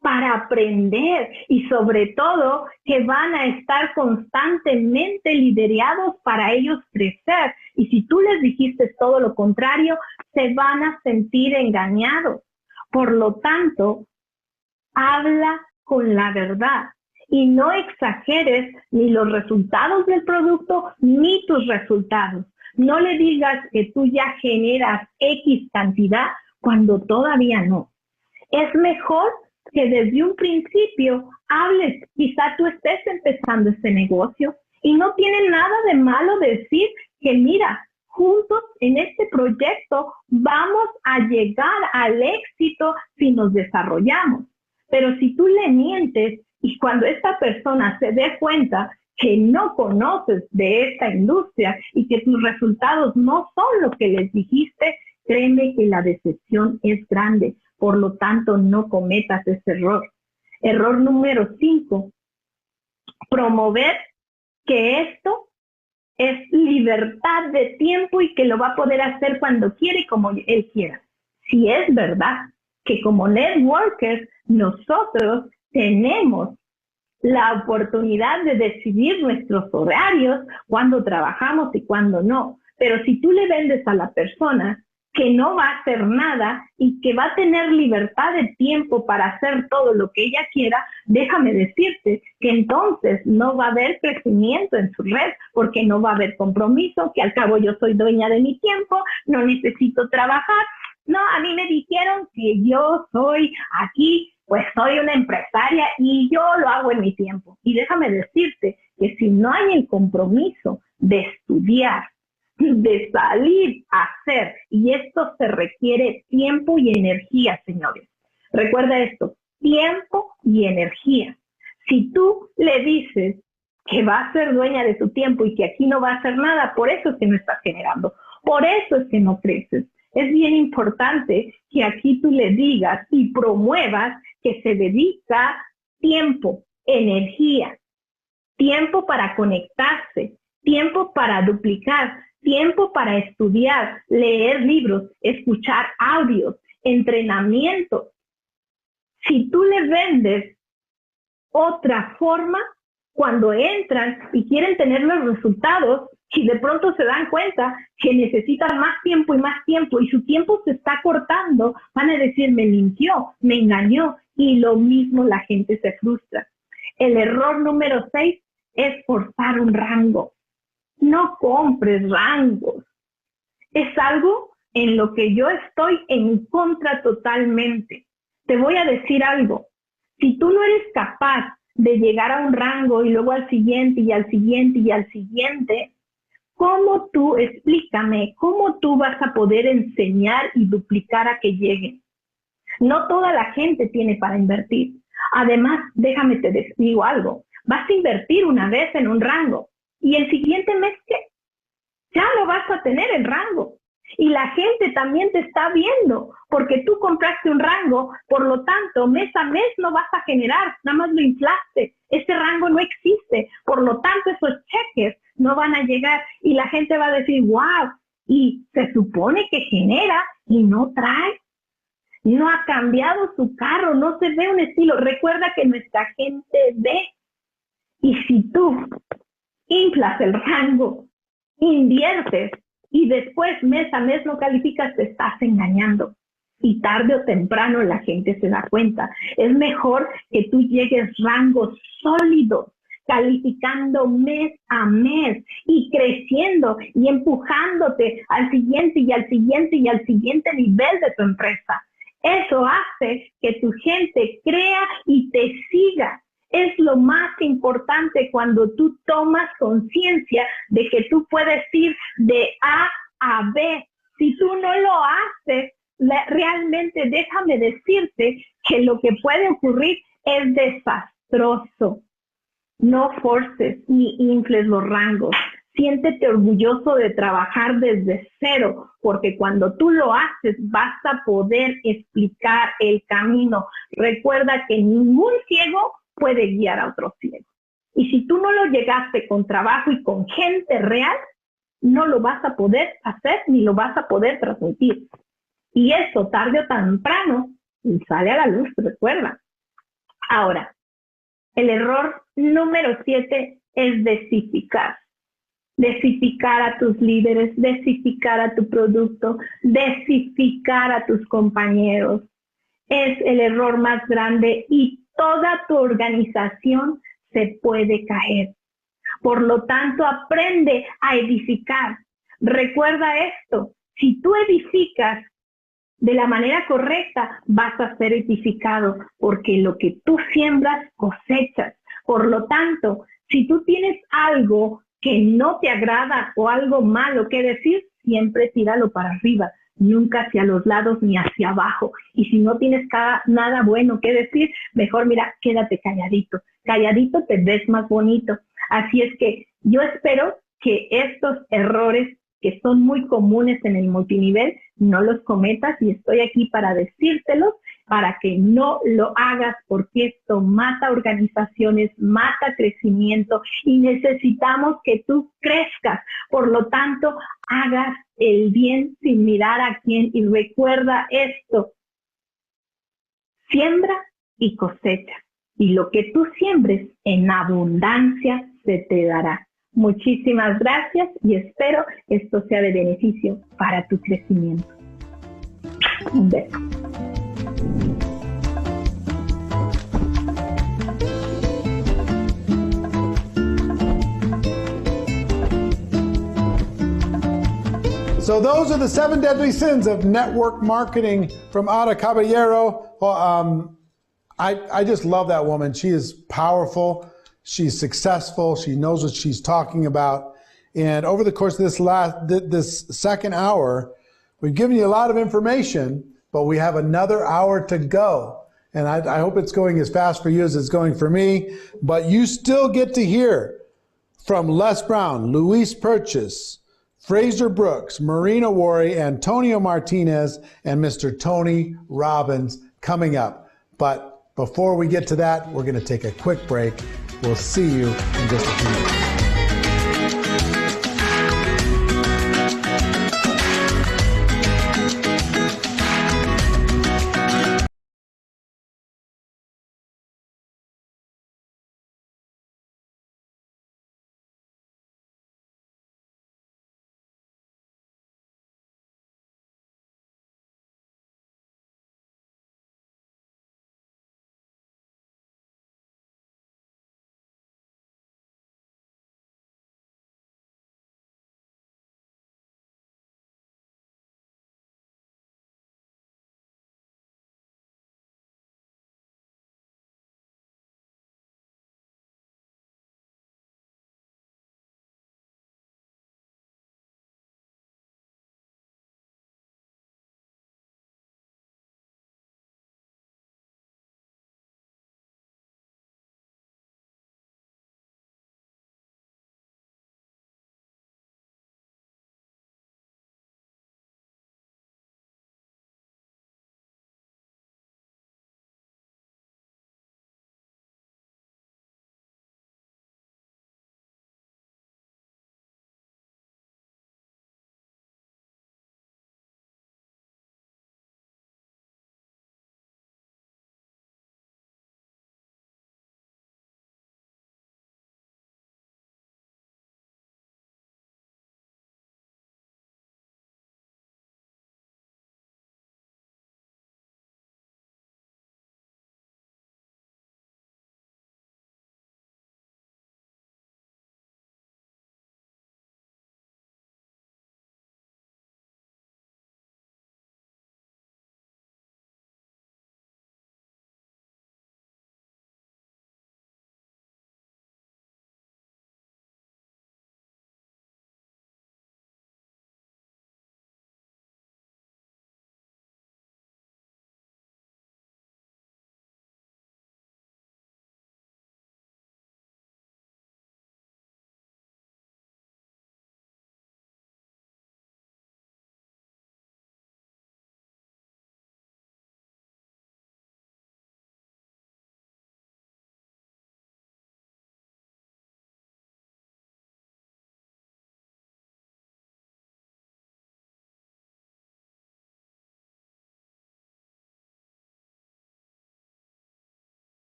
para aprender y sobre todo que van a estar constantemente liderados para ellos crecer. Y si tú les dijiste todo lo contrario, se van a sentir engañados. Por lo tanto, habla con la verdad y no exageres ni los resultados del producto ni tus resultados. No le digas que tú ya generas X cantidad cuando todavía no. Es mejor que desde un principio hables. Quizá tú estés empezando este negocio y no tiene nada de malo decir que mira, juntos en este proyecto vamos a llegar al éxito si nos desarrollamos. Pero si tú le mientes y cuando esta persona se dé cuenta que no conoces de esta industria y que tus resultados no son lo que les dijiste, créeme que la decepción es grande. Por lo tanto, no cometas ese error. Error número 5, promover que esto es libertad de tiempo y que lo va a poder hacer cuando quiere y como él quiera. Si es verdad que como networkers nosotros tenemos la oportunidad de decidir nuestros horarios, cuándo trabajamos y cuándo no. Pero si tú le vendes a la persona que no va a hacer nada y que va a tener libertad de tiempo para hacer todo lo que ella quiera, déjame decirte que entonces no va a haber crecimiento en su red porque no va a haber compromiso, que al cabo yo soy dueña de mi tiempo, no necesito trabajar. No, a mí me dijeron que yo soy aquí, pues soy una empresaria y yo lo hago en mi tiempo. Y déjame decirte que si no hay el compromiso de estudiar, de salir a hacer, y esto se requiere tiempo y energía, señores. Recuerda esto, tiempo y energía. Si tú le dices que va a ser dueña de su tiempo y que aquí no va a hacer nada, por eso es que no estás generando, por eso es que no creces. Es bien importante que aquí tú le digas y promuevas que se dedica tiempo, energía, tiempo para conectarse, tiempo para duplicar, tiempo para estudiar, leer libros, escuchar audios, entrenamiento. Si tú le vendes otra forma, cuando entran y quieren tener los resultados, y de pronto se dan cuenta que necesitan más tiempo y su tiempo se está cortando, van a decir, me mintió, me engañó, y lo mismo la gente se frustra. El error número 6 es forzar un rango. No compres rangos. Es algo en lo que yo estoy en contra totalmente. Te voy a decir algo. Si tú no eres capaz de llegar a un rango y luego al siguiente y al siguiente y al siguiente, ¿cómo tú, explícame, cómo tú vas a poder enseñar y duplicar a que lleguen? No toda la gente tiene para invertir. Además, déjame te digo algo. Vas a invertir una vez en un rango y el siguiente mes, ¿qué? Ya lo vas a tener el rango. Y la gente también te está viendo porque tú compraste un rango, por lo tanto, mes a mes no vas a generar, nada más lo inflaste. Ese rango no existe, por lo tanto, esos cheques no van a llegar y la gente va a decir, wow, y se supone que genera y no trae. No ha cambiado su carro, no se ve un estilo. Recuerda que nuestra gente ve. Y si tú inflas el rango, inviertes y después mes a mes no calificas, te estás engañando. Y tarde o temprano la gente se da cuenta. Es mejor que tú llegues rangos sólidos, calificando mes a mes y creciendo y empujándote al siguiente y al siguiente y al siguiente nivel de tu empresa. Eso hace que tu gente crea y te siga. Es lo más importante cuando tú tomas conciencia de que tú puedes ir de A a B Si tú no lo haces, realmente déjame decirte que lo que puede ocurrir es desastroso. No forces ni infles los rangos. Siéntete orgulloso de trabajar desde cero, porque cuando tú lo haces vas a poder explicar el camino. Recuerda que ningún ciego puede guiar a otro ciego. Y si tú no lo llegaste con trabajo y con gente real, no lo vas a poder hacer ni lo vas a poder transmitir. Y eso tarde o temprano sale a la luz, recuerda. Ahora, el error número 7 es desificar. Desificar a tus líderes, desificar a tu producto, desificar a tus compañeros. Es el error más grande y toda tu organización se puede caer. Por lo tanto, aprende a edificar. Recuerda esto, si tú edificas de la manera correcta, vas a ser edificado, porque lo que tú siembras, cosechas. Por lo tanto, si tú tienes algo que no te agrada o algo malo que decir, siempre tíralo para arriba, nunca hacia los lados ni hacia abajo. Y si no tienes nada bueno que decir, mejor mira, quédate calladito. Calladito te ves más bonito. Así es que yo espero que estos errores que son muy comunes en el multinivel, no los cometas, y estoy aquí para decírtelos, para que no lo hagas, porque esto mata organizaciones, mata crecimiento, y necesitamos que tú crezcas. Por lo tanto, hagas el bien sin mirar a quién, y recuerda esto: siembra y cosecha, y lo que tú siembres en abundancia se te dará. Muchísimas gracias y espero esto sea de beneficio para tu crecimiento. Un beso. So those are the 7 deadly sins of network marketing from Ada Caballero. I just love that woman. She is powerful. She's successful. She knows what she's talking about. And over the course of this second hour, we've given you a lot of information, but we have another hour to go. And I hope it's going as fast for you as it's going for me. But you still get to hear from Les Brown, Luis Purchase, Fraser Brooks, Marina Worre, Antonio Martinez, and Mr. Tony Robbins coming up. But before we get to that, we're going to take a quick break. We'll see you in just a few minutes.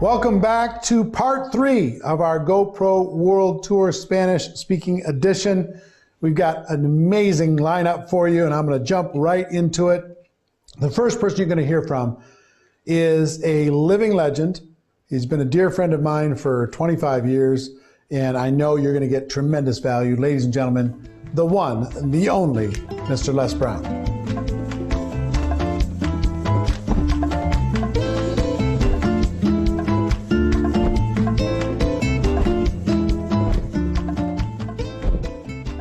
Welcome back to part 3 of our GoPro World Tour Spanish Speaking Edition. We've got an amazing lineup for you, and I'm going to jump right into it. The first person you're going to hear from is a living legend. He's been a dear friend of mine for 25 years, and I know you're going to get tremendous value. Ladies and gentlemen, the one, the only, Mr. Les Brown.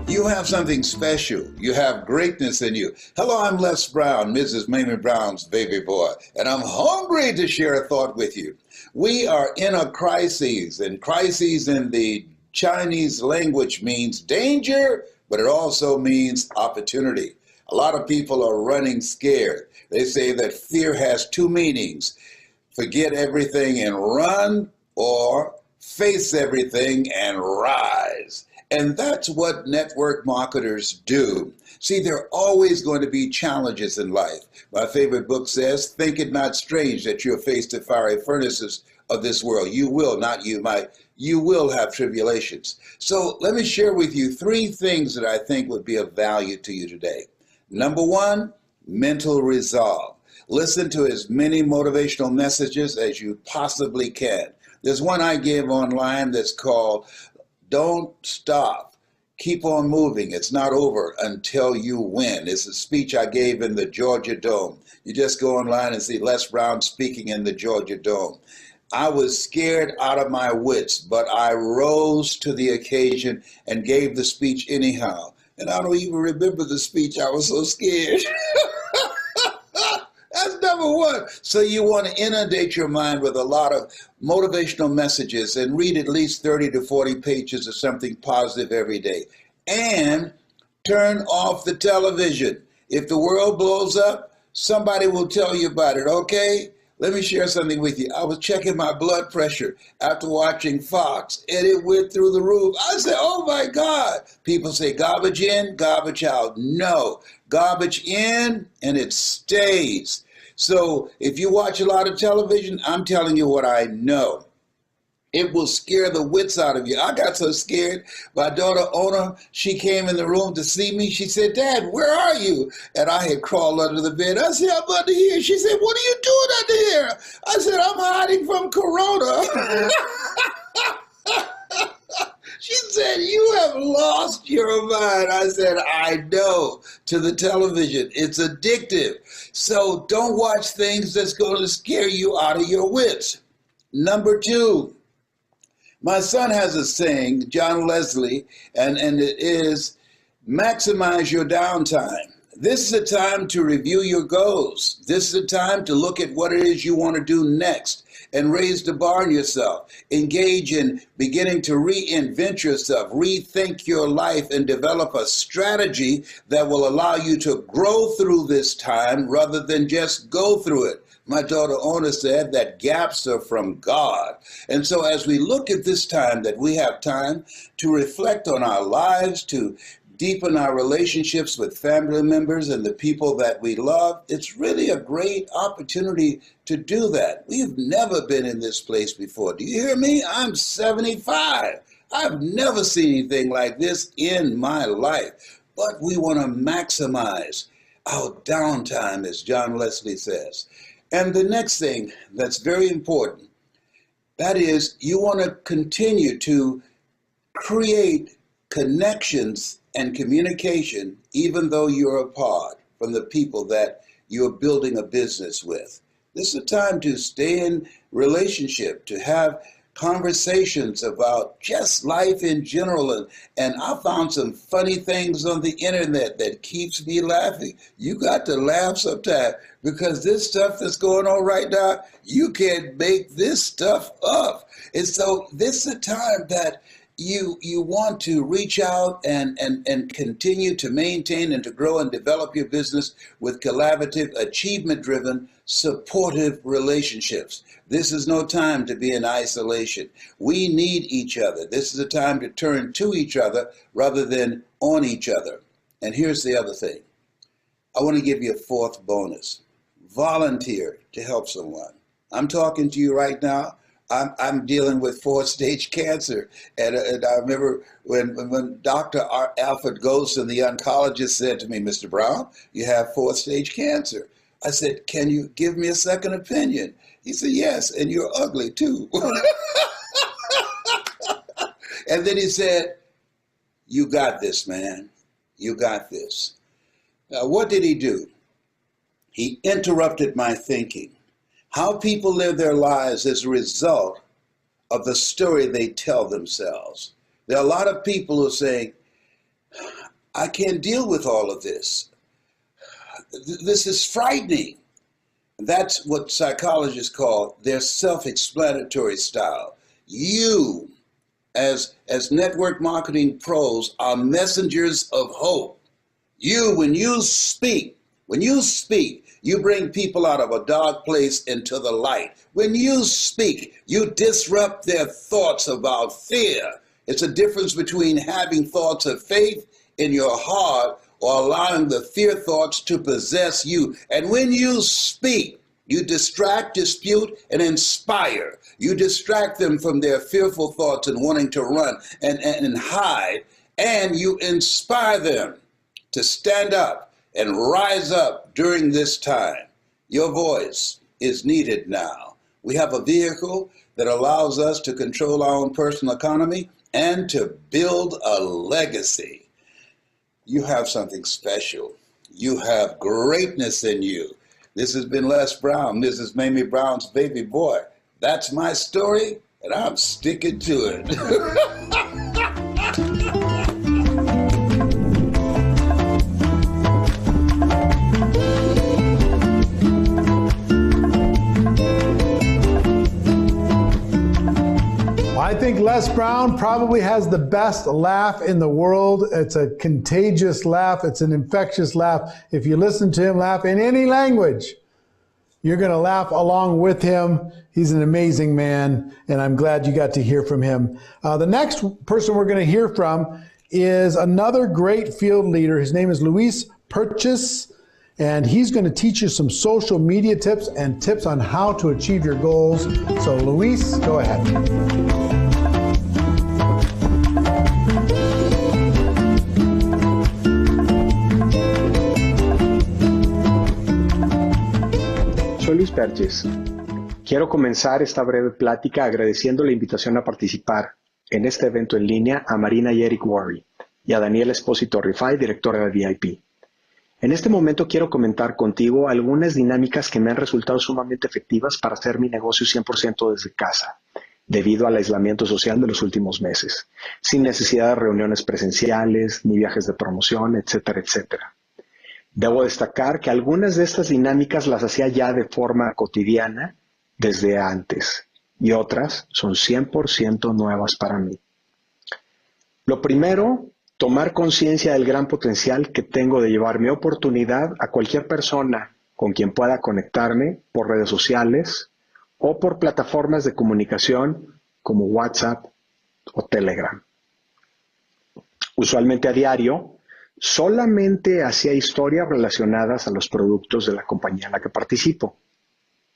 You have something special. You have greatness in you. Hello, I'm Les Brown, Mrs. Mamie Brown's baby boy, and I'm hungry to share a thought with you. We are in a crisis, and crisis in the Chinese language means danger, but it also means opportunity. A lot of people are running scared. They say that fear has 2 meanings: forget everything and run, or face everything and rise. And that's what network marketers do. See, there are always going to be challenges in life. My favorite book says, think it not strange that you'll face the fiery furnaces of this world. You will, not you might. You will have tribulations. So let me share with you 3 things that I think would be of value to you today. Number 1, mental resolve. Listen to as many motivational messages as you possibly can. There's one I give online that's called Don't Stop. Keep on moving. It's not over until you win. It's a speech I gave in the Georgia Dome. You just go online and see Les Brown speaking in the Georgia Dome. I was scared out of my wits, but I rose to the occasion and gave the speech anyhow. And I don't even remember the speech. I was so scared. That's number 1. So you want to inundate your mind with a lot of motivational messages and read at least 30 to 40 pages of something positive every day. And turn off the television. If the world blows up, somebody will tell you about it, okay? Let me share something with you. I was checking my blood pressure after watching Fox, and it went through the roof. I said, oh my God. People say garbage in, garbage out. No, garbage in, and it stays. So if you watch a lot of television, I'm telling you what I know. It will scare the wits out of you. I got so scared. My daughter, Ona, she came in the room to see me. She said, Dad, where are you? And I had crawled under the bed. I said, I'm under here. She said, what are you doing under here? I said, I'm hiding from Corona. She said, you have lost your mind. I said, I know. To the television, it's addictive. So don't watch things that's going to scare you out of your wits. Number 2, my son has a saying, John Leslie, and it is, maximize your downtime. This is a time to review your goals. This is a time to look at what it is you want to do next and raise the bar on yourself. Engage in beginning to reinvent yourself, rethink your life, and develop a strategy that will allow you to grow through this time rather than just go through it. My daughter Ona said that gaps are from God. And so as we look at this time, that we have time to reflect on our lives, to deepen our relationships with family members and the people that we love, it's really a great opportunity to do that. We've never been in this place before. Do you hear me? I'm 75. I've never seen anything like this in my life. But we want to maximize our downtime, as John Leslie says. And the next thing that's very important, that is, you want to continue to create connections and communication, even though you're apart from the people that you're building a business with. This is a time to stay in relationship, to have conversations about just life in general. And I found some funny things on the internet that keeps me laughing. You got to laugh sometimes, because this stuff that's going on right now, you can't make this stuff up. And so this is a time that you want to reach out and continue to maintain and to grow and develop your business with collaborative, achievement-driven, supportive relationships. This is no time to be in isolation. We need each other. This is a time to turn to each other rather than on each other. And here's the other thing. I want to give you a 4th bonus. Volunteer to help someone. I'm talking to you right now. I'm dealing with 4-stage cancer. And I remember when Dr. Alfred Golson, the oncologist, said to me, Mr. Brown, you have 4th-stage cancer. I said, can you give me a second opinion? He said, yes, and you're ugly too. And then he said, you got this, man. You got this. Now, what did he do? He interrupted my thinking. How people live their lives is a result of the story they tell themselves. There are a lot of people who are saying, I can't deal with all of this. This is frightening. That's what psychologists call their self-explanatory style. You, as network marketing pros, are messengers of hope. When you speak, you bring people out of a dark place into the light. When you speak, you disrupt their thoughts about fear. It's a difference between having thoughts of faith in your heart or allowing the fear thoughts to possess you. And when you speak, you distract, dispute, and inspire. You distract them from their fearful thoughts and wanting to run and hide, and you inspire them to stand up and rise up during this time. Your voice is needed now. We have a vehicle that allows us to control our own personal economy and to build a legacy. You have something special. You have greatness in you. This has been Les Brown, Mrs. Mamie Brown's baby boy. That's my story, and I'm sticking to it. I think Les Brown probably has the best laugh in the world. It's a contagious laugh. It's an infectious laugh. If you listen to him laugh in any language, you're going to laugh along with him. He's an amazing man, and I'm glad you got to hear from him. The next person we're going to hear from is another great field leader. His name is Luis Purchase, and he's going to teach you some social media tips and tips on how to achieve your goals. So Luis, go ahead. Soy Luis Perches. Quiero comenzar esta breve plática agradeciendo la invitación a participar en este evento en línea a Marina y Eric Worre y a Daniela Espósito Rifai, directora de VIP. En este momento quiero comentar contigo algunas dinámicas que me han resultado sumamente efectivas para hacer mi negocio 100% desde casa, debido al aislamiento social de los últimos meses, sin necesidad de reuniones presenciales, ni viajes de promoción, etcétera, etcétera. Debo destacar que algunas de estas dinámicas las hacía ya de forma cotidiana desde antes y otras son 100% nuevas para mí. Lo primero, tomar conciencia del gran potencial que tengo de llevar mi oportunidad a cualquier persona con quien pueda conectarme por redes sociales o por plataformas de comunicación como WhatsApp o Telegram. Usualmente a diario, solamente hacía historias relacionadas a los productos de la compañía en la que participo.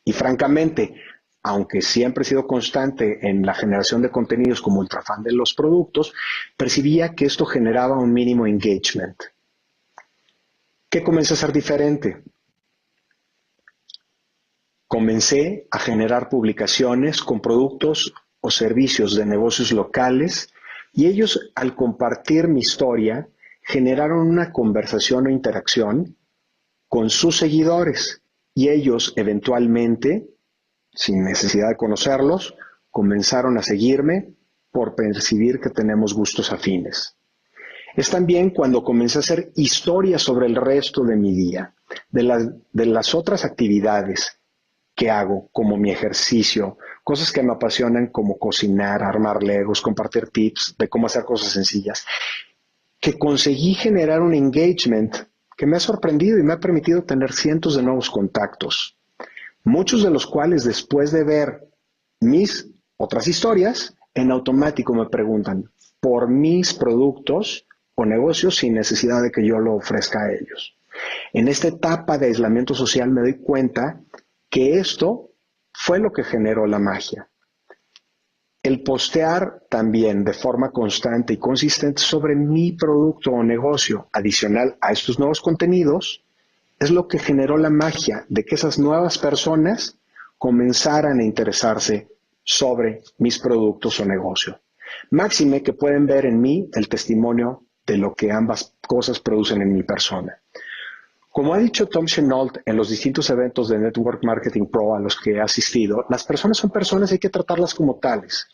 Y francamente, aunque siempre he sido constante en la generación de contenidos como ultrafan de los productos, percibía que esto generaba un mínimo engagement. ¿Qué comencé a hacer diferente? Comencé a generar publicaciones con productos o servicios de negocios locales y ellos, al compartir mi historia, generaron una conversación o interacción con sus seguidores y ellos eventualmente, sin necesidad de conocerlos, comenzaron a seguirme por percibir que tenemos gustos afines. Es también cuando comencé a hacer historias sobre el resto de mi día, de las otras actividades que hago, como mi ejercicio, cosas que me apasionan como cocinar, armar legos, compartir tips de cómo hacer cosas sencillas, que conseguí generar un engagement que me ha sorprendido y me ha permitido tener cientos de nuevos contactos, muchos de los cuales después de ver mis otras historias, en automático me preguntan por mis productos o negocios sin necesidad de que yo lo ofrezca a ellos. En esta etapa de aislamiento social me doy cuenta que esto fue lo que generó la magia. El postear también de forma constante y consistente sobre mi producto o negocio adicional a estos nuevos contenidos es lo que generó la magia de que esas nuevas personas comenzaran a interesarse sobre mis productos o negocio. Máxime que pueden ver en mí el testimonio de lo que ambas cosas producen en mi persona. Como ha dicho Tom Chenault en los distintos eventos de Network Marketing Pro a los que he asistido, las personas son personas y hay que tratarlas como tales.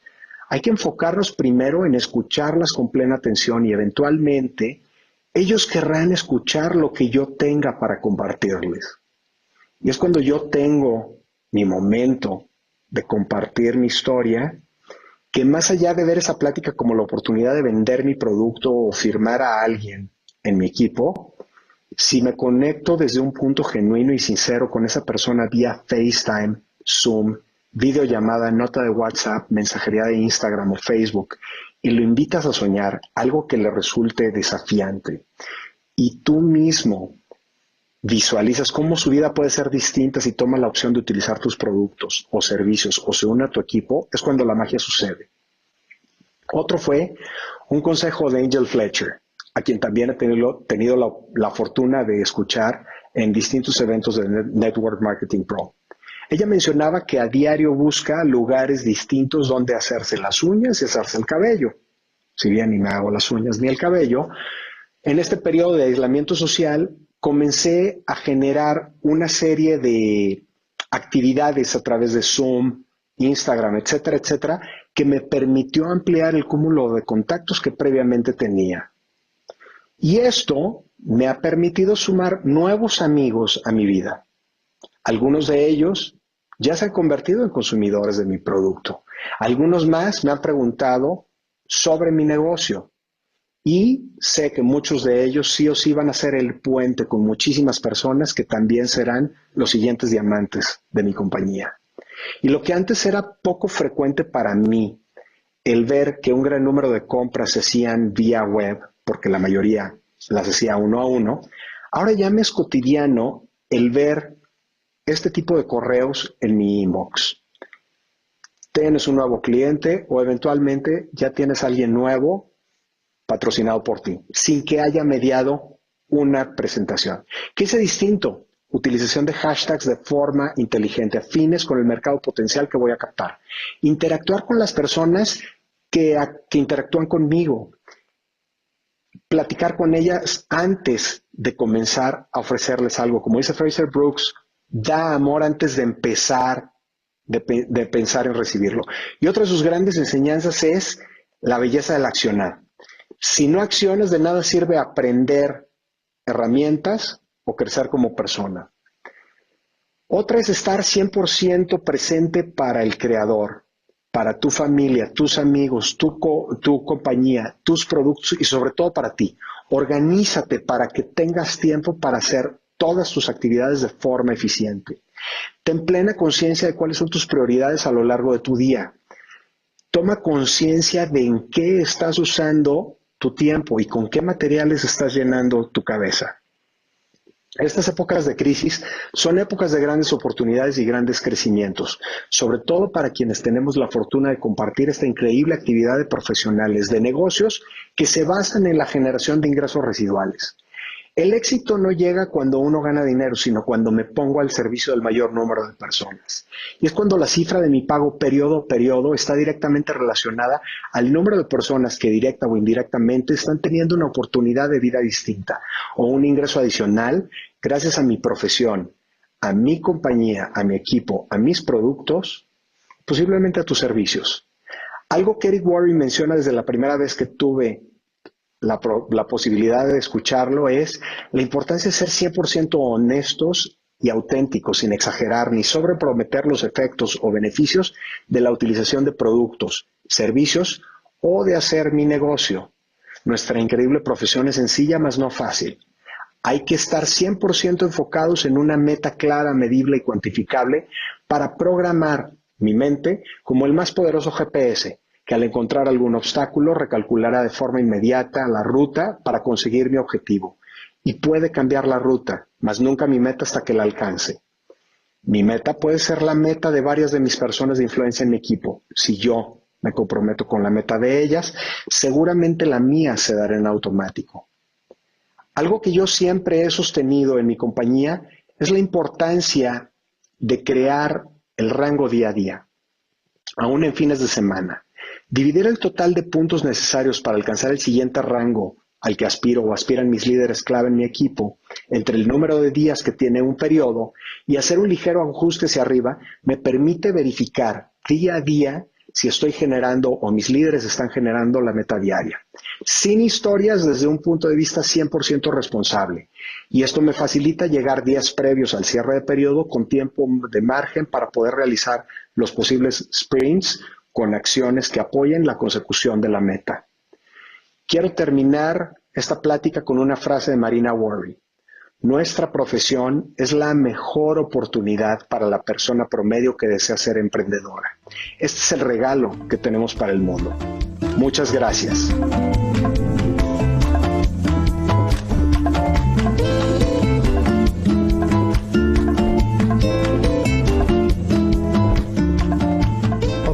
Hay que enfocarnos primero en escucharlas con plena atención y eventualmente ellos querrán escuchar lo que yo tenga para compartirles. Y es cuando yo tengo mi momento de compartir mi historia, que más allá de ver esa plática como la oportunidad de vender mi producto o firmar a alguien en mi equipo, si me conecto desde un punto genuino y sincero con esa persona vía FaceTime, Zoom, videollamada, nota de WhatsApp, mensajería de Instagram o Facebook, y lo invitas a soñar algo que le resulte desafiante, y tú mismo visualizas cómo su vida puede ser distinta si toma la opción de utilizar tus productos o servicios o se une a tu equipo, es cuando la magia sucede. Otro fue un consejo de Angel Fletcher, a quien también he tenido la fortuna de escuchar en distintos eventos de Network Marketing Pro. Ella mencionaba que a diario busca lugares distintos donde hacerse las uñas y hacerse el cabello. Si bien ni me hago las uñas ni el cabello, en este periodo de aislamiento social comencé a generar una serie de actividades a través de Zoom, Instagram, etcétera, etcétera, que me permitió ampliar el cúmulo de contactos que previamente tenía. Y esto me ha permitido sumar nuevos amigos a mi vida. Algunos de ellos ya se han convertido en consumidores de mi producto. Algunos más me han preguntado sobre mi negocio. Y sé que muchos de ellos sí o sí van a ser el puente con muchísimas personas que también serán los siguientes diamantes de mi compañía. Y lo que antes era poco frecuente para mí, el ver que un gran número de compras se hacían vía web, porque la mayoría las hacía uno a uno, ahora ya me es cotidiano el ver este tipo de correos en mi inbox. Tienes un nuevo cliente o eventualmente ya tienes a alguien nuevo patrocinado por ti, sin que haya mediado una presentación. ¿Qué es distinto? Utilización de hashtags de forma inteligente, afines con el mercado potencial que voy a captar. Interactuar con las personas que interactúan conmigo. Platicar con ellas antes de comenzar a ofrecerles algo. Como dice Fraser Brooks, da amor antes de empezar de pensar en recibirlo. Y otra de sus grandes enseñanzas es la belleza del accionar. Si no accionas, de nada sirve aprender herramientas o crecer como persona. Otra es estar 100% presente para el creador, para tu familia, tus amigos, tu compañía, tus productos y sobre todo para ti. Organízate para que tengas tiempo para hacer todas tus actividades de forma eficiente. Ten plena conciencia de cuáles son tus prioridades a lo largo de tu día. Toma conciencia de en qué estás usando tu tiempo y con qué materiales estás llenando tu cabeza. Estas épocas de crisis son épocas de grandes oportunidades y grandes crecimientos, sobre todo para quienes tenemos la fortuna de compartir esta increíble actividad de profesionales de negocios que se basan en la generación de ingresos residuales. El éxito no llega cuando uno gana dinero, sino cuando me pongo al servicio del mayor número de personas. Y es cuando la cifra de mi pago periodo a periodo está directamente relacionada al número de personas que directa o indirectamente están teniendo una oportunidad de vida distinta o un ingreso adicional gracias a mi profesión, a mi compañía, a mi equipo, a mis productos, posiblemente a tus servicios. Algo que Eric Worre menciona desde la primera vez que tuve la posibilidad de escucharlo es la importancia de ser 100% honestos y auténticos, sin exagerar ni sobreprometer los efectos o beneficios de la utilización de productos, servicios o de hacer mi negocio. Nuestra increíble profesión es sencilla, mas no fácil. Hay que estar 100% enfocados en una meta clara, medible y cuantificable para programar mi mente como el más poderoso GPS, que al encontrar algún obstáculo recalculará de forma inmediata la ruta para conseguir mi objetivo. Y puede cambiar la ruta, mas nunca mi meta hasta que la alcance. Mi meta puede ser la meta de varias de mis personas de influencia en mi equipo, si yo me comprometo con la meta de ellas, seguramente la mía se dará en automático. Algo que yo siempre he sostenido en mi compañía es la importancia de crear el rango día a día, aún en fines de semana. Dividir el total de puntos necesarios para alcanzar el siguiente rango al que aspiro o aspiran mis líderes clave en mi equipo, entre el número de días que tiene un periodo y hacer un ligero ajuste hacia arriba, me permite verificar día a día si estoy generando o mis líderes están generando la meta diaria. Sin historias desde un punto de vista 100% responsable. Y esto me facilita llegar días previos al cierre de periodo con tiempo de margen para poder realizar los posibles sprints con acciones que apoyen la consecución de la meta. Quiero terminar esta plática con una frase de Worre. Nuestra profesión es la mejor oportunidad para la persona promedio que desea ser emprendedora. Este es el regalo que tenemos para el mundo. Muchas gracias.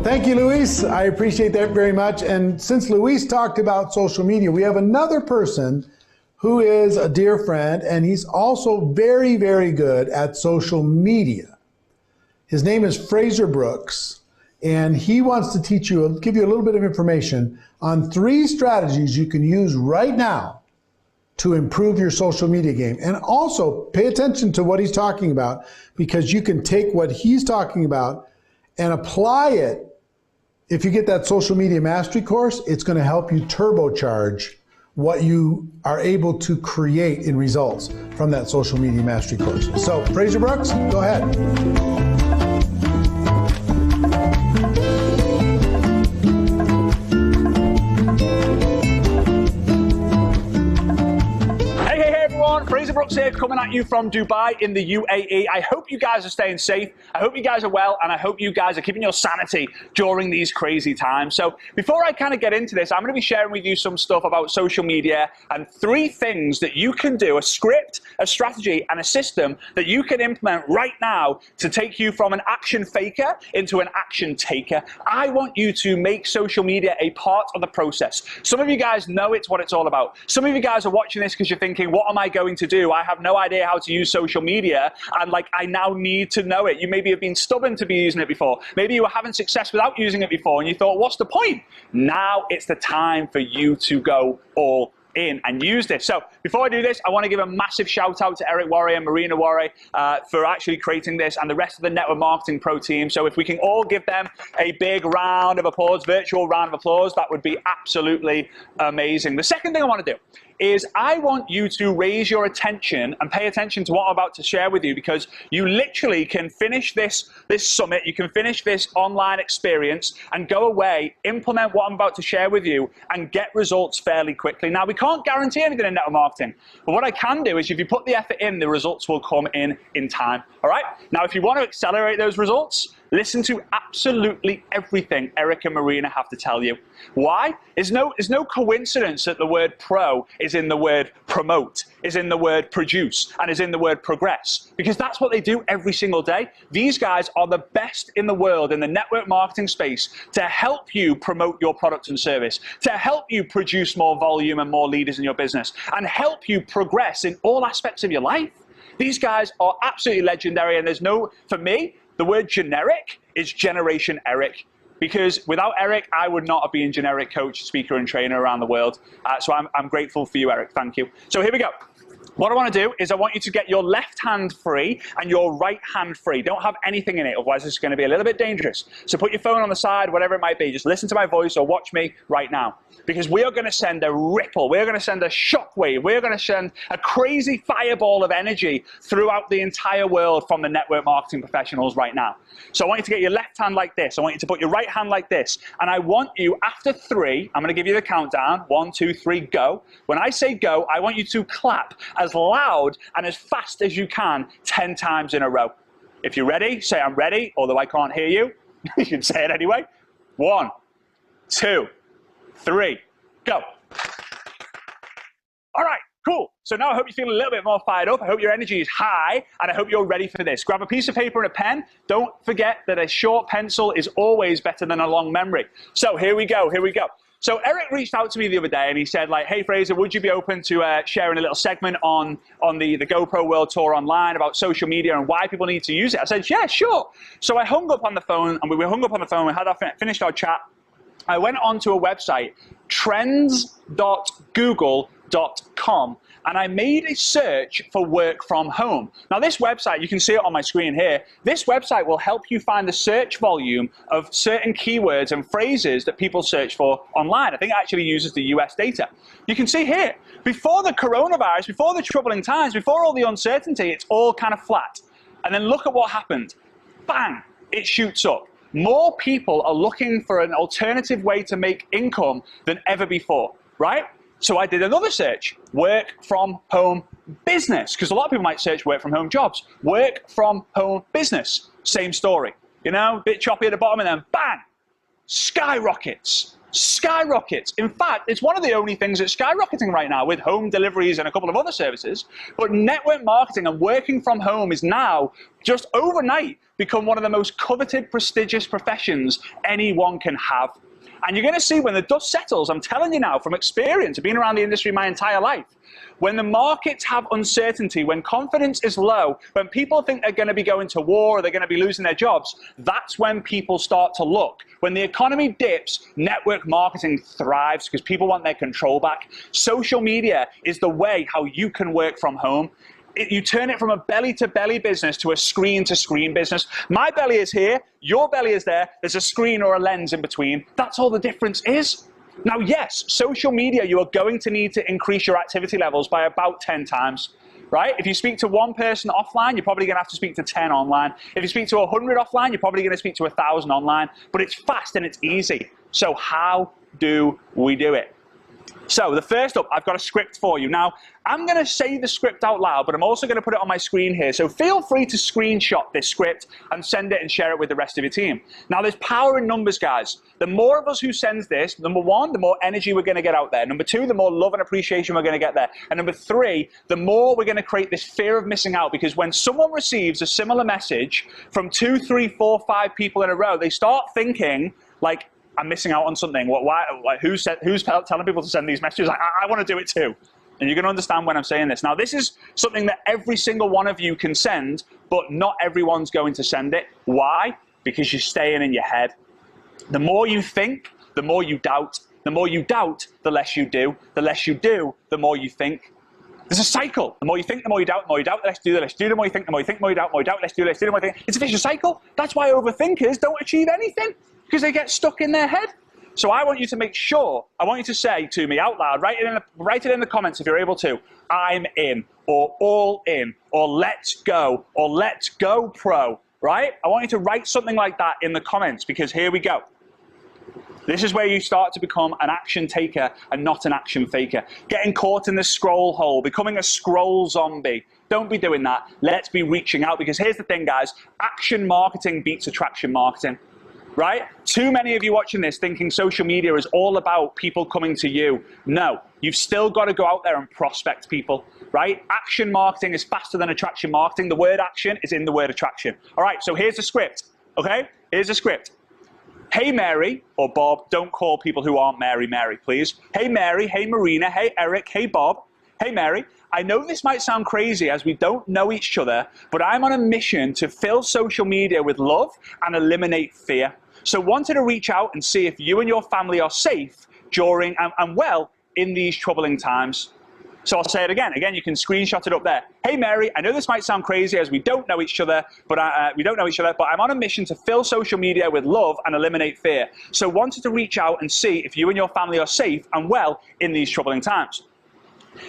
Thank you, Luis. I appreciate that very much. And since Luis talked about social media, we have another person who is a dear friend, and he's also very, very good at social media. His name is Fraser Brooks, and he wants to give you a little bit of information on 3 strategies you can use right now to improve your social media game. And also pay attention to what he's talking about, because you can take what he's talking about and apply it. If you get that social media mastery course, it's going to help you turbocharge what you are able to create in results from that social media mastery course. So, Fraser Brooks, go ahead. Fraser Brooks here, coming at you from Dubai in the UAE. I hope you guys are staying safe. I hope you guys are well, and I hope you guys are keeping your sanity during these crazy times. So before I kind of get into this, I'm going to be sharing with you some stuff about social media and 3 things that you can do, a script, a strategy, and a system that you can implement right now to take you from an action faker into an action taker. I want you to make social media a part of the process. Some of you guys know it's what it's all about. Some of you guys are watching this because you're thinking, what am I going to do? I have no idea how to use social media, and I now need to know it. You maybe have been stubborn to be using it before. Maybe you were having success without using it before, and you thought, what's the point? Now it's the time for you to go all in and use this. So before I do this, I want to give a massive shout out to Eric Worre and Marina Worre for actually creating this, and the rest of the Network Marketing Pro team. So if we can all give them a big round of applause, virtual round of applause, that would be absolutely amazing. The second thing I want to do is I want you to raise your attention and pay attention to what I'm about to share with you, because you literally can finish this summit, you can finish this online experience and go away, implement what I'm about to share with you, and get results fairly quickly. Now, we can't guarantee anything in network marketing, but what I can do is if you put the effort in, the results will come in time. All right? Now, if you want to accelerate those results, listen to absolutely everything Eric and Marina have to tell you. Why? It's no coincidence that the word pro is in the word promote, is in the word produce, and is in the word progress, because that's what they do every single day. These guys are the best in the world in the network marketing space to help you promote your product and service, to help you produce more volume and more leaders in your business, and help you progress in all aspects of your life. These guys are absolutely legendary, and for me, the word generic is Generation Eric, because without Eric, I would not have been generic coach, speaker, and trainer around the world. So I'm grateful for you, Eric. Thank you. So here we go. What I want to do is I want you to get your left hand free and your right hand free. Don't have anything in it, otherwise it's going to be a little bit dangerous. So put your phone on the side, whatever it might be. Just listen to my voice or watch me right now, because we are going to send a ripple. We're going to send a shockwave. We're going to send a crazy fireball of energy throughout the entire world from the network marketing professionals right now. So I want you to get your left hand like this. I want you to put your right hand like this. And I want you, after 3, I'm going to give you the countdown. 1, 2, 3, go. When I say go, I want you to clap as loud and as fast as you can 10 times in a row. If you're ready, say I'm ready, although I can't hear you. You can say it anyway. 1, 2, 3, go. All right, Cool. So now I hope you're feeling a little bit more fired up. I hope your energy is high, and I hope you're ready for this. Grab a piece of paper and a pen. Don't forget that a short pencil is always better than a long memory. So here we go. So Eric reached out to me the other day and he said, like, hey, Fraser, would you be open to sharing a little segment on the GoPro World Tour online about social media and why people need to use it? I said, yeah, sure. So I hung up on the phone, and we hung up on the phone. We had finished our chat. I went onto a website, trends.google.com, and I made a search for work from home. Now this website, you can see it on my screen here, this website will help you find the search volume of certain keywords and phrases that people search for online. I think it actually uses the US data. You can see here, before the coronavirus, before the troubling times, before all the uncertainty, it's all kind of flat. And then look at what happened. Bang, it shoots up. More people are looking for an alternative way to make income than ever before, right? So I did another search, work from home business, because a lot of people might search work from home jobs. Work from home business, same story. You know, a bit choppy at the bottom and then bang, skyrockets. Skyrockets. In fact, it's one of the only things that's skyrocketing right now with home deliveries and a couple of other services. But network marketing and working from home is now just overnight become one of the most coveted, prestigious professions anyone can have. And you're going to see when the dust settles, I'm telling you now from experience, I've been around the industry my entire life, when the markets have uncertainty, when confidence is low, when people think they're going to be going to war or they're going to be losing their jobs, that's when people start to look. When the economy dips, network marketing thrives because people want their control back. Social media is the way how you can work from home. You turn it from a belly-to-belly business to a screen-to-screen business. My belly is here, your belly is there, there's a screen or a lens in between. That's all the difference is. Now, yes, social media, you are going to need to increase your activity levels by about 10 times, right? If you speak to one person offline, you're probably going to have to speak to 10 online. If you speak to 100 offline, you're probably going to speak to 1,000 online. But it's fast and it's easy. So how do we do it? So the first up, I've got a script for you. Now, I'm going to say the script out loud, but I'm also going to put it on my screen here. So feel free to screenshot this script and send it and share it with the rest of your team. Now, there's power in numbers, guys. The more of us who sends this, number one, the more energy we're going to get out there. Number two, the more love and appreciation we're going to get there. And number three, the more we're going to create this fear of missing out, because when someone receives a similar message from 2, 3, 4, 5 people in a row, they start thinking like, I'm missing out on something. Who's telling people to send these messages? I want to do it too. And you're going to understand when I'm saying this. Now, this is something that every single one of you can send, but not everyone's going to send it. Why? Because you're staying in your head. The more you think, the more you doubt. The more you doubt, the less you do. The less you do, the more you think. There's a cycle. The more you think, the more you doubt. The more you doubt, the less you do. The less you do, the more you think. The more you think, the more you doubt. The more you doubt, the less you do. The less you do, the more you think. It's a vicious cycle. That's why overthinkers don't achieve anything, because they get stuck in their head. So I want you to make sure, I want you to say to me out loud, write it in the comments if you're able to, I'm in, or all in, or let's go, or let's go pro, right? I want you to write something like that in the comments, because here we go. This is where you start to become an action taker and not an action faker. Getting caught in the scroll hole, becoming a scroll zombie. Don't be doing that. Let's be reaching out, because here's the thing, guys. Action marketing beats attraction marketing. Right? Too many of you watching this thinking social media is all about people coming to you. No, you've still got to go out there and prospect people, right? Action marketing is faster than attraction marketing. The word action is in the word attraction. All right, so here's the script, okay? Here's the script. Hey, Mary, or Bob, don't call people who aren't Mary, Mary, please. Hey, Mary, hey, Marina, hey, Eric, hey, Bob. Hey, Mary, I know this might sound crazy as we don't know each other, but I'm on a mission to fill social media with love and eliminate fear. So wanted to reach out and see if you and your family are safe during and well in these troubling times. So I'll say it again. Again, you can screenshot it up there. Hey, Mary, I know this might sound crazy as we don't know each other, but I'm on a mission to fill social media with love and eliminate fear. So wanted to reach out and see if you and your family are safe and well in these troubling times.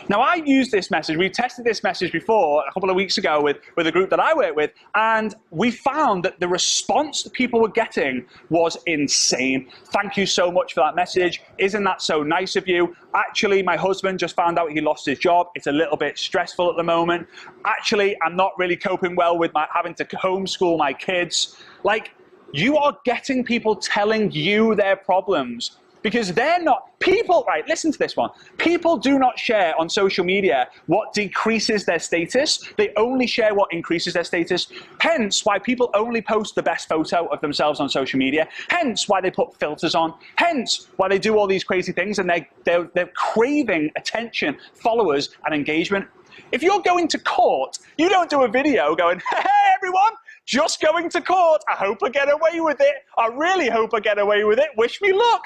Now, I used this message, we tested this message before a couple of weeks ago with a group that I work with, and we found that the response that people were getting was insane. Thank you so much for that message. Isn't that so nice of you? Actually, my husband just found out he lost his job. It's a little bit stressful at the moment. Actually, I'm not really coping well with having to homeschool my kids. Like, you are getting people telling you their problems. because they're not, people, right, listen to this one. People do not share on social media what decreases their status. They only share what increases their status. Hence why people only post the best photo of themselves on social media. Hence why they put filters on. Hence why they do all these crazy things, and they're craving attention, followers, and engagement. If you're going to court, you don't do a video going, hey everyone, just going to court. I hope I get away with it. I really hope I get away with it. Wish me luck.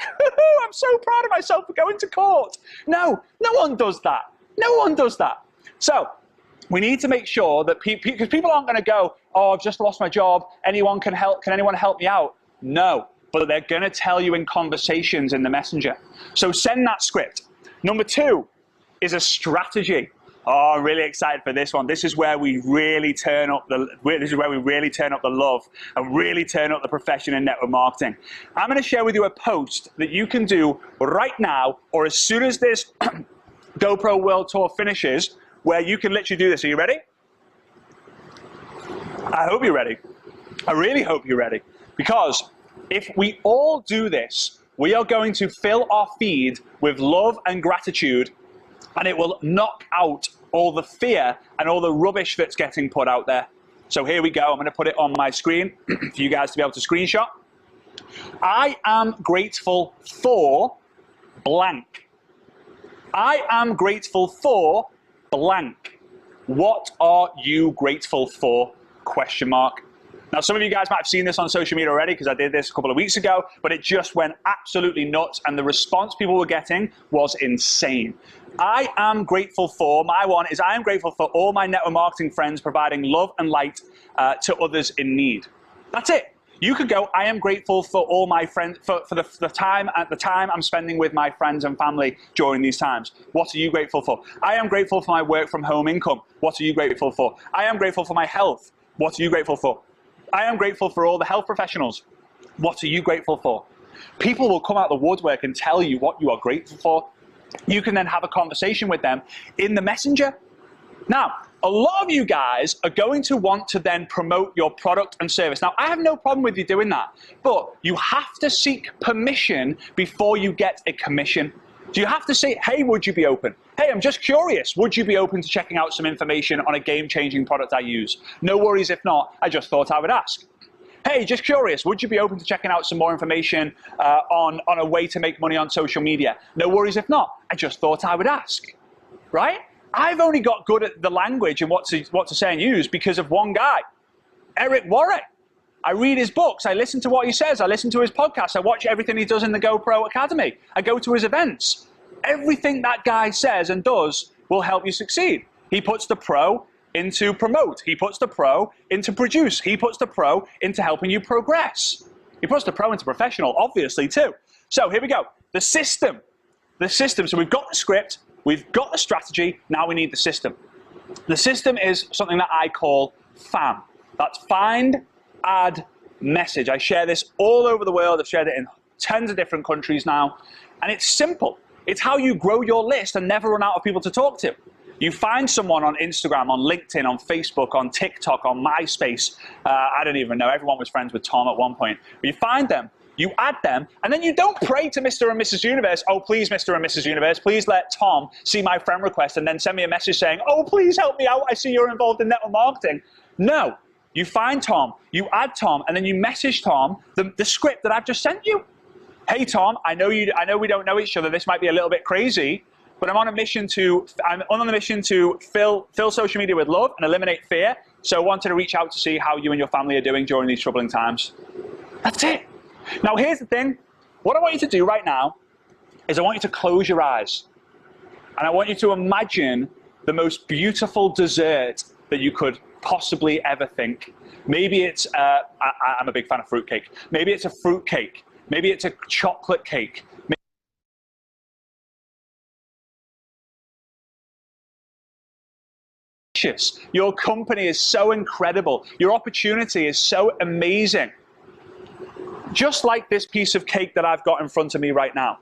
I'm so proud of myself for going to court. No, no one does that. No one does that. So we need to make sure that because people aren't going to go, oh, I've just lost my job. Anyone can help. Can anyone help me out? No, but they're going to tell you in conversations in the messenger. So send that script. Number 2 is a strategy. Oh, I'm really excited for this one. This is where we really turn up the love and really turn up the profession in network marketing. I'm going to share with you a post that you can do right now, or as soon as this GoPro World Tour finishes, where you can literally do this. Are you ready? I hope you're ready. I really hope you're ready. Because if we all do this, we are going to fill our feed with love and gratitude, and it will knock out all the fear and all the rubbish that's getting put out there. So here we go. I'm going to put it on my screen for you guys to be able to screenshot. I am grateful for blank. I am grateful for blank. What are you grateful for? Question mark. Now, some of you guys might have seen this on social media already because I did this a couple of weeks ago, but it just went absolutely nuts, and the response people were getting was insane. I am grateful for, my one is I am grateful for all my network marketing friends providing love and light to others in need. That's it. You could go, I am grateful for all my friends, for the time I'm spending with my friends and family during these times. What are you grateful for? I am grateful for my work from home income. What are you grateful for? I am grateful for my health. What are you grateful for? I am grateful for all the health professionals. What are you grateful for? People will come out of the woodwork and tell you what you are grateful for. You can then have a conversation with them in the messenger. Now, a lot of you guys are going to want to then promote your product and service. Now, I have no problem with you doing that, but you have to seek permission before you get a commission. Do you have to say, hey, would you be open? Hey, I'm just curious. Would you be open to checking out some information on a game-changing product I use? No worries if not. I just thought I would ask. Hey, just curious, would you be open to checking out some more information on a way to make money on social media? No worries if not. I just thought I would ask, right? I've only got good at the language and what to say and use because of one guy, Eric Worre. I read his books. I listen to what he says. I listen to his podcasts. I watch everything he does in the GoPro Academy. I go to his events. Everything that guy says and does will help you succeed. He puts the pro into promote. He puts the pro into produce. He puts the pro into helping you progress. He puts the pro into professional, obviously, too. So here we go. The system. The system. So we've got the script. We've got the strategy. Now we need the system. The system is something that I call FAM. That's find, add, message. I share this all over the world. I've shared it in tons of different countries now. And it's simple. It's how you grow your list and never run out of people to talk to. You find someone on Instagram, on LinkedIn, on Facebook, on TikTok, on MySpace. I don't even know. Everyone was friends with Tom at one point. But you find them, you add them, and then you don't pray to Mr. and Mrs. Universe, oh, please, Mr. and Mrs. Universe, please let Tom see my friend request and then send me a message saying, oh, please help me out. I see you're involved in network marketing. No. You find Tom, you add Tom, and then you message Tom the script that I've just sent you. Hey, Tom, I know we don't know each other. This might be a little bit crazy, but I'm on a mission to fill social media with love and eliminate fear. So I wanted to reach out to see how you and your family are doing during these troubling times. That's it. Now, here's the thing. What I want you to do right now is I want you to close your eyes. And I want you to imagine the most beautiful dessert that you could possibly ever think. Maybe it's, I'm a big fan of fruitcake. Maybe it's a fruitcake. Maybe it's a chocolate cake. Your company is so incredible. Your opportunity is so amazing. Just like this piece of cake that I've got in front of me right now.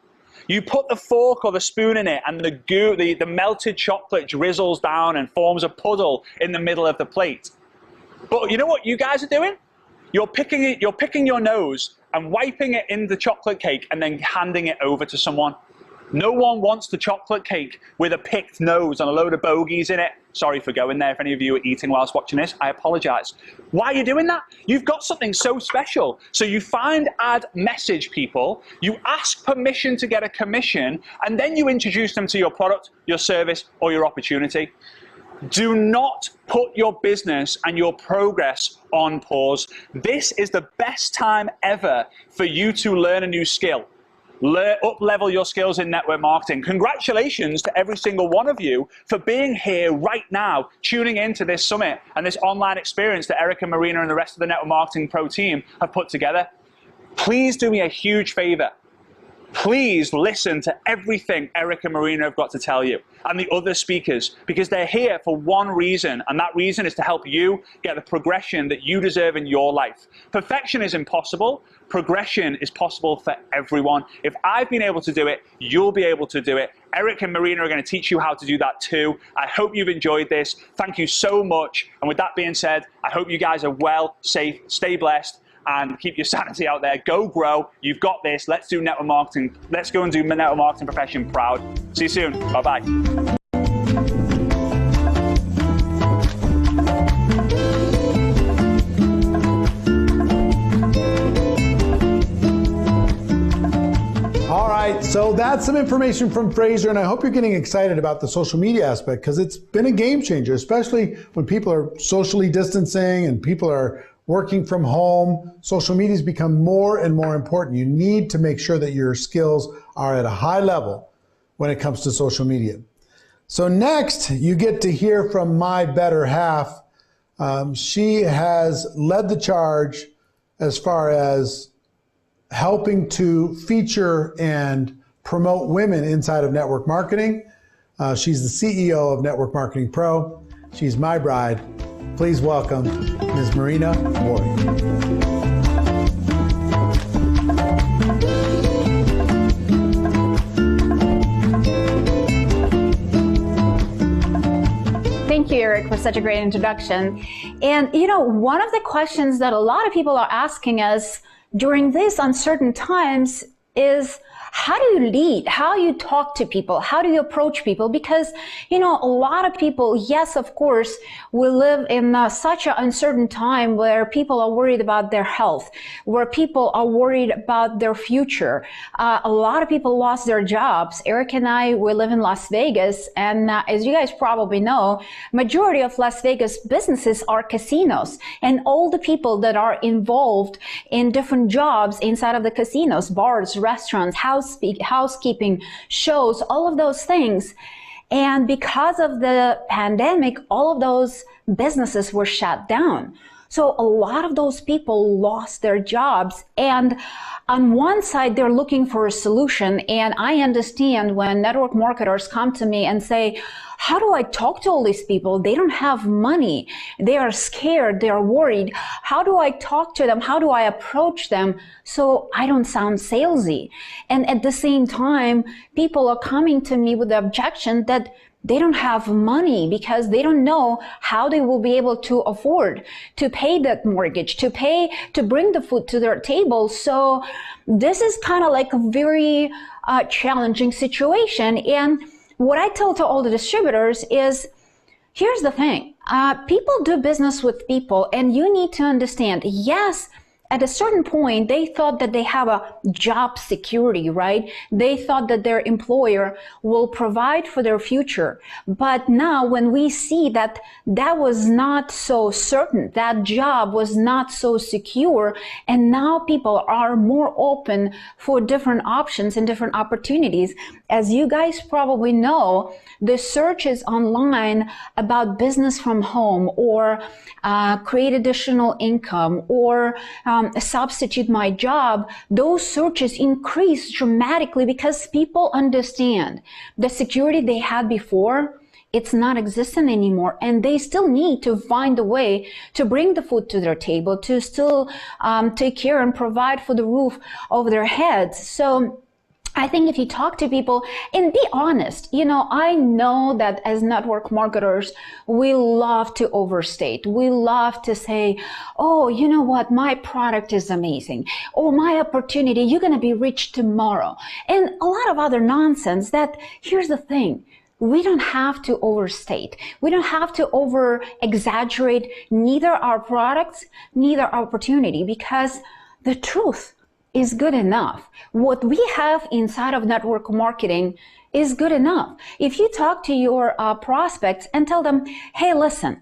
You put the fork or the spoon in it and the melted chocolate drizzles down and forms a puddle in the middle of the plate. But you know what you guys are doing? You're picking your nose and wiping it in the chocolate cake and then handing it over to someone. No one wants the chocolate cake with a picked nose and a load of bogeys in it. Sorry for going there. If any of you are eating whilst watching this, I apologize. Why are you doing that? You've got something so special. So you find, add, message people, you ask permission to get a commission, and then you introduce them to your product, your service, or your opportunity. Do not put your business and your progress on pause. This is the best time ever for you to learn a new skill. Up-level your skills in network marketing. Congratulations to every single one of you for being here right now, tuning into this summit and this online experience that Eric and Marina and the rest of the Network Marketing Pro team have put together. Please do me a huge favor. Please listen to everything Eric and Marina have got to tell you and the other speakers, because they're here for one reason, and that reason is to help you get the progression that you deserve in your life. Perfection is impossible. Progression is possible for everyone. If I've been able to do it, you'll be able to do it. Eric and Marina are going to teach you how to do that too. I hope you've enjoyed this. Thank you so much. And with that being said, I hope you guys are well, safe, stay blessed, and keep your sanity out there. Go grow. You've got this. Let's do network marketing. Let's go and do network marketing profession proud. See you soon. Bye-bye. All right, so that's some information from Fraser, and I hope you're getting excited about the social media aspect, because it's been a game changer, especially when people are socially distancing and people are working from home. Social media has become more and more important. You need to make sure that your skills are at a high level when it comes to social media. So next, you get to hear from my better half. She has led the charge as far as helping to feature and promote women inside of network marketing. She's the CEO of Network Marketing Pro. She's my bride. Please welcome Ms. Marina Worre. Thank you, Eric, for such a great introduction. And you know, one of the questions that a lot of people are asking us during these uncertain times is, how do you lead? How you talk to people? How do you approach people? Because, you know, a lot of people, yes, of course, we live in such an uncertain time where people are worried about their health, where people are worried about their future. A lot of people lost their jobs. Eric and I, we live in Las Vegas, and as you guys probably know, majority of Las Vegas businesses are casinos, and all the people that are involved in different jobs inside of the casinos, bars, restaurants, housekeeping, shows, all of those things. And because of the pandemic, all of those businesses were shut down. So a lot of those people lost their jobs. And on one side, they're looking for a solution. And I understand when network marketers come to me and say, how do I talk to all these people? They don't have money. They are scared. They are worried. How do I talk to them? How do I approach them so I don't sound salesy? And at the same time, people are coming to me with the objection that they don't have money because they don't know how they will be able to afford to pay that mortgage, to bring the food to their table. So this is kind of like a very challenging situation. And what I tell to all the distributors is, here's the thing. People do business with people, and you need to understand, yes, at a certain point, they thought that they have a job security, right? They thought that their employer will provide for their future. But now when we see that that was not so certain, that job was not so secure, and now people are more open for different options and different opportunities. As you guys probably know, the searches online about business from home, or create additional income, or substitute my job, those searches increase dramatically because people understand the security they had before, it's not existent anymore, and they still need to find a way to bring the food to their table, to still take care and provide for the roof over their heads. So I think if you talk to people and be honest, you know, I know that as network marketers, we love to overstate. We love to say, oh, you know what, my product is amazing. Or my opportunity, you're going to be rich tomorrow. And a lot of other nonsense that, here's the thing. We don't have to overstate. We don't have to over exaggerate neither our products, neither our opportunity, because the truth is good enough. What we have inside of network marketing is good enough. If you talk to your prospects and tell them, hey, listen,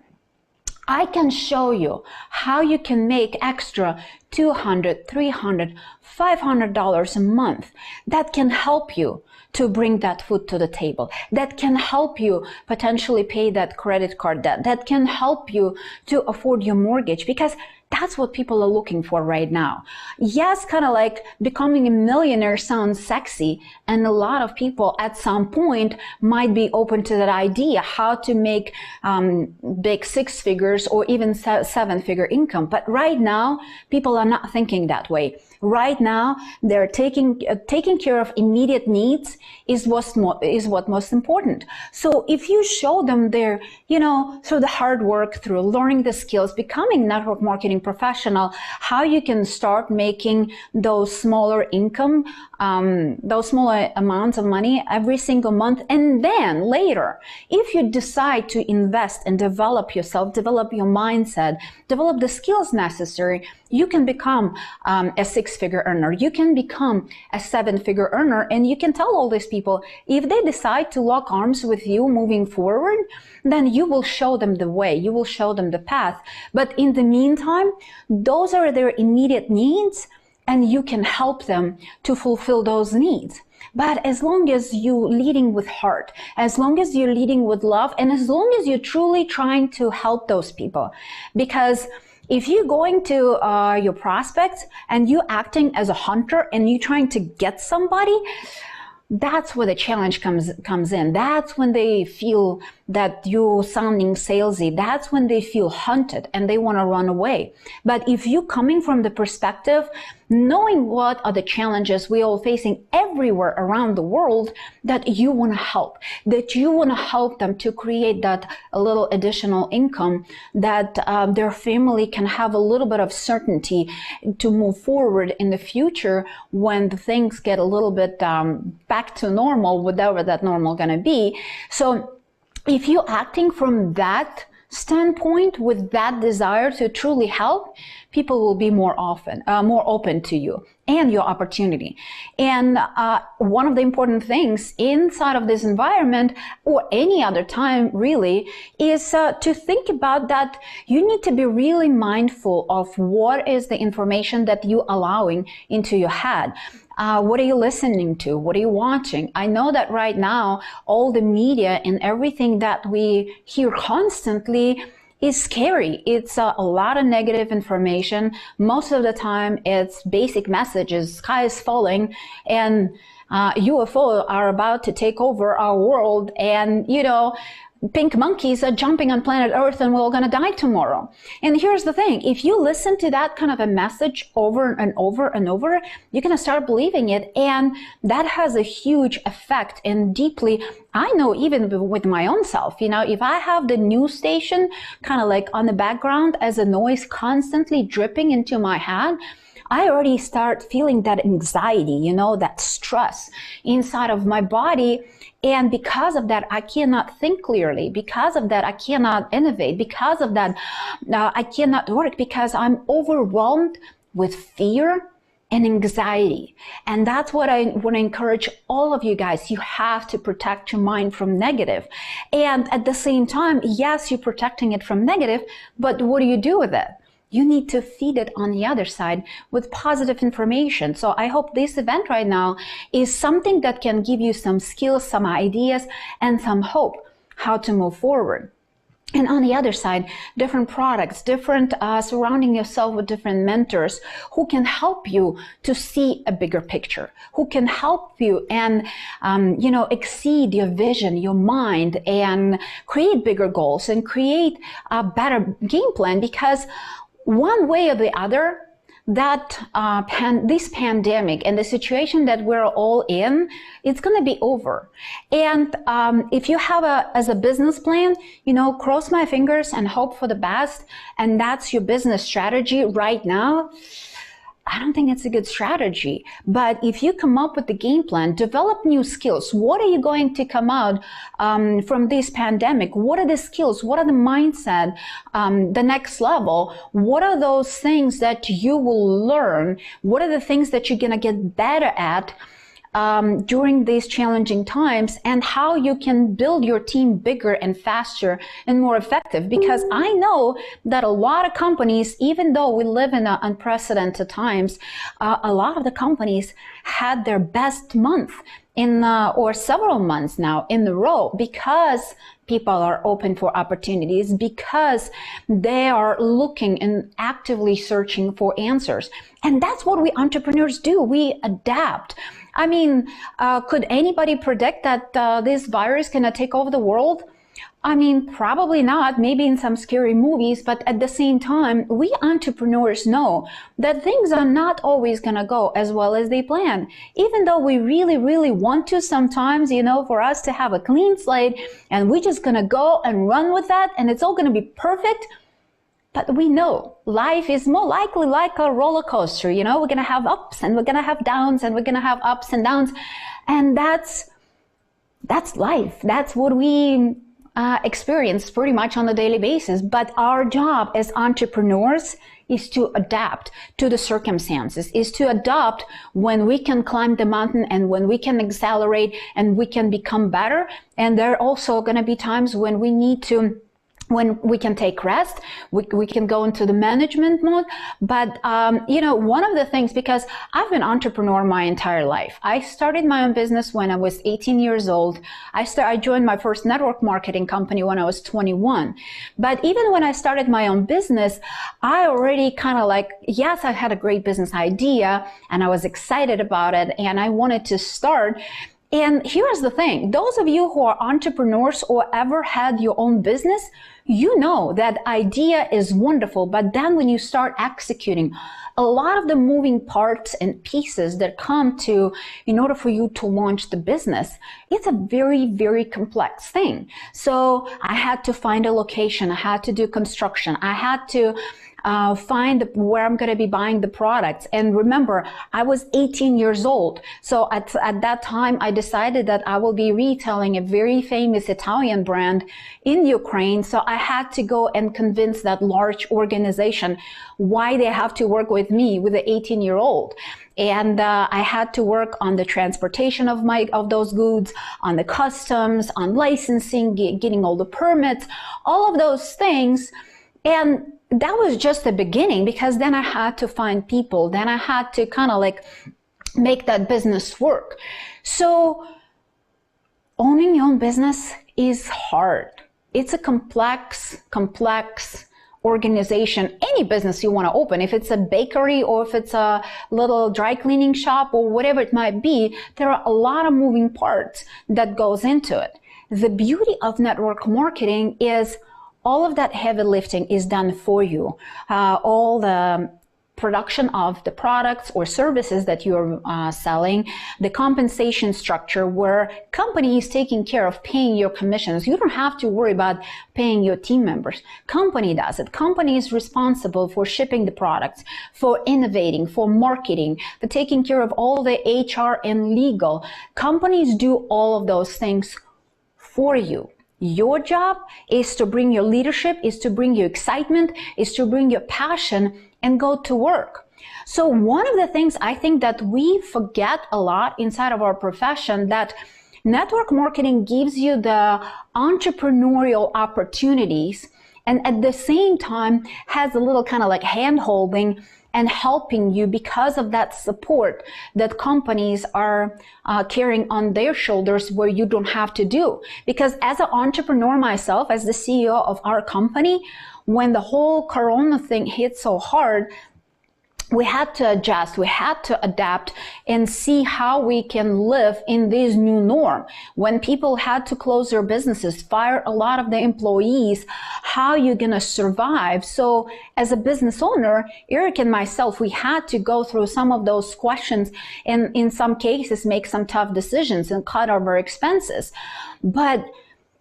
I can show you how you can make extra $200, $300, $500 a month. That can help you to bring that food to the table. That can help you potentially pay that credit card debt. That can help you to afford your mortgage, because that's what people are looking for right now. Yes, kind of like becoming a millionaire sounds sexy, and a lot of people at some point might be open to that idea, how to make big six figures or even seven-figure income. But right now, people are not thinking that way. Right now, they're taking care of immediate needs is what's most important. So if you show them their, you know, through the hard work, through learning the skills, becoming network marketing professional, how you can start making those smaller income, those smaller amounts of money every single month, and then later, if you decide to invest and develop yourself, develop your mindset, develop the skills necessary, you can become a six-figure earner. You can become a seven-figure earner, and you can tell all these people, if they decide to lock arms with you moving forward, then you will show them the way, you will show them the path. But in the meantime, those are their immediate needs, and you can help them to fulfill those needs. But as long as you're leading with heart, as long as you're leading with love, and as long as you're truly trying to help those people, because if you're going to your prospects and you're acting as a hunter and you're trying to get somebody, that's where the challenge comes in. That's when they feel that you're sounding salesy. That's when they feel hunted and they want to run away. But if you're coming from the perspective, knowing what are the challenges we're all facing everywhere around the world, that you want to help, that you want to help them to create that a little additional income, that their family can have a little bit of certainty to move forward in the future when the things get a little bit back to normal, whatever that normal going to be. So if you're acting from that standpoint with that desire to truly help, people will be more open to you and your opportunity. And one of the important things inside of this environment, or any other time really, is to think about that you need to be really mindful of what is the information that you're allowing into your head. What are you listening to? What are you watching? I know that right now, all the media and everything that we hear constantly is scary. It's a lot of negative information. Most of the time, it's basic messages, sky is falling, and UFO are about to take over our world, and, you know, pink monkeys are jumping on planet Earth and we're all going to die tomorrow. And here's the thing, if you listen to that kind of a message over and over and over, you're going to start believing it, and that has a huge effect. And deeply, I know even with my own self, you know, if I have the news station kind of like on the background as a noise constantly dripping into my head, I already start feeling that anxiety, you know, that stress inside of my body. And because of that, I cannot think clearly. Because of that, I cannot innovate. Because of that, I cannot work, because I'm overwhelmed with fear and anxiety. And that's what I want to encourage all of you guys. You have to protect your mind from negative. And at the same time, yes, you're protecting it from negative, but what do you do with it? You need to feed it on the other side with positive information. So I hope this event right now is something that can give you some skills, some ideas, and some hope how to move forward. And on the other side, different products, different surrounding yourself with different mentors who can help you to see a bigger picture, who can help you and, you know, exceed your vision, your mind, and create bigger goals and create a better game plan. Because one way or the other, that this pandemic and the situation that we're all in, it's going to be over. And if you have as a business plan, cross my fingers and hope for the best, and that's your business strategy right now, I don't think it's a good strategy. But if you come up with the game plan, develop new skills. What are you going to come out from this pandemic? What are the skills? What are the mindset? The next level? What are those things that you will learn? What are the things that you're going to get better at during these challenging times, and how you can build your team bigger and faster and more effective? Because I know that a lot of companies, even though we live in unprecedented times, a lot of the companies had their best month or several months now in a row, because people are open for opportunities, because they are looking and actively searching for answers. And that's what we entrepreneurs do. We adapt. I mean, could anybody predict that this virus is going to take over the world? I mean, probably not, maybe in some scary movies, but at the same time, we entrepreneurs know that things are not always going to go as well as they plan. Even though we really, really want to sometimes, for us to have a clean slate, and we're just going to go and run with that, and it's all going to be perfect. But we know life is more likely like a roller coaster. We're going to have ups and we're going to have downs and we're going to have ups and downs. And that's life. That's what we experience pretty much on a daily basis. But our job as entrepreneurs is to adapt to the circumstances, is to adapt when we can climb the mountain and when we can accelerate and we can become better. And there are also going to be times when we need to, when we can take rest, we can go into the management mode. But, one of the things, because I've been an entrepreneur my entire life. I started my own business when I was 18 years old. I joined my first network marketing company when I was 21. But even when I started my own business, I already yes, I had a great business idea and I was excited about it and I wanted to start. And here's the thing, those of you who are entrepreneurs or ever had your own business, you know that idea is wonderful, but then when you start executing, a lot of the moving parts and pieces that come to in order for you to launch the business, it's a very, very complex thing. So I had to find a location, I had to do construction, I had to find where I'm going to be buying the products. And remember, I was 18 years old. So at that time, I decided that I will be retailing a very famous Italian brand in Ukraine. So I had to go and convince that large organization why they have to work with me, with an 18-year-old. And I had to work on the transportation of those goods, on the customs, on licensing, getting all the permits, all of those things. And that was just the beginning, because then I had to find people. Then I had to make that business work. So owning your own business is hard. It's a complex organization. Any business you want to open, if it's a bakery or if it's a little dry cleaning shop or whatever it might be, there are a lot of moving parts that goes into it. The beauty of network marketing is all of that heavy lifting is done for you. All the production of the products or services that you're selling, the compensation structure where company is taking care of paying your commissions. You don't have to worry about paying your team members. Company does it. Company is responsible for shipping the products, for innovating, for marketing, for taking care of all the HR and legal. Companies do all of those things for you. Your job is to bring your leadership, is to bring your excitement, is to bring your passion and go to work. So one of the things I think that we forget a lot inside of our profession, that network marketing gives you the entrepreneurial opportunities and at the same time has a little hand-holding and helping you because of that support that companies are carrying on their shoulders where you don't have to do. Because as an entrepreneur myself, as the CEO of our company, when the whole Corona thing hit so hard, we had to adjust, we had to adapt and see how we can live in this new norm. When people had to close their businesses, fire a lot of the employees, how you gonna survive? So as a business owner, Eric and myself, we had to go through some of those questions and in some cases make some tough decisions and cut our expenses.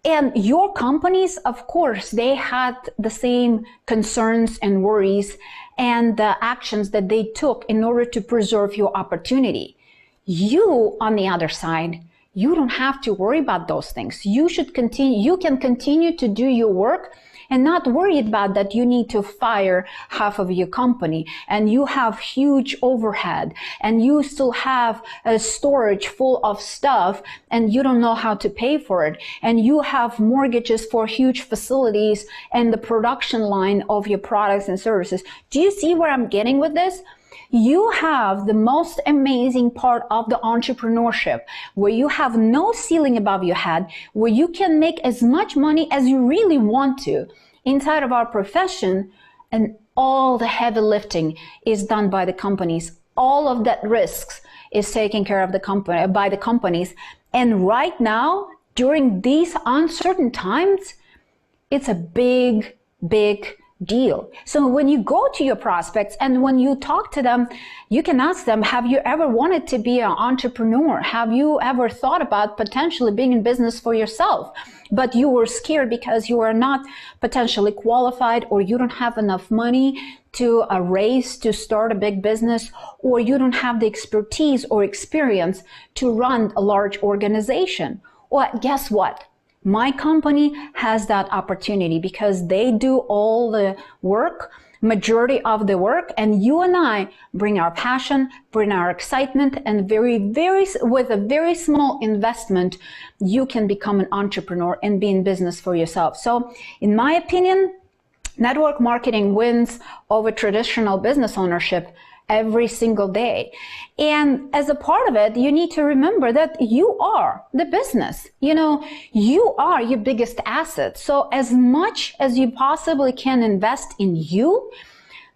And your companies, of course, they had the same concerns and worries and the actions that they took in order to preserve your opportunity. You, on the other side, you don't have to worry about those things. You can continue to do your work and not worry about that you need to fire half of your company and you have huge overhead and you still have a storage full of stuff and you don't know how to pay for it and you have mortgages for huge facilities and the production line of your products and services. Do you see where I'm getting with this? You have the most amazing part of the entrepreneurship where you have no ceiling above your head, where you can make as much money as you really want to inside of our profession, and all the heavy lifting is done by the companies. All of that risks is taken care of by the companies. And right now, during these uncertain times, it's a big, big deal. So when you go to your prospects and when you talk to them, you can ask them, have you ever wanted to be an entrepreneur? Have you ever thought about potentially being in business for yourself, but you were scared because you are not potentially qualified or you don't have enough money to raise to start a big business, or you don't have the expertise or experience to run a large organization? Well, guess what? My company has that opportunity because they do all the work, majority of the work, and you and I bring our passion, bring our excitement, and with a very small investment, you can become an entrepreneur and be in business for yourself. So in my opinion, network marketing wins over traditional business ownership every single day. And as a part of it, you need to remember that you are the business. You know, you are your biggest asset. So as much as you possibly can invest in you,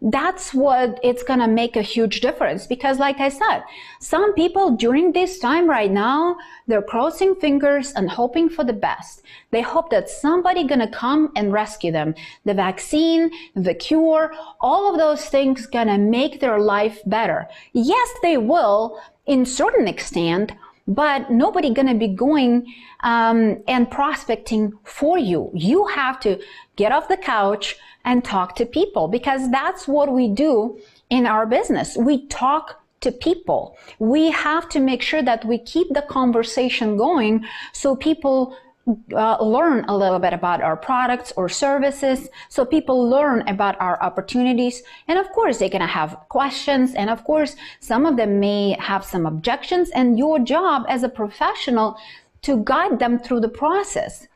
that's what it's going to make a huge difference. Because like I said, some people during this time right now, they're crossing fingers and hoping for the best. They hope that somebody going to come and rescue them. The vaccine, the cure, all of those things going to make their life better. Yes, they will in certain extent, but nobody going to be going and prospecting for you. You have to get off the couch and talk to people, because that's what we do in our business. We talk to people. We have to make sure that we keep the conversation going so people learn a little bit about our products or services, so people learn about our opportunities. And of course, they're going to have questions. And of course, some of them may have some objections, and your job as a professional to guide them through the process.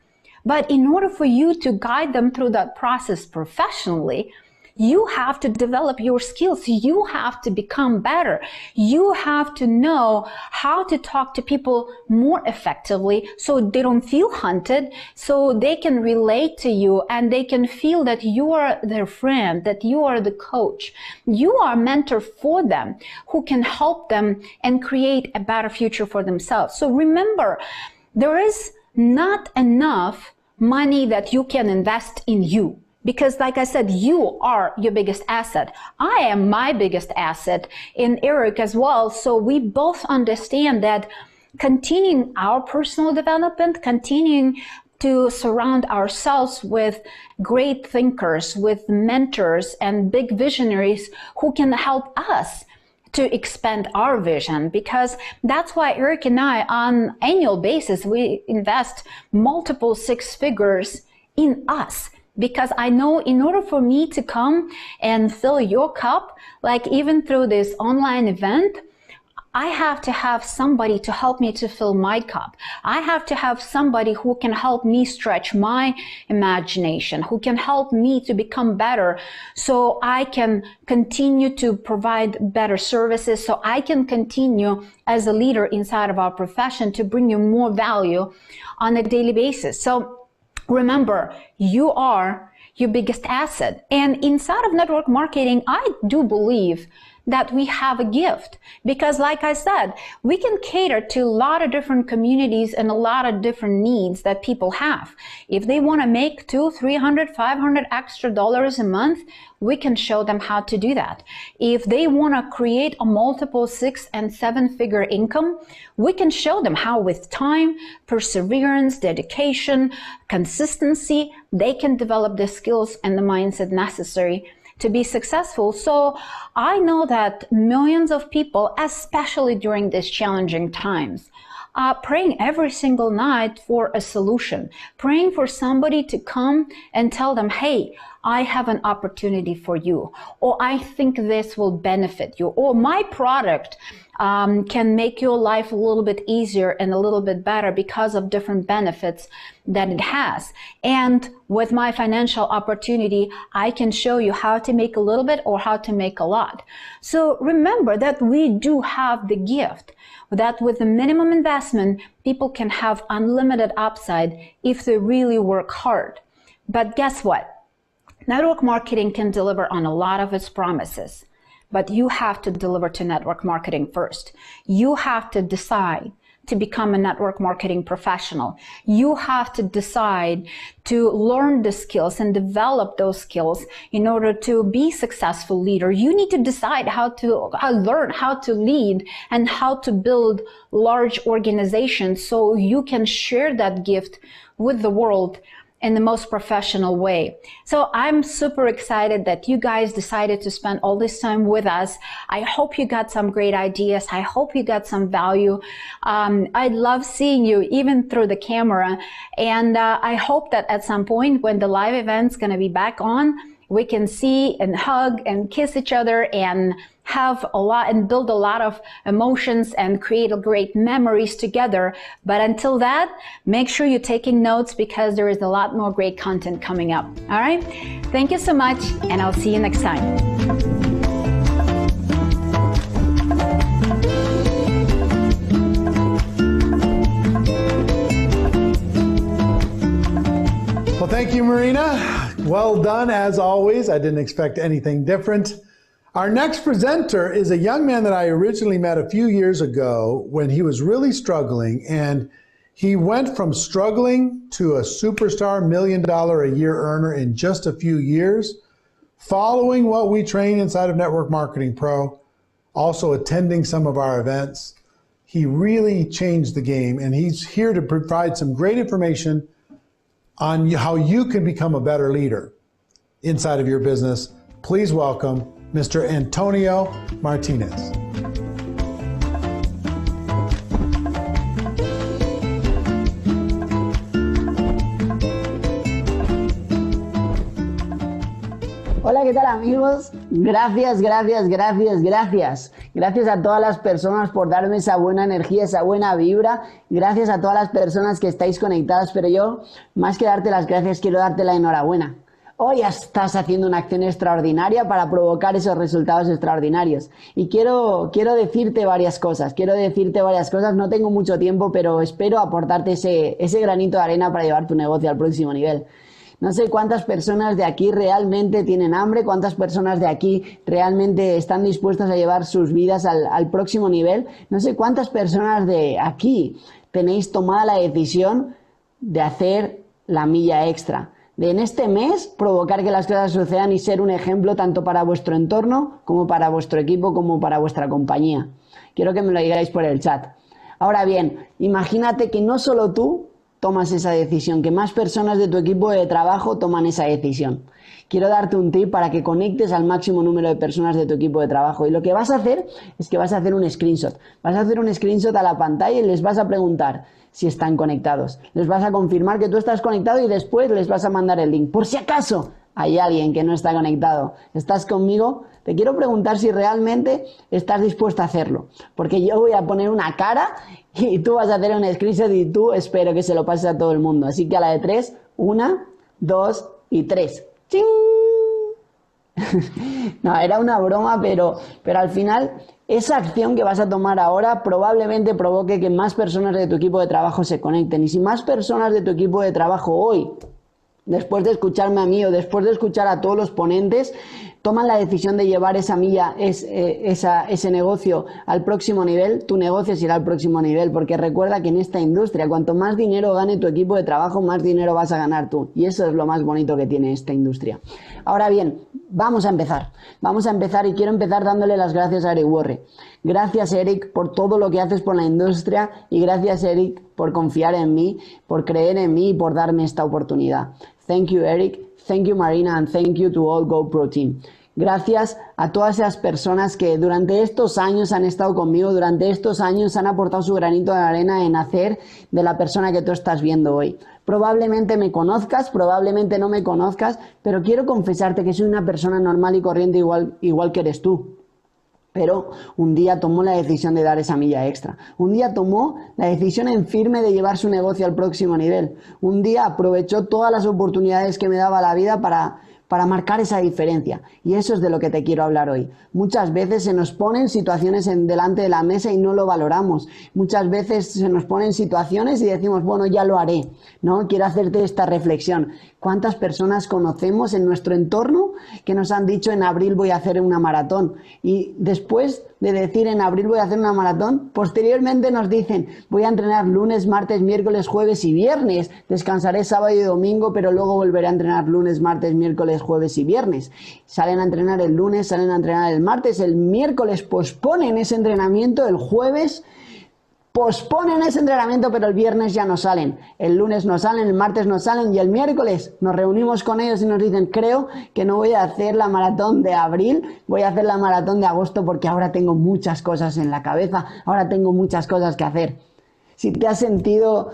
But in order for you to guide them through that process professionally, you have to develop your skills. You have to become better. You have to know how to talk to people more effectively so they don't feel hunted, so they can relate to you and they can feel that you are their friend, that you are the coach. You are a mentor for them who can help them and create a better future for themselves. So remember, there is not enough money that you can invest in you. Because like I said, you are your biggest asset. I am my biggest asset, and Eric as well. So we both understand that continuing our personal development, continuing to surround ourselves with great thinkers, with mentors and big visionaries who can help us to expand our vision, because that's why Eric and I, on annual basis, we invest multiple six figures in us. Because I know in order for me to come and fill your cup, like even through this online event, I have to have somebody to help me to fill my cup. I have to have somebody who can help me stretch my imagination, who can help me to become better so I can continue to provide better services, so I can continue as a leader inside of our profession to bring you more value on a daily basis. So remember, you are your biggest asset. And inside of network marketing, I do believe that we have a gift, because like I said, we can cater to a lot of different communities and a lot of different needs that people have. If they want to make $200, $300, $500 extra dollars a month, we can show them how to do that. If they want to create a multiple 6- and 7-figure income, we can show them how with time, perseverance, dedication, consistency, they can develop the skills and the mindset necessary to be successful. So I know that millions of people, especially during these challenging times, are praying every single night for a solution, praying for somebody to come and tell them, hey, I have an opportunity for you, or I think this will benefit you, or my product can make your life a little bit easier and a little bit better because of different benefits that it has. And with my financial opportunity, I can show you how to make a little bit or how to make a lot. So remember that we do have the gift, that with the minimum investment, people can have unlimited upside if they really work hard. But guess what? Network marketing can deliver on a lot of its promises, but you have to deliver to network marketing first. You have to decide to become a network marketing professional. You have to decide to learn the skills and develop those skills in order to be a successful leader. You need to decide how to learn how to lead and how to build large organizations so you can share that gift with the world in the most professional way. So I'm super excited that you guys decided to spend all this time with us. I hope you got some great ideas. I hope you got some value. I love seeing you even through the camera. And I hope that at some point when the live event's gonna be back on, we can see and hug and kiss each other and have a lot and build a lot of emotions and create great memories together. But until that, make sure you're taking notes because there is a lot more great content coming up. All right. Thank you so much, and I'll see you next time. Well, thank you, Marina. Well done, as always. I didn't expect anything different. Our next presenter is a young man that I originally met a few years ago when he was really struggling, and he went from struggling to a superstar $1 million a year earner in just a few years, following what we train inside of Network Marketing Pro, also attending some of our events. He really changed the game, and he's here to provide some great information on how you can become a better leader inside of your business. Please welcome Mr. Antonio Martinez. Hola, ¿qué tal, amigos? Gracias a todas las personas por darme esa buena energía, esa buena vibra. Gracias a todas las personas que estáis conectadas, pero yo, más que darte las gracias, quiero darte la enhorabuena. Hoy estás haciendo una acción extraordinaria para provocar esos resultados extraordinarios. Y quiero decirte varias cosas. No tengo mucho tiempo, pero espero aportarte ese granito de arena para llevar tu negocio al próximo nivel. No sé cuántas personas de aquí realmente tienen hambre, cuántas personas de aquí realmente están dispuestas a llevar sus vidas al próximo nivel. No sé cuántas personas de aquí tenéis tomada la decisión de hacer la milla extra. De en este mes provocar que las cosas sucedan y ser un ejemplo tanto para vuestro entorno como para vuestro equipo como para vuestra compañía. Quiero que me lo digáis por el chat. Ahora bien, imagínate que no solo tú tomas esa decisión, que más personas de tu equipo de trabajo toman esa decisión. Quiero darte un tip para que conectes al máximo número de personas de tu equipo de trabajo. Y lo que vas a hacer es que vas a hacer un screenshot. Vas a hacer un screenshot a la pantalla y les vas a preguntar si están conectados. Les vas a confirmar que tú estás conectado y después les vas a mandar el link. Por si acaso hay alguien que no está conectado. ¿Estás conmigo? Te quiero preguntar si realmente estás dispuesto a hacerlo. Porque yo voy a poner una cara y tú vas a hacer un screenshot y tú espero que se lo pases a todo el mundo. Así que a la de 3, 1, 2 y 3. ¡Ching! No, era una broma, pero al final esa acción que vas a tomar ahora probablemente provoque que más personas de tu equipo de trabajo se conecten. Y si más personas de tu equipo de trabajo hoy, después de escucharme a mí o después de escuchar a todos los ponentes, toman la decisión de llevar esa milla, ese negocio al próximo nivel, tu negocio se irá al próximo nivel, porque recuerda que en esta industria, cuanto más dinero gane tu equipo de trabajo, más dinero vas a ganar tú, y eso es lo más bonito que tiene esta industria. Ahora bien, vamos a empezar y quiero empezar dándole las gracias a Eric Worre. Gracias, Eric, por todo lo que haces por la industria, y gracias, Eric, por confiar en mí, por creer en mí y por darme esta oportunidad. Thank you, Eric. Thank you, Marina, and thank you to all GoPro team. Gracias a todas esas personas que durante estos años han estado conmigo, durante estos años han aportado su granito de arena en hacer de la persona que tú estás viendo hoy. Probablemente me conozcas, probablemente no me conozcas, pero quiero confesarte que soy una persona normal y corriente igual que eres tú. Pero un día tomó la decisión de dar esa milla extra. Un día tomó la decisión en firme de llevar su negocio al próximo nivel. Un día aprovechó todas las oportunidades que me daba la vida para marcar esa diferencia. Y eso es de lo que te quiero hablar hoy. Muchas veces se nos ponen situaciones delante de la mesa y no lo valoramos. Muchas veces se nos ponen situaciones y decimos, bueno, ya lo haré, ¿no? Quiero hacerte esta reflexión. ¿Cuántas personas conocemos en nuestro entorno que nos han dicho en abril voy a hacer una maratón? Y después de decir en abril voy a hacer una maratón, posteriormente nos dicen voy a entrenar lunes, martes, miércoles, jueves y viernes, descansaré sábado y domingo, pero luego volveré a entrenar lunes, martes, miércoles, jueves y viernes. Salen a entrenar el lunes, salen a entrenar el martes, el miércoles posponen ese entrenamiento, el jueves posponen ese entrenamiento, pero el viernes ya no salen, el lunes no salen, el martes no salen y el miércoles nos reunimos con ellos y nos dicen creo que no voy a hacer la maratón de abril, voy a hacer la maratón de agosto porque ahora tengo muchas cosas en la cabeza, ahora tengo muchas cosas que hacer. Si te has sentido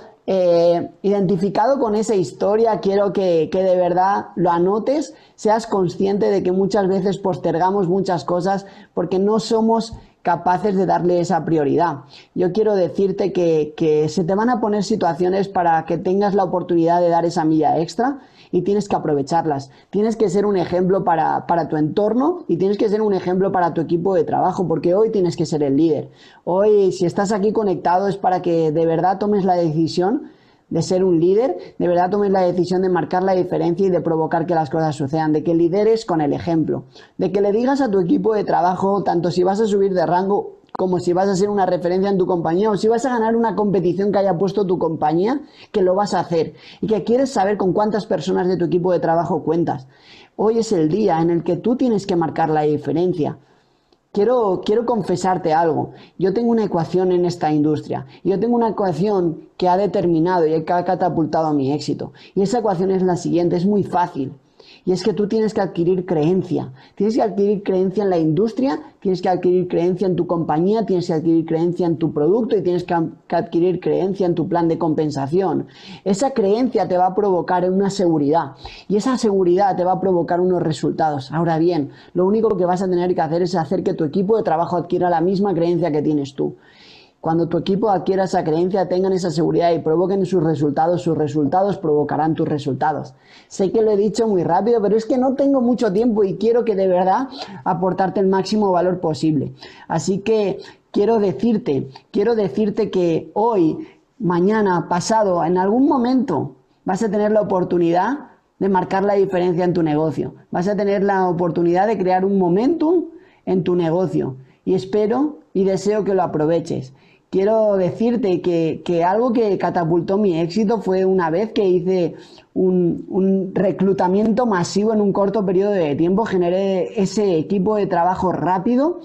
identificado con esa historia, quiero que de verdad lo anotes, seas consciente de que muchas veces postergamos muchas cosas porque no somos capaces de darle esa prioridad. Yo quiero decirte que se te van a poner situaciones para que tengas la oportunidad de dar esa milla extra y tienes que aprovecharlas. Tienes que ser un ejemplo para tu entorno y tienes que ser un ejemplo para tu equipo de trabajo, porque hoy tienes que ser el líder. Hoy, si estás aquí conectado, es para que de verdad tomes la decisión de ser un líder, de verdad tomes la decisión de marcar la diferencia y de provocar que las cosas sucedan, de que lideres con el ejemplo, de que le digas a tu equipo de trabajo, tanto si vas a subir de rango como si vas a ser una referencia en tu compañía o si vas a ganar una competición que haya puesto tu compañía, que lo vas a hacer y que quieres saber con cuántas personas de tu equipo de trabajo cuentas. Hoy es el día en el que tú tienes que marcar la diferencia. Quiero confesarte algo. Yo tengo una ecuación en esta industria. Yo tengo una ecuación que ha determinado y que ha catapultado mi éxito. Y esa ecuación es la siguiente, es muy fácil. Y es que tú tienes que adquirir creencia. Tienes que adquirir creencia en la industria, tienes que adquirir creencia en tu compañía, tienes que adquirir creencia en tu producto y tienes que adquirir creencia en tu plan de compensación. Esa creencia te va a provocar una seguridad y esa seguridad te va a provocar unos resultados. Ahora bien, lo único que vas a tener que hacer es hacer que tu equipo de trabajo adquiera la misma creencia que tienes tú. Cuando tu equipo adquiera esa creencia, tengan esa seguridad y provoquen sus resultados provocarán tus resultados. Sé que lo he dicho muy rápido, pero es que no tengo mucho tiempo y quiero que de verdad aportarte el máximo valor posible. Así que quiero decirte que hoy, mañana, pasado, en algún momento vas a tener la oportunidad de marcar la diferencia en tu negocio. Vas a tener la oportunidad de crear un momentum en tu negocio y espero y deseo que lo aproveches. Quiero decirte que algo que catapultó mi éxito fue una vez que hice un reclutamiento masivo en un corto periodo de tiempo, generé ese equipo de trabajo rápido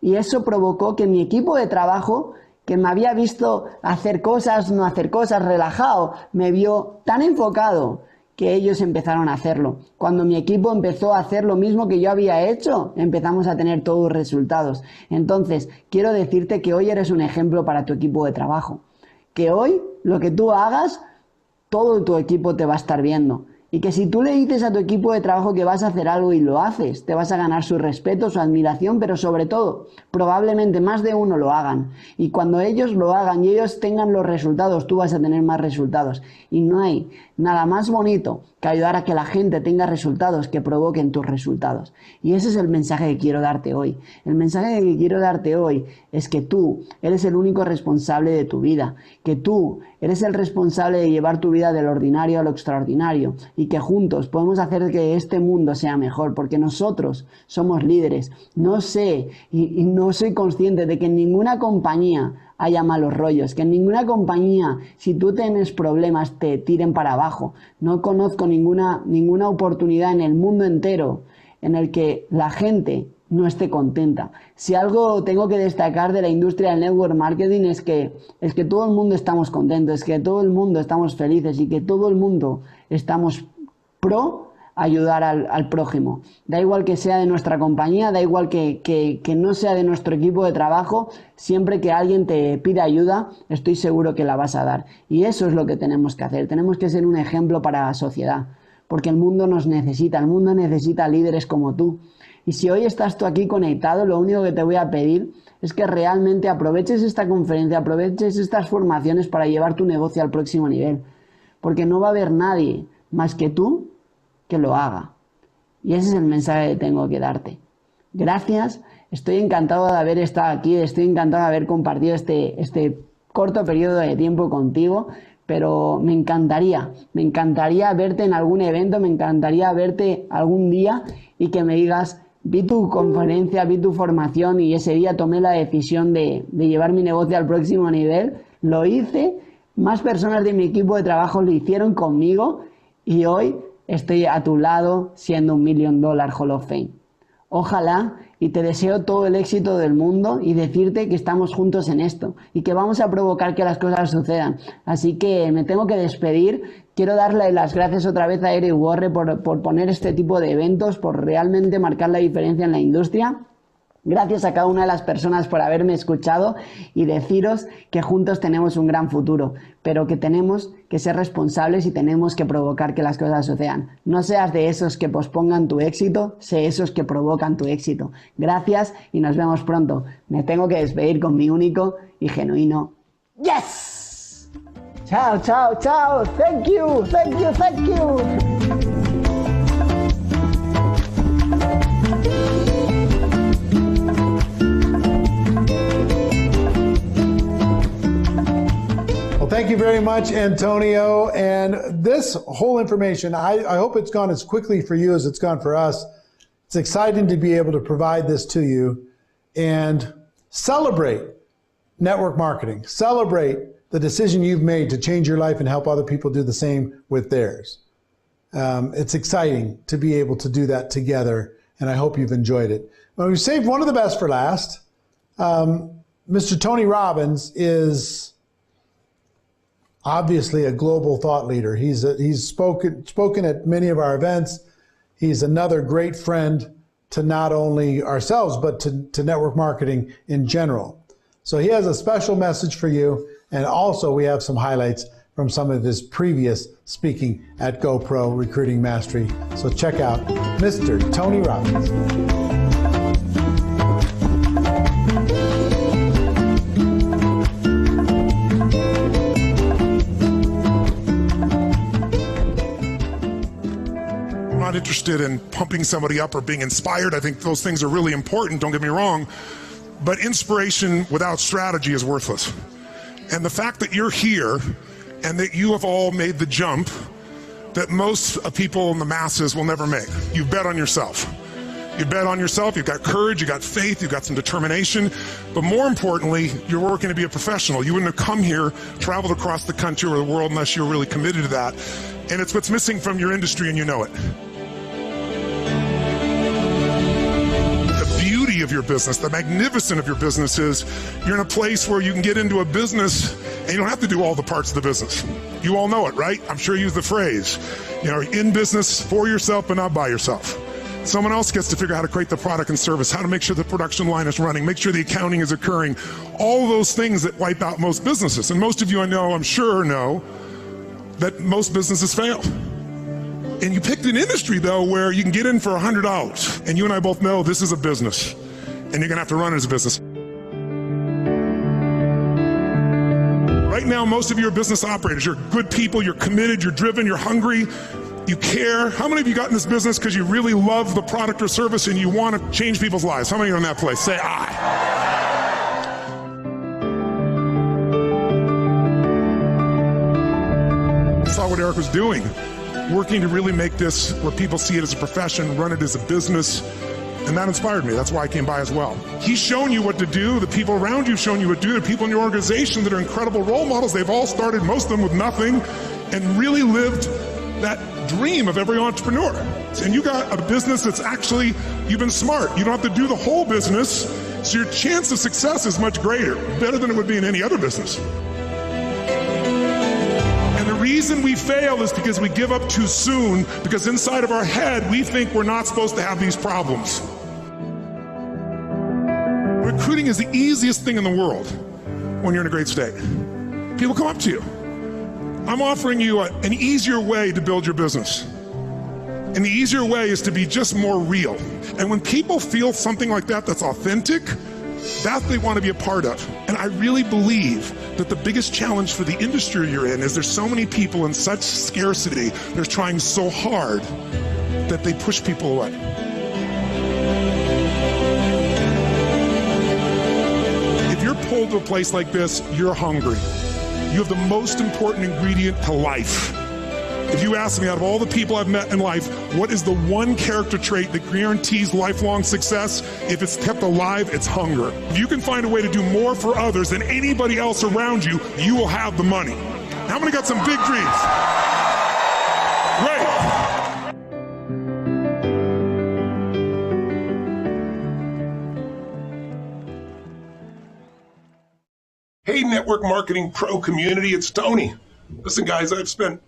y eso provocó que mi equipo de trabajo, que me había visto hacer cosas, no hacer cosas, relajado, me vio tan enfocado que ellos empezaron a hacerlo. Cuando mi equipo empezó a hacer lo mismo que yo había hecho, empezamos a tener todos resultados. Entonces, quiero decirte que hoy eres un ejemplo para tu equipo de trabajo. Que hoy, lo que tú hagas, todo tu equipo te va a estar viendo. Y que si tú le dices a tu equipo de trabajo que vas a hacer algo y lo haces, te vas a ganar su respeto, su admiración, pero sobre todo, probablemente más de uno lo hagan. Y cuando ellos lo hagan y ellos tengan los resultados, tú vas a tener más resultados. Y no hay nada más bonito que ayudar a que la gente tenga resultados que provoquen tus resultados. Y ese es el mensaje que quiero darte hoy. El mensaje que quiero darte hoy es que tú eres el único responsable de tu vida, que tú eres el responsable de llevar tu vida del ordinario a lo extraordinario y y que juntos podemos hacer que este mundo sea mejor, porque nosotros somos líderes. No sé y no soy consciente de que en ninguna compañía haya malos rollos, que en ninguna compañía, si tú tienes problemas, te tiren para abajo. No conozco ninguna oportunidad en el mundo entero en el que la gente no esté contenta. Si algo tengo que destacar de la industria del network marketing es que todo el mundo estamos contentos, es que todo el mundo estamos felices y que todo el mundo estamos pro ayudar al prójimo. Da igual que sea de nuestra compañía, da igual que no sea de nuestro equipo de trabajo, siempre que alguien te pida ayuda, estoy seguro que la vas a dar. Y eso es lo que tenemos que hacer. Tenemos que ser un ejemplo para la sociedad, porque el mundo nos necesita, el mundo necesita líderes como tú. Y si hoy estás tú aquí conectado, lo único que te voy a pedir es que realmente aproveches esta conferencia, aproveches estas formaciones para llevar tu negocio al próximo nivel. Porque no va a haber nadie más que tú que lo haga. Y ese es el mensaje que tengo que darte. Gracias, estoy encantado de haber estado aquí, estoy encantado de haber compartido este corto periodo de tiempo contigo, pero me encantaría verte en algún evento, me encantaría verte algún día y que me digas, vi tu conferencia, vi tu formación y ese día tomé la decisión de llevar mi negocio al próximo nivel, lo hice, más personas de mi equipo de trabajo lo hicieron conmigo y hoy estoy a tu lado siendo un $1 Million Hall of Fame. Ojalá y te deseo todo el éxito del mundo y decirte que estamos juntos en esto y que vamos a provocar que las cosas sucedan. Así que me tengo que despedir. Quiero darle las gracias otra vez a Eric Worre por poner este tipo de eventos, por realmente marcar la diferencia en la industria. Gracias a cada una de las personas por haberme escuchado y deciros que juntos tenemos un gran futuro, pero que tenemos que ser responsables y tenemos que provocar que las cosas sucedan. No seas de esos que pospongan tu éxito, sé esos que provocan tu éxito. Gracias y nos vemos pronto. Me tengo que despedir con mi único y genuino ¡Yes! Chao, chao, chao. Thank you, thank you, thank you. Thank you very much, Antonio. And this whole information, I hope it's gone as quickly for you as it's gone for us. It's exciting to be able to provide this to you and celebrate network marketing. Celebrate the decision you've made to change your life and help other people do the same with theirs. It's exciting to be able to do that together, and I hope you've enjoyed it. Well, we saved one of the best for last. Mr. Tony Robbins is obviously a global thought leader. He's spoken at many of our events. He's another great friend to not only ourselves, but to network marketing in general. So he has a special message for you. And also we have some highlights from some of his previous speaking at GoPro Recruiting Mastery. So check out Mr. Tony Robbins. Not interested in pumping somebody up or being inspired. I think those things are really important, don't get me wrong, but inspiration without strategy is worthless. And the fact that you're here and that you have all made the jump that most people in the masses will never make. You've bet on yourself. You bet on yourself, you've got courage, you've got faith, you've got some determination, but more importantly, you're working to be a professional. You wouldn't have come here, traveled across the country or the world unless you're really committed to that. And it's what's missing from your industry and you know it. Of your business, the magnificence of your business is you're in a place where you can get into a business and you don't have to do all the parts of the business. You all know it, right? I'm sure you use the phrase, you know, in business for yourself but not by yourself. Someone else gets to figure out how to create the product and service, how to make sure the production line is running, make sure the accounting is occurring, all those things that wipe out most businesses. And most of you I know, I'm sure know, that most businesses fail. And you picked an industry, though, where you can get in for $100. And you and I both know this is a business. And you're going to have to run it as a business. Right now, most of you are business operators. You're good people. You're committed. You're driven. You're hungry. You care. How many of you got in this business because you really love the product or service and you want to change people's lives? How many are in that place? Say aye. I saw what Eric was doing. working to really make this where people see it as a profession, run it as a business. And that inspired me. That's why I came by as well. He's shown you what to do. The people around you have shown you what to do. The people in your organization that are incredible role models. They've all started, most of them, with nothing and really lived that dream of every entrepreneur. And you got a business that's actually, you've been smart. You don't have to do the whole business, so your chance of success is much greater, better than it would be in any other business. And the reason we fail is because we give up too soon, because inside of our head, we think we're not supposed to have these problems. Recruiting is the easiest thing in the world when you're in a great state. People come up to you. I'm offering you an easier way to build your business. And the easier way is to be just more real. And when people feel something like that that's authentic, that they want to be a part of. And I really believe that the biggest challenge for the industry you're in is there's so many people in such scarcity, they're trying so hard that they push people away. If you're pulled to a place like this, you're hungry. You have the most important ingredient to life. If you ask me, out of all the people I've met in life, what is the one character trait that guarantees lifelong success? If it's kept alive, it's hunger. If you can find a way to do more for others than anybody else around you, you will have the money. How many got some big dreams? Great. Hey, Network Marketing Pro community, it's Tony. Listen, guys, I've spent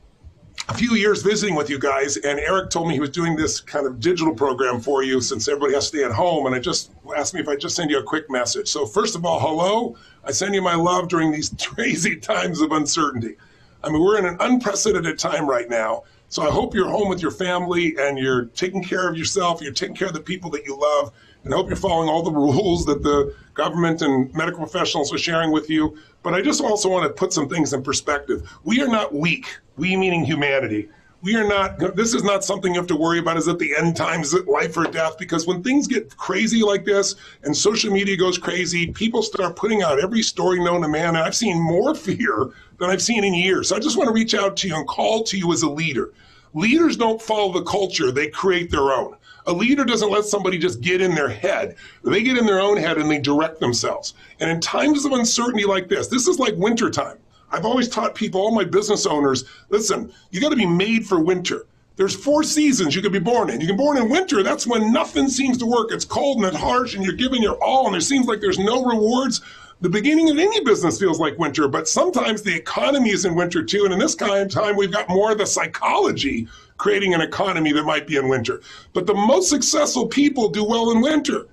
a few years visiting with you guys, and Eric told me he was doing this kind of digital program for you since everybody has to stay at home, and I just asked me if I just send you a quick message. So first of all, hello. I send you my love during these crazy times of uncertainty. I mean, we're in an unprecedented time right now, so I hope you're home with your family and you're taking care of yourself, you're taking care of the people that you love, and I hope you're following all the rules that the government and medical professionals are sharing with you. But I just also want to put some things in perspective. We are not weak, we meaning humanity. We are not, this is not something you have to worry about, is it the end times, is it life or death? Because when things get crazy like this and social media goes crazy, people start putting out every story known to man, and I've seen more fear than I've seen in years. So I just want to reach out to you and call to you as a leader. Leaders don't follow the culture, they create their own. A leader doesn't let somebody just get in their head. They get in their own head and they direct themselves. And in times of uncertainty like this is like wintertime. I've always taught people, all my business owners, listen, you got to be made for winter. There's 4 seasons you could be born in. You can be born in winter, that's when nothing seems to work. It's cold and it's harsh and you're giving your all and it seems like there's no rewards. The beginning of any business feels like winter, but sometimes the economy is in winter too. And in this kind of time, we've got more of the psychology creating an economy that might be in winter. But the most successful people do well in winter.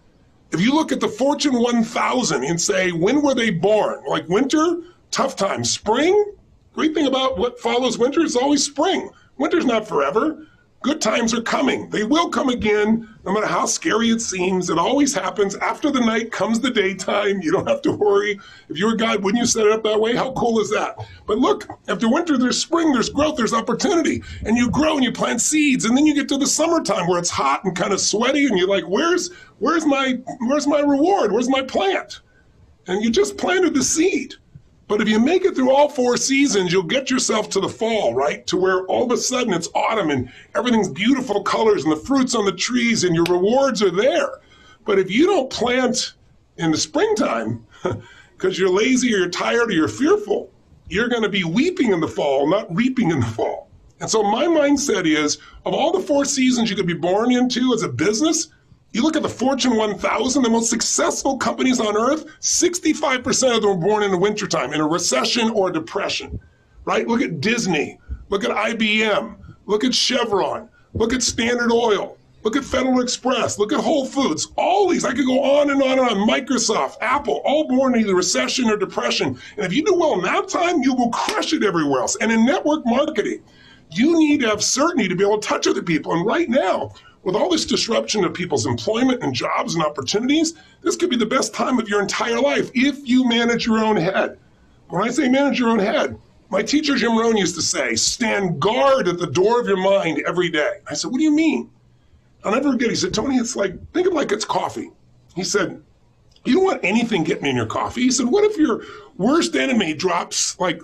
If you look at the Fortune 1000 and say, when were they born? Like winter, tough time. Spring, great thing about what follows winter is always spring. Winter's not forever. Good times are coming. They will come again, no matter how scary it seems. It always happens. After the night comes the daytime. You don't have to worry. If you were God, wouldn't you set it up that way? How cool is that? But look, after winter, there's spring, there's growth, there's opportunity. And you grow and you plant seeds. And then you get to the summertime where it's hot and kind of sweaty. And you're like, where's my reward? Where's my plant? And you just planted the seed. But if you make it through all 4 seasons, you'll get yourself to the fall, right? To where all of a sudden it's autumn and everything's beautiful colors and the fruits on the trees and your rewards are there. But if you don't plant in the springtime because you're lazy or you're tired or you're fearful, you're going to be weeping in the fall, not reaping in the fall. And so my mindset is, of all the 4 seasons you could be born into as a business, you look at the Fortune 1000, the most successful companies on earth, 65% of them were born in the wintertime, in a recession or a depression, right? Look at Disney, look at IBM, look at Chevron, look at Standard Oil, look at Federal Express, look at Whole Foods, all these, I could go on and on and on, Microsoft, Apple, all born in either recession or depression. And if you do well in that time, you will crush it everywhere else. And in network marketing, you need to have certainty to be able to touch other people. And right now, with all this disruption of people's employment and jobs and opportunities, this could be the best time of your entire life if you manage your own head. When I say manage your own head, my teacher Jim Rohn used to say, stand guard at the door of your mind every day. I said, what do you mean? I'll never forget, he said, Tony, it's like, think of it like it's coffee. He said, you don't want anything getting in your coffee. He said, what if your worst enemy drops like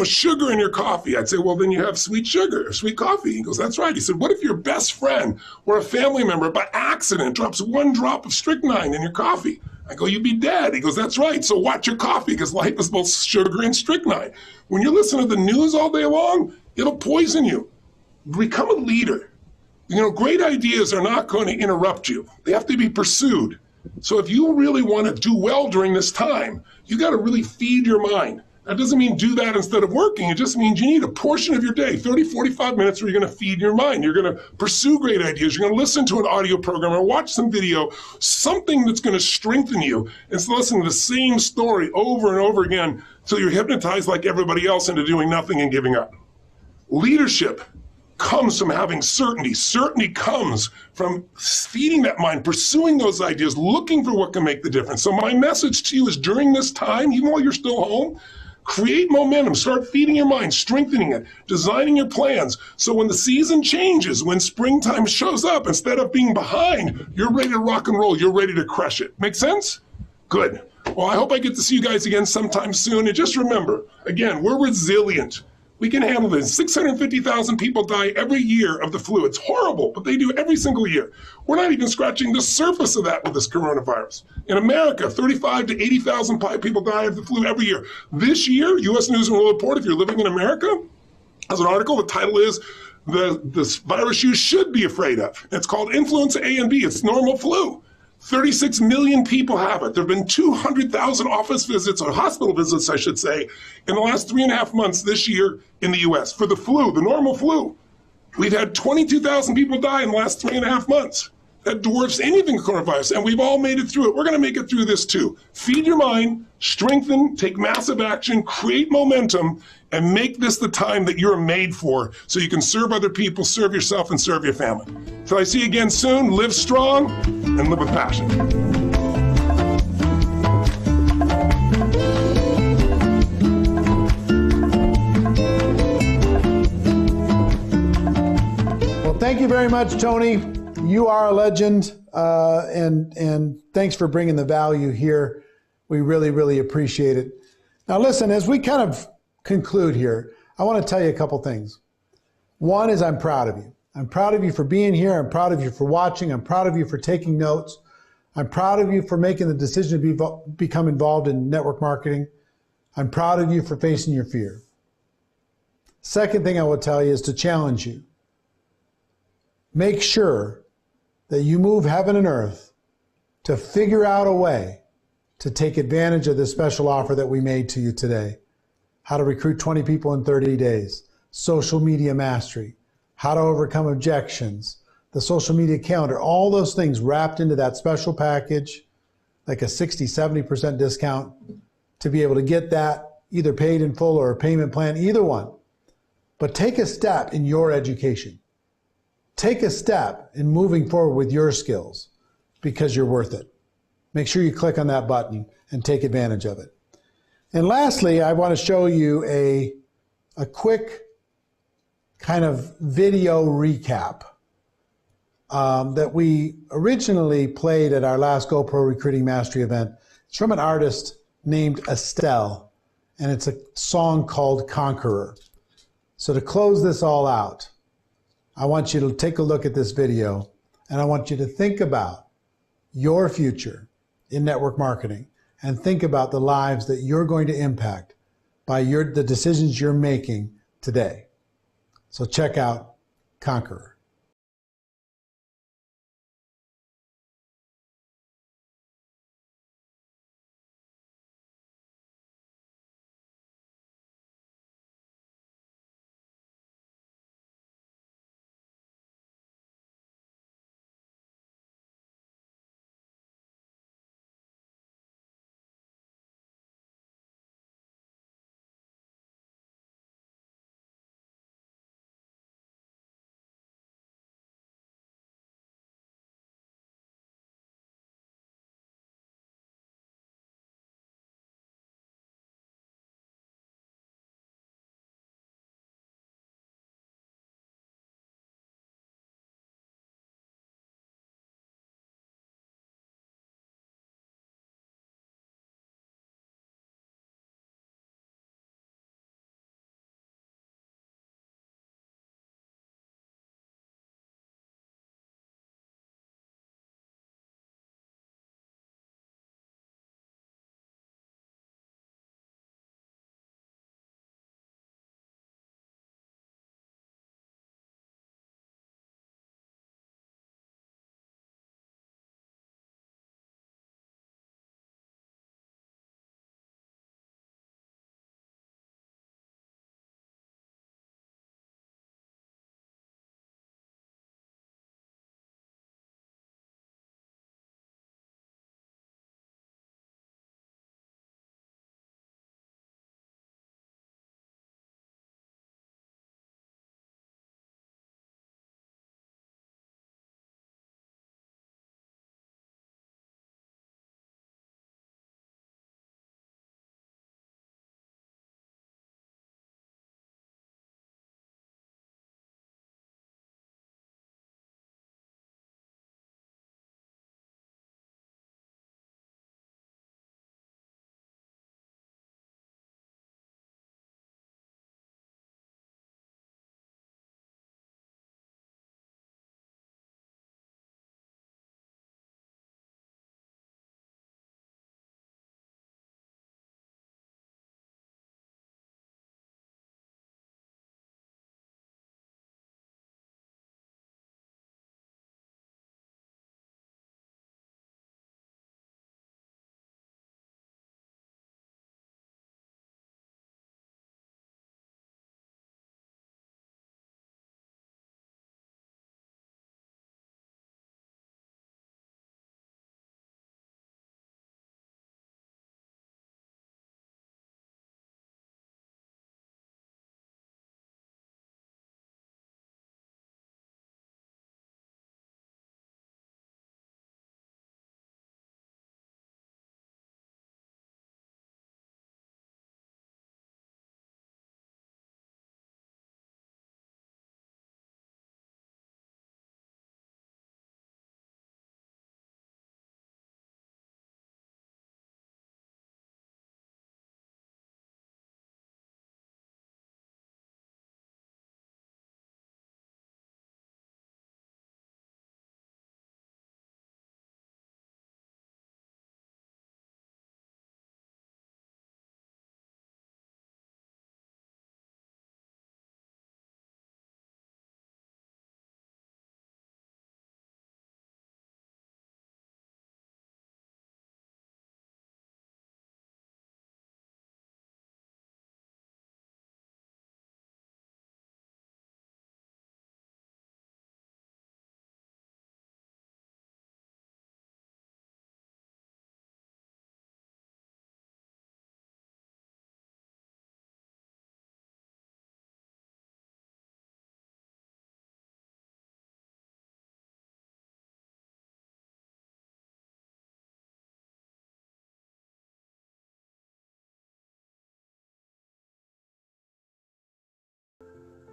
sugar in your coffee. I'd say, well, then you have sweet sugar or sweet coffee. He goes, that's right. He said, what if your best friend or a family member by accident drops 1 drop of strychnine in your coffee? I go, you'd be dead. He goes, that's right. So watch your coffee because life is both sugar and strychnine. When you listen to the news all day long, it'll poison you. Become a leader. Great ideas are not going to interrupt you. They have to be pursued. So if you really want to do well during this time, you got to really feed your mind. That doesn't mean do that instead of working. It just means you need a portion of your day, 30, 45 minutes, where you're going to feed your mind. You're going to pursue great ideas. You're going to listen to an audio program or watch some video, something that's going to strengthen you instead of listening to the same story over and over again until you're hypnotized like everybody else into doing nothing and giving up. Leadership comes from having certainty. Certainty comes from feeding that mind, pursuing those ideas, looking for what can make the difference. So my message to you is during this time, even while you're still home, create momentum, start feeding your mind, strengthening it, designing your plans. So when the season changes, when springtime shows up, instead of being behind, you're ready to rock and roll. You're ready to crush it. Make sense? Good. Well, I hope I get to see you guys again sometime soon. And just remember, again, we're resilient. We can handle this. 650,000 people die every year of the flu. It's horrible, but they do every single year. We're not even scratching the surface of that with this coronavirus. In America, 35 to 80,000 people die of the flu every year. This year, U.S. News and World Report, if you're living in America, has an article. The title is this virus you should be afraid of. It's called Influenza A and B. It's normal flu. 36 million people have it. There have been 200,000 office visits, or hospital visits, I should say, in the last 3.5 months this year in the U.S. for the flu, the normal flu. We've had 22,000 people die in the last 3.5 months. That dwarfs anything coronavirus, and we've all made it through it. We're going to make it through this too. Feed your mind, strengthen, take massive action, create momentum, and make this the time that you're made for so you can serve other people, serve yourself, and serve your family. Till I see you again soon, live strong and live with passion. Well, thank you very much, Tony. You are a legend, and thanks for bringing the value here. We really, really appreciate it. Now, listen, as we kind of conclude here, I want to tell you a couple things. One is I'm proud of you. I'm proud of you for being here. I'm proud of you for watching. I'm proud of you for taking notes. I'm proud of you for making the decision to become involved in network marketing. I'm proud of you for facing your fear. Second thing I will tell you is to challenge you. Make sure that you move heaven and earth to figure out a way to take advantage of this special offer that we made to you today. How to recruit 20 people in 30 days, social media mastery, how to overcome objections, the social media calendar, all those things wrapped into that special package, like a 60, 70% discount to be able to get that either paid in full or a payment plan, either one. But take a step in your education. Take a step in moving forward with your skills because you're worth it. Make sure you click on that button and take advantage of it. And lastly, I want to show you a quick kind of video recap that we originally played at our last GoPro Recruiting Mastery event. It's from an artist named Estelle, and it's a song called Conqueror. So to close this all out, I want you to take a look at this video, and I want you to think about your future in network marketing and think about the lives that you're going to impact by the decisions you're making today. So check out Conqueror.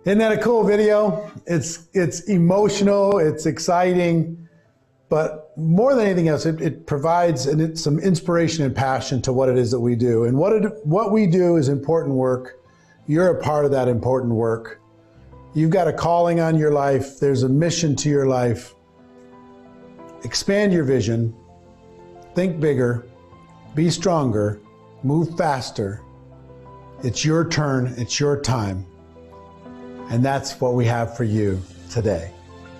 Isn't that a cool video? It's emotional, it's exciting, but more than anything else, it provides some inspiration and passion to what it is that we do. And what we do is important work. You're a part of that important work. You've got a calling on your life. There's a mission to your life. Expand your vision. Think bigger. Be stronger. Move faster. It's your turn. It's your time. And that's what we have for you today.